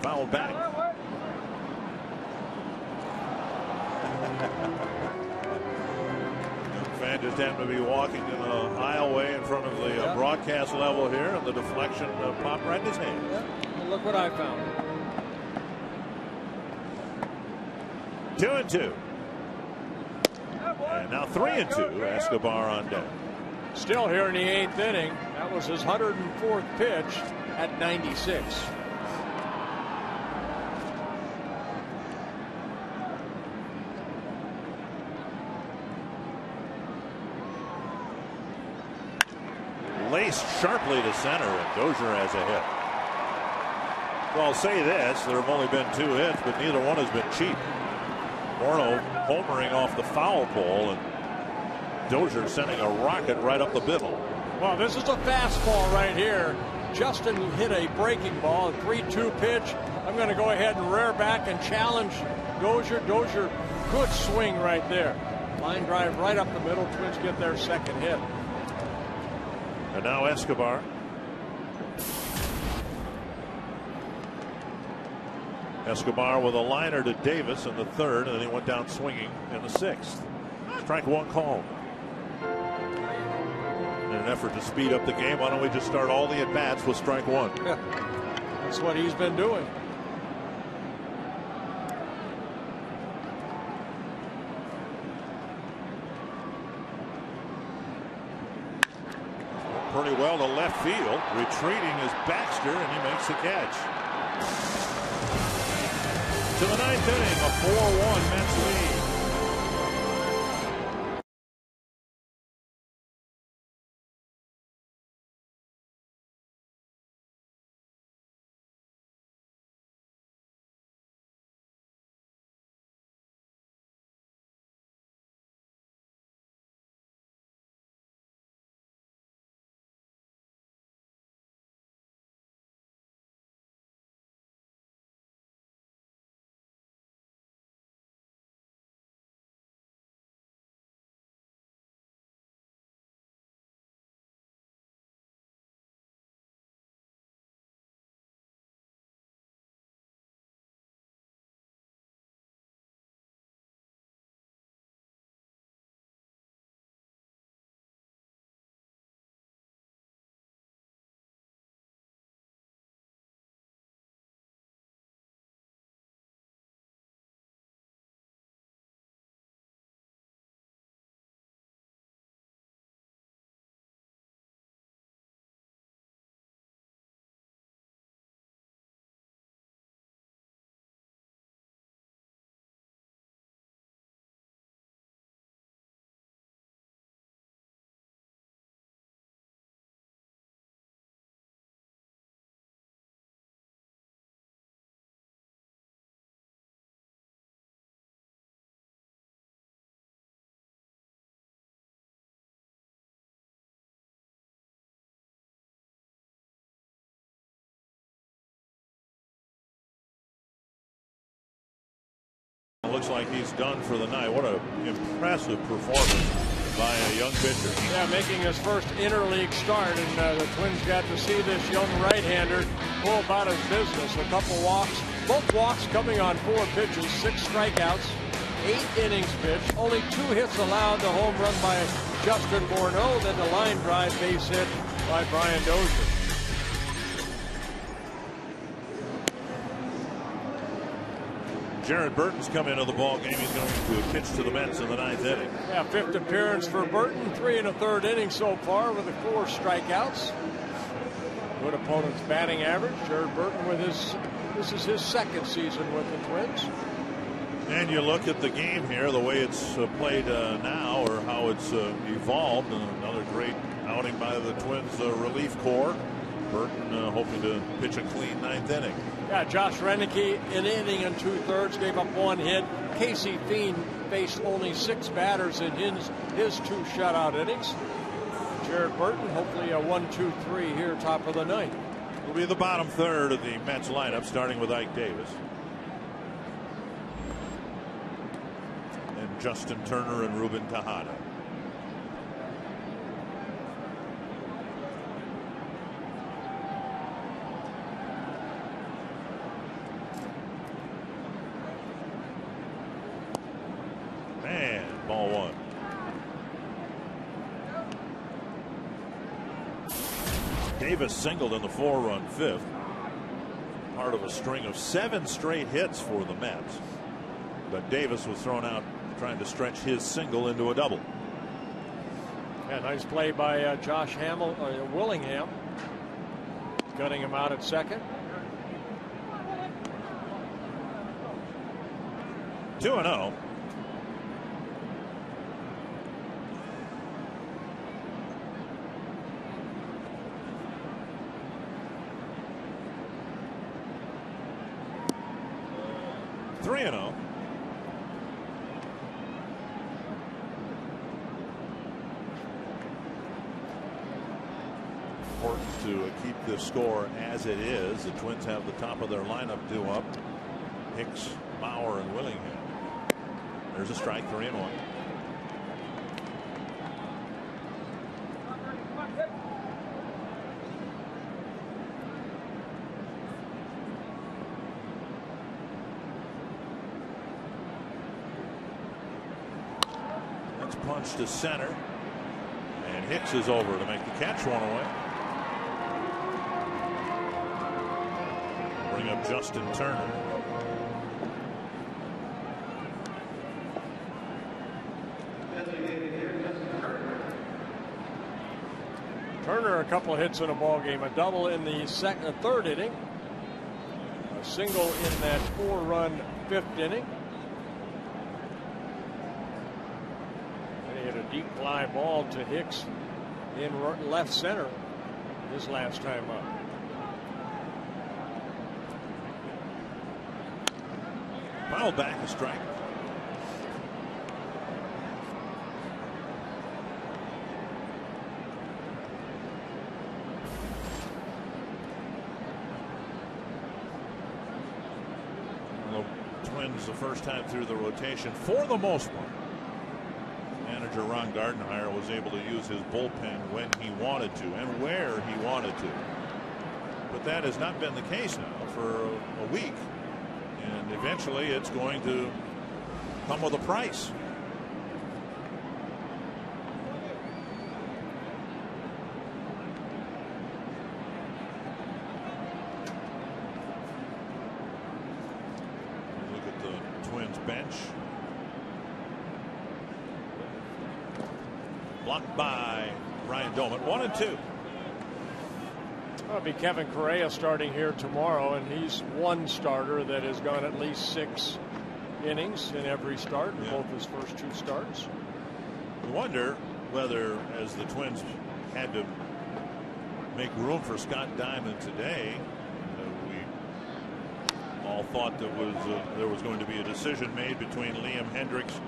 S6: Foul back. Fan just happened to be walking in the aisleway in front of the broadcast level here, and the deflection popped right in his hand.
S1: Well, look what I found.
S6: 2-2. And now 3-2. Escobar on deck.
S1: Still here in the 8th inning. That was his 104th pitch at 96.
S6: Laced sharply to center, and Dozier has a hit. Well, I'll say this, there have only been 2 hits, but neither one has been cheap. Morneau homering off the foul pole, and Dozier sending a rocket right up the middle.
S1: Well, this is a fastball right here. Justin hit a breaking ball, a 3-2 pitch. I'm going to go ahead and rear back and challenge Dozier. Dozier, good swing right there. Line drive right up the middle. Twins get their second hit.
S6: And now Escobar. Escobar with a liner to Davis in the third, and then he went down swinging in the sixth. Strike one called. In an effort to speed up the game, why don't we just start all the at-bats with strike one?
S1: Yeah. That's what he's been doing.
S6: Pretty well to left field. Retreating is Baxter, and he makes the catch. To the ninth inning, a 4-1 Mets lead. Looks like he's done for the night. What an impressive performance by a young pitcher.
S1: Yeah, making his first interleague start, and the Twins got to see this young right-hander go about his business. A couple walks, both walks coming on 4 pitches, 6 strikeouts, 8 innings pitched, only 2 hits allowed. The home run by Justin Morneau, then the line drive base hit by Brian Dozier.
S6: Jared Burton's come into the ball game. He's going to pitch to the Mets in the 9th inning.
S1: Yeah, 5th appearance for Burton, 3 1/3 innings so far with the 4 strikeouts. Good opponent's batting average. Jared Burton with this is his 2nd season with the Twins.
S6: And you look at the game here, the way it's played now, or how it's evolved. Another great outing by the Twins relief corps. Burton hoping to pitch a clean 9th inning.
S1: Yeah, Josh Renicky, an inning and 2/3, gave up 1 hit. Casey Fiend faced only 6 batters in his 2 shutout innings. Jared Burton, hopefully a 1-2-3 here, top of the 9th.
S6: Will be the bottom third of the Mets lineup, starting with Ike Davis. And Justin Turner and Ruben Tejada. Ball 1. Davis singled in the 4-run 5th. Part of a string of 7 straight hits for the Mets. But Davis was thrown out trying to stretch his single into a double.
S1: Yeah, nice play by Josh Willingham. Gutting him out at 2nd.
S6: 2-0. Important to keep this score as it is. The Twins have the top of their lineup due up. Hicks, Bauer, and Willingham. There's a strike, 3-1. punch to center. And Hicks is over to make the catch, one away. Bring up Justin Turner.
S1: Turner a couple of hits in a ball game, a double in the third inning, a single in that 4-run 5th inning. And he hit a deep fly ball to Hicks in left center his last time up.
S6: Foul back, a strike. Twins the first time through the rotation for the most part. Manager Ron Gardenhire was able to use his bullpen when he wanted to and where he wanted to. But that has not been the case now for a week. And eventually it's going to come with a price. Bench. Blocked by Ryan Doman. 1-2.
S1: It'll be Kevin Correa starting here tomorrow, and he's one starter that has gone at least 6 innings in every start, in both his first 2 starts.
S6: I wonder whether, as the Twins had to make room for Scott Diamond today, all thought that there was going to be a decision made between Liam Hendricks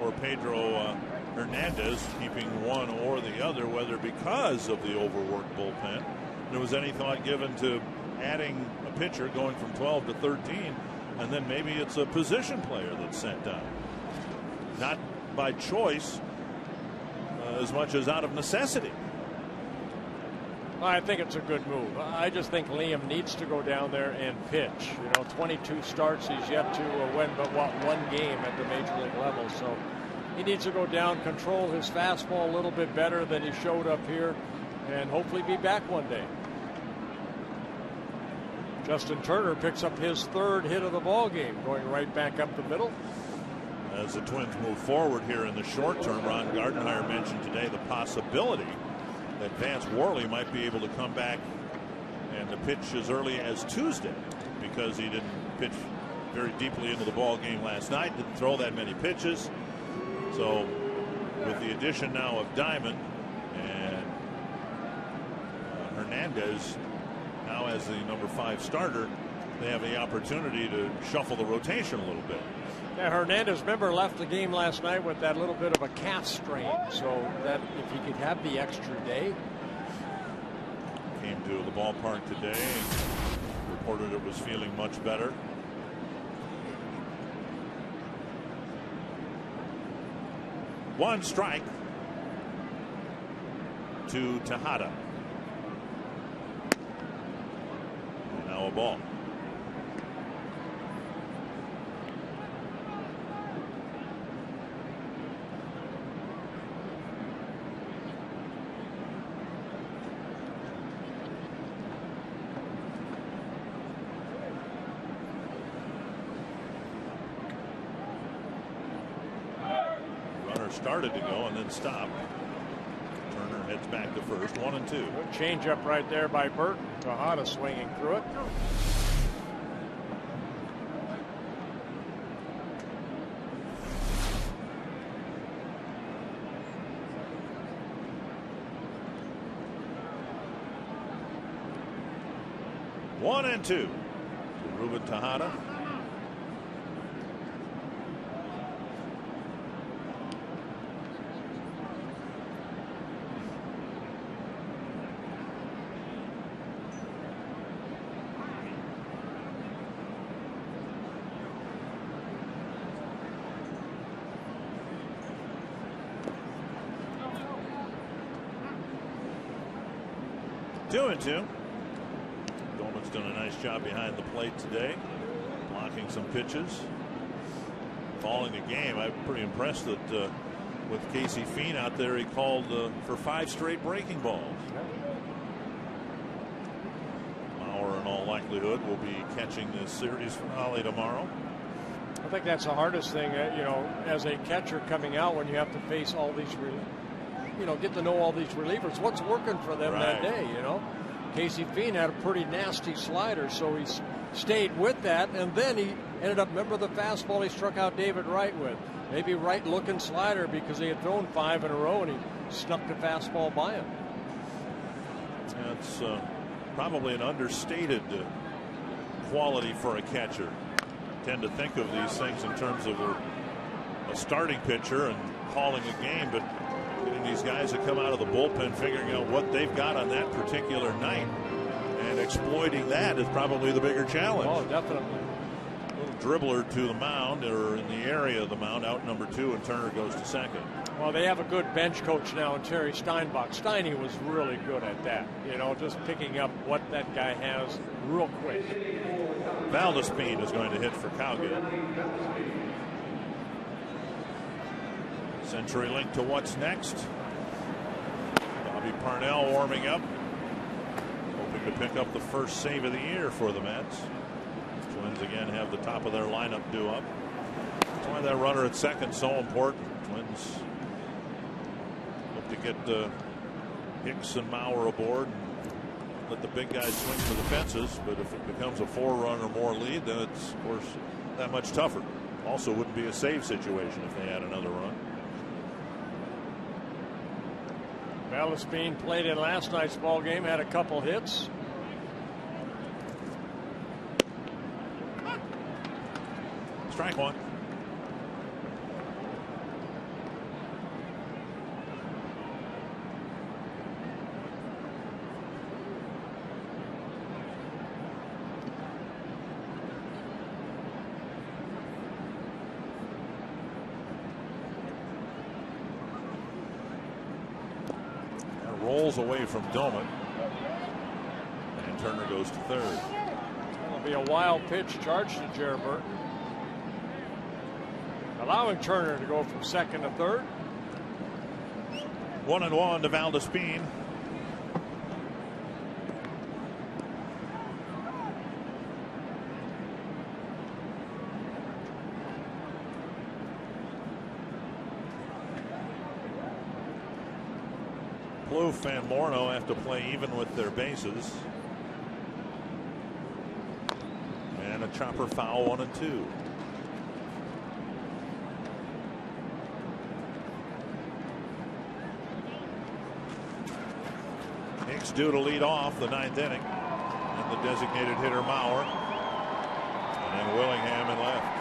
S6: or Pedro Hernandez, keeping one or the other, whether because of the overworked bullpen. There was any thought given to adding a pitcher going from 12 to 13, and then maybe it's a position player that's sent down, not by choice as much as out of necessity.
S1: I think it's a good move. I just think Liam needs to go down there and pitch. 22 starts. He's yet to win but one game at the major league level. So he needs to go down, control his fastball a little bit better than he showed up here, and hopefully be back one day. Justin Turner picks up his 3rd hit of the ball game, going right back up the middle.
S6: As the Twins move forward here in the short term, Ron Gardenhire mentioned today the possibility that Vance Worley might be able to come back and to pitch as early as Tuesday, because he didn't pitch very deeply into the ball game last night, didn't throw that many pitches. So with the addition now of Diamond and Hernandez now as the number 5 starter, they have the opportunity to shuffle the rotation a little bit.
S1: Yeah, Hernandez, remember, left the game last night with that little bit of a calf strain, so that if he could have the extra day.
S6: Came to the ballpark today and reported it was feeling much better. One strike to Tejada. And now a ball. Started to go and then stopped. Turner heads back to first. 1-2.
S1: Good change up right there by Burton. Tejada swinging through it.
S6: One and 2 to Ruben Tejada. Two and 2. Dolman's done a nice job behind the plate today, blocking some pitches, calling the game. I'm pretty impressed that With Casey Fien out there, he called for 5 straight breaking balls. Mauer, in all likelihood, will be catching this series finale tomorrow.
S1: I think that's the hardest thing, you know, as a catcher coming out when you have to face all these, get to know all these relievers. What's working for them that day, you know? Casey Fien had a pretty nasty slider, so he stayed with that, and then he ended up, remember the fastball he struck out David Wright with? Maybe right-looking slider because he had thrown 5 in a row, and he snuck the fastball by him.
S6: That's probably an understated quality for a catcher. Tend to think of these things in terms of a starting pitcher and calling a game, but getting these guys to come out of the bullpen, figuring out what they've got on that particular night and exploiting that is probably the bigger challenge.
S1: Oh, definitely.
S6: Dribbler to the mound, or in the area of the mound, out number 2, and Turner goes to second.
S1: Well, they have a good bench coach now in Terry Steinbach. Steiny was really good at that, just picking up what that guy has real quick.
S6: Valdespin is going to hit for Cowgill. CenturyLink to what's next. Bobby Parnell warming up, hoping to pick up the first save of the year for the Mets. Twins again have the top of their lineup due up. That's why that runner at second so important. Twins hope to get Hicks and Mauer aboard and let the big guys swing for the fences. But if it becomes a 4-run or more lead, then it's of course that much tougher. Also wouldn't be a save situation if they had another run.
S1: Valdespin played in last night's ball game, had a couple hits.
S6: Strike one. That rolls away from Doman. And Turner goes to third.
S1: That'll be a wild pitch charged to Jared Burton, allowing Turner to go from second to third.
S6: 1-1 to Valdespin. Plouffe and Morneau have to play even with their bases. And a chopper foul, 1-2. Hicks due to lead off the 9th inning, and the designated hitter Mauer, and then Willingham in left.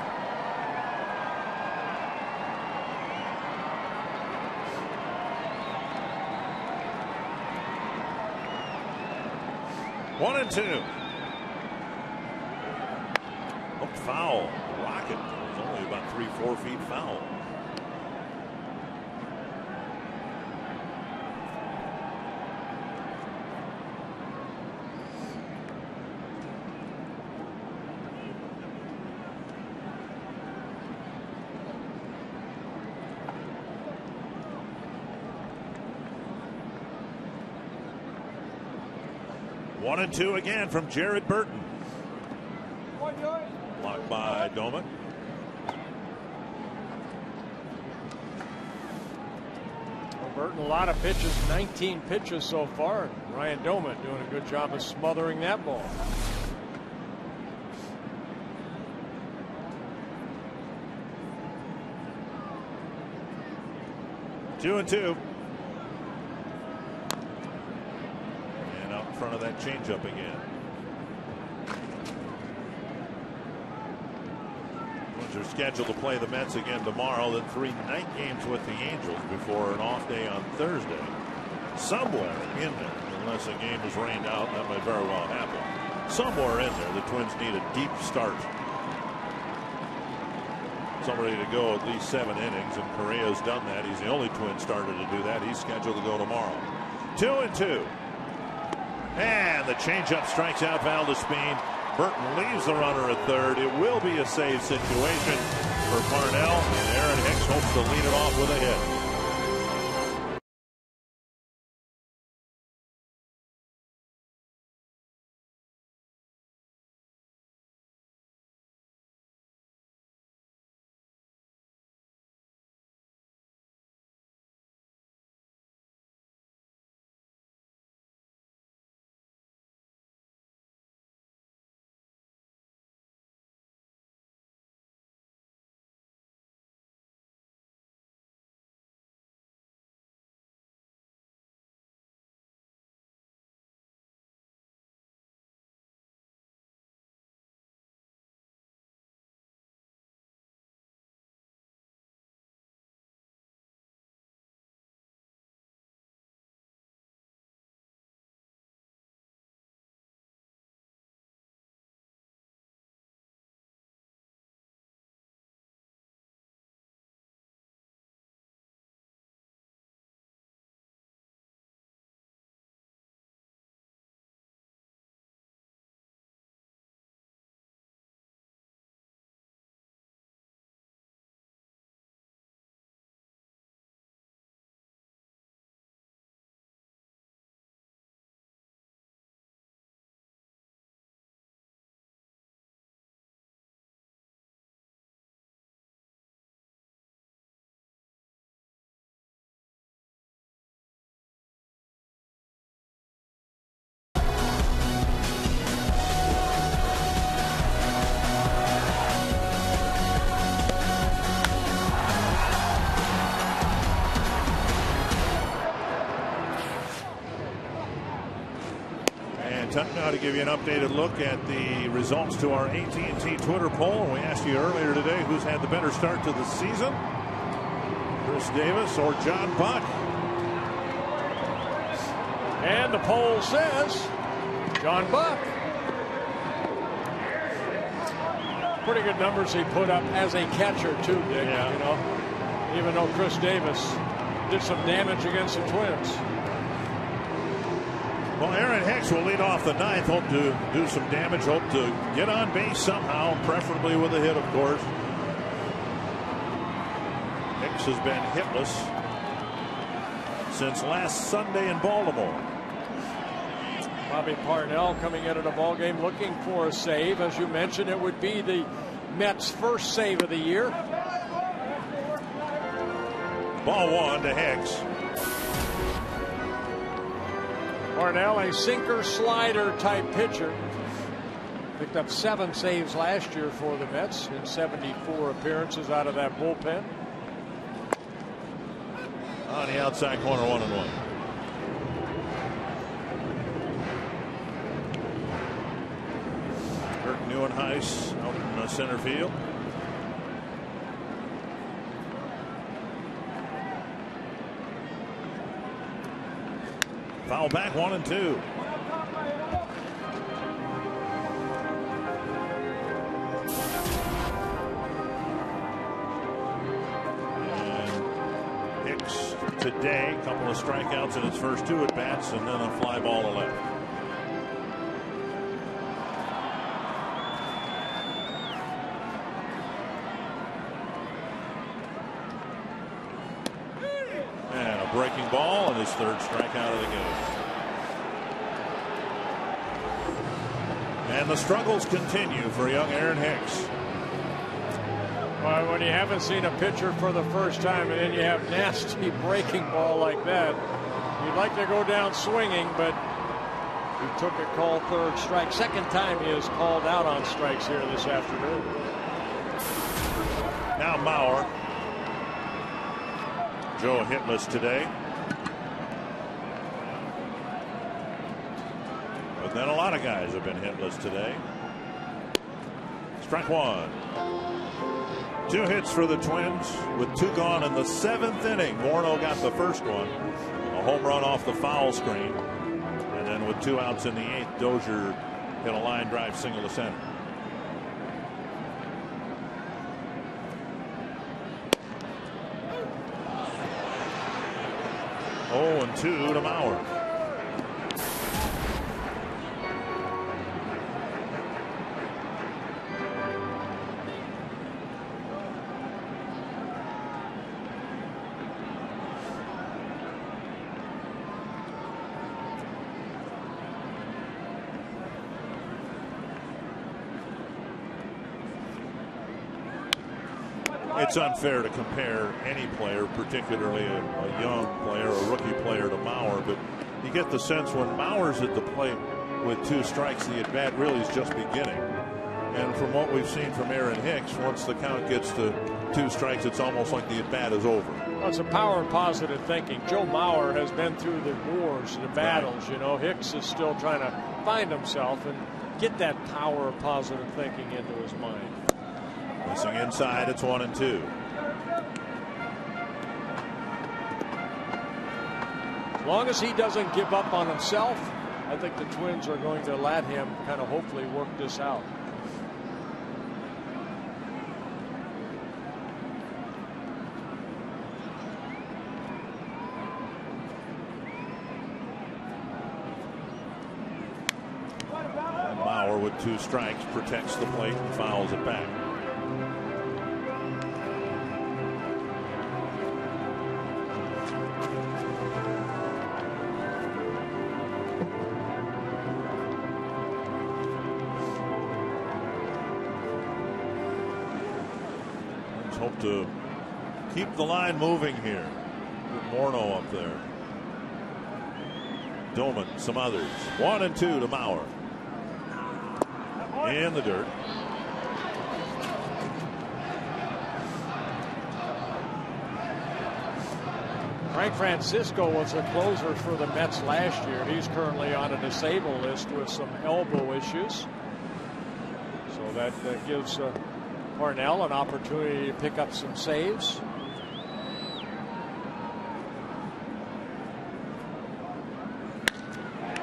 S6: One and two. Oh, foul. Rocket. It was only about 3-4 feet foul. One and two again from Jared Burton. Blocked by Doman.
S1: Well, Burton, a lot of pitches, 19 pitches so far. Ryan Doman doing a good job of smothering that ball.
S6: Two and two. Front of that changeup again. Twins are scheduled to play the Mets again tomorrow, then 3 night games with the Angels before an off day on Thursday. Somewhere in there, unless a game is rained out, that might very well happen. Somewhere in there, the Twins need a deep start. Somebody to go at least 7 innings, and Correa's done that. He's the only Twin starter to do that. He's scheduled to go tomorrow. 2-2. And the changeup strikes out Valdespin. Burton leaves the runner at third. It will be a save situation for Parnell. And Aaron Hicks hopes to lead it off with a hit. to give you an updated look at the results to our AT&T Twitter poll. And we asked you earlier today who's had the better start to the season, Chris Davis or John Buck.
S1: And the poll says John Buck. Pretty good numbers he put up as a catcher too, Dick.
S6: Yeah.
S1: You know, even though Chris Davis did some damage against the Twins.
S6: Well, Aaron Hicks will lead off the ninth. Hope to do some damage. Hope to get on base somehow, preferably with a hit, of course. Hicks has been hitless since last Sunday in Baltimore.
S1: Bobby Parnell coming into the ballgame looking for a save. As you mentioned, it would be the Mets' first save of the year.
S6: Ball one to Hicks.
S1: Parnell, a sinker slider type pitcher. Picked up 7 saves last year for the Mets in 74 appearances out of that bullpen.
S6: On the outside corner, 1-1. Neuenhuis out in center field. Foul back, 1-2. And Hicks today, a couple of strikeouts in his first 2 at bats, and then a fly ball to left. Breaking ball and his 3rd strikeout of the game. And the struggles continue for young Aaron Hicks.
S1: Well, when you haven't seen a pitcher for the first time and then you have nasty breaking ball like that, you'd like to go down swinging, but he took a call 3rd strike. 2nd time he is called out on strikes here this afternoon.
S6: Now Mauer. Joe hitless today. But then a lot of guys have been hitless today. Strike 1. 2 hits for the Twins with 2 gone in the 7th inning. Morneau got the first one. A home run off the foul screen. And then with 2 outs in the 8th, Dozier hit a line drive single to center. Oh, and 2 to Mauer. It's unfair to compare any player, particularly a young player, a rookie player, to Mauer, but you get the sense when Mauer's at the plate with 2 strikes, the at-bat really is just beginning. And from what we've seen from Aaron Hicks, once the count gets to 2 strikes, it's almost like the at-bat is over.
S1: Well, it's a power of positive thinking. Joe Mauer has been through the wars, the battles. You know, Hicks is still trying to find himself and get that power of positive thinking into his mind.
S6: Missing inside, it's 1-2.
S1: As long as he doesn't give up on himself, I think the Twins are going to let him kind of hopefully work this out.
S6: And Mauer with 2 strikes protects the plate and fouls it back. Hope to keep the line moving here. With Morneau up there. Doman, some others. 1-2 to Mauer. In the dirt.
S1: Frank Francisco was a closer for the Mets last year. He's currently on a disabled list with some elbow issues. So that gives Parnell an opportunity to pick up some saves.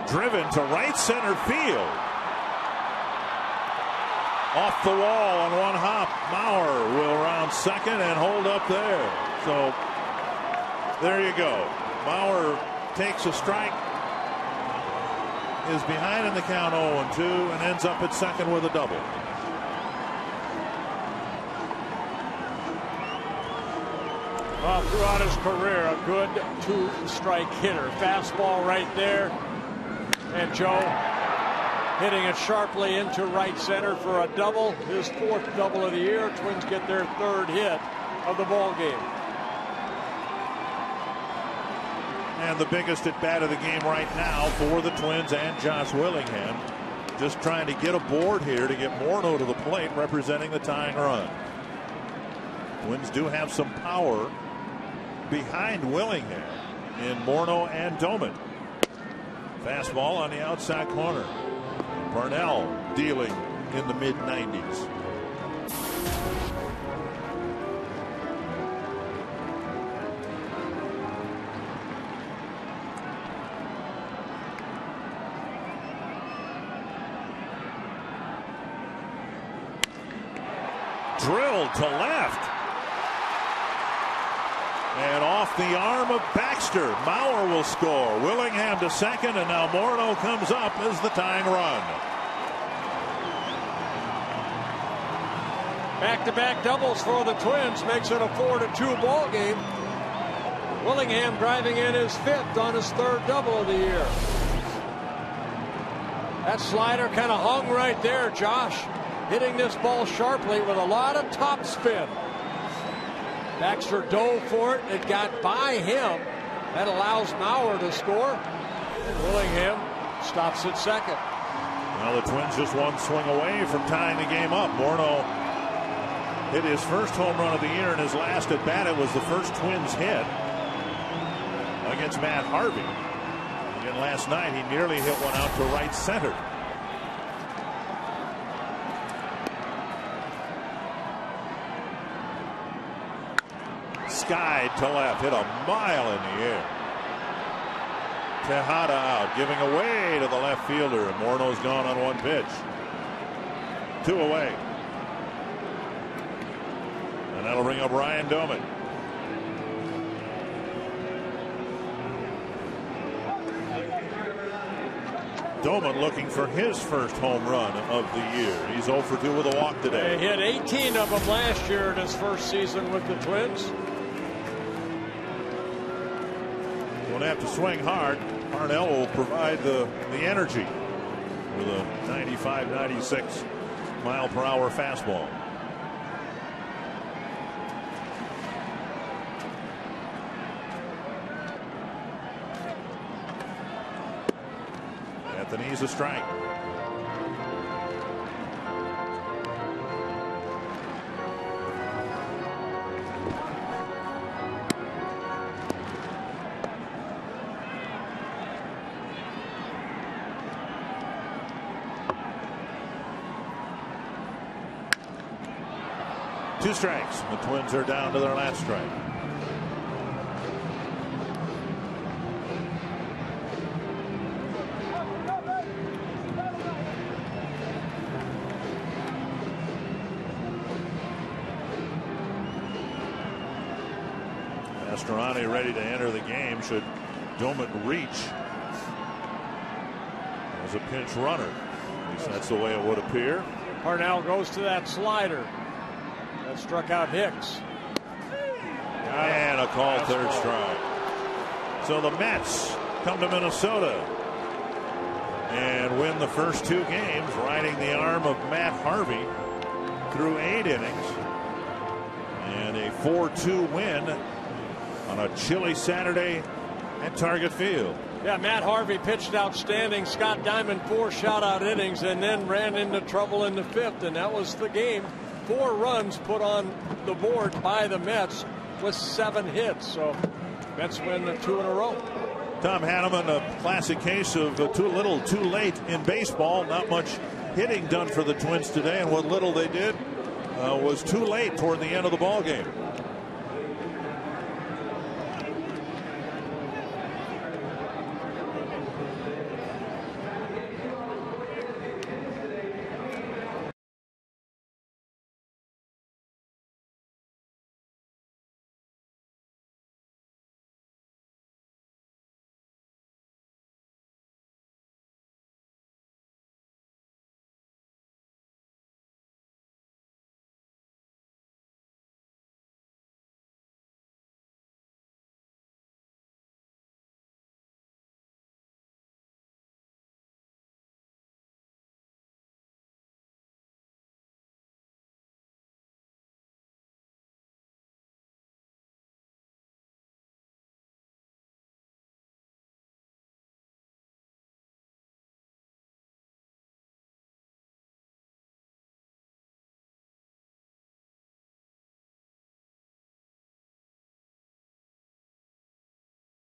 S6: Driven to right center field. Off the wall on one hop. Mauer will round second and hold up there. So there you go. Mauer takes a strike, is behind in the count 0-2, and ends up at second with a double.
S1: Well, throughout his career, a good two-strike hitter. Fastball right there. And Joe hitting it sharply into right center for a double. His fourth double of the year. Twins get their third hit of the ball game.
S6: And the biggest at bat of the game right now for the Twins and Josh Willingham. Just trying to get aboard here to get Morneau to the plate, representing the tying run. Twins do have some power behind Willingham in Morneau and Doman. Fastball on the outside corner. Parnell dealing in the mid-90s. Drilled to left. And off the arm of Baxter. Mauer will score. Willingham to second, and now Morneau comes up as the tying run.
S1: Back-to-back doubles for the Twins makes it a 4-2 ball game. Willingham driving in his fifth on his third double of the year. That slider kind of hung right there, Josh. Hitting this ball sharply with a lot of top spin. Baxter dove for it. It got by him. That allows Mauer to score. And Willingham stops at second.
S6: Well, the Twins just one swing away from tying the game up. Morneau hit his first home run of the year in his last at bat. It was the first Twins hit against Matt Harvey. Again, last night he nearly hit one out to right center. Skied to left, hit a mile in the air. Tejada out, giving away to the left fielder, and Morneau's gone on one pitch. 2 away. And that'll bring up Ryan Doman. Doman looking for his first home run of the year. He's 0 for 2 with a walk today.
S1: He hit 18 of them last year in his first season with the Twins.
S6: Won't have to swing hard. Parnell will provide the energy with a 95-96 mile per hour fastball. At the knees, a strike. Two strikes. The Twins are down to their last strike. Mastroianni ready to enter the game should Doman reach as a pinch runner. At least that's the way it would appear.
S1: Parnell goes to that slider. That struck out Hicks.
S6: And a called third strike. So the Mets come to Minnesota and win the first 2 games, riding the arm of Matt Harvey through 8 innings. And a 4-2 win on a chilly Saturday at Target Field.
S1: Yeah, Matt Harvey pitched outstanding. Scott Diamond 4 shutout innings and then ran into trouble in the 5th, and that was the game. 4 runs put on the board by the Mets with 7 hits. So Mets win 2 in a row.
S6: Tom Hanneman, a classic case of too little, too late in baseball. Not much hitting done for the Twins today, and what little they did was too late toward the end of the ball game.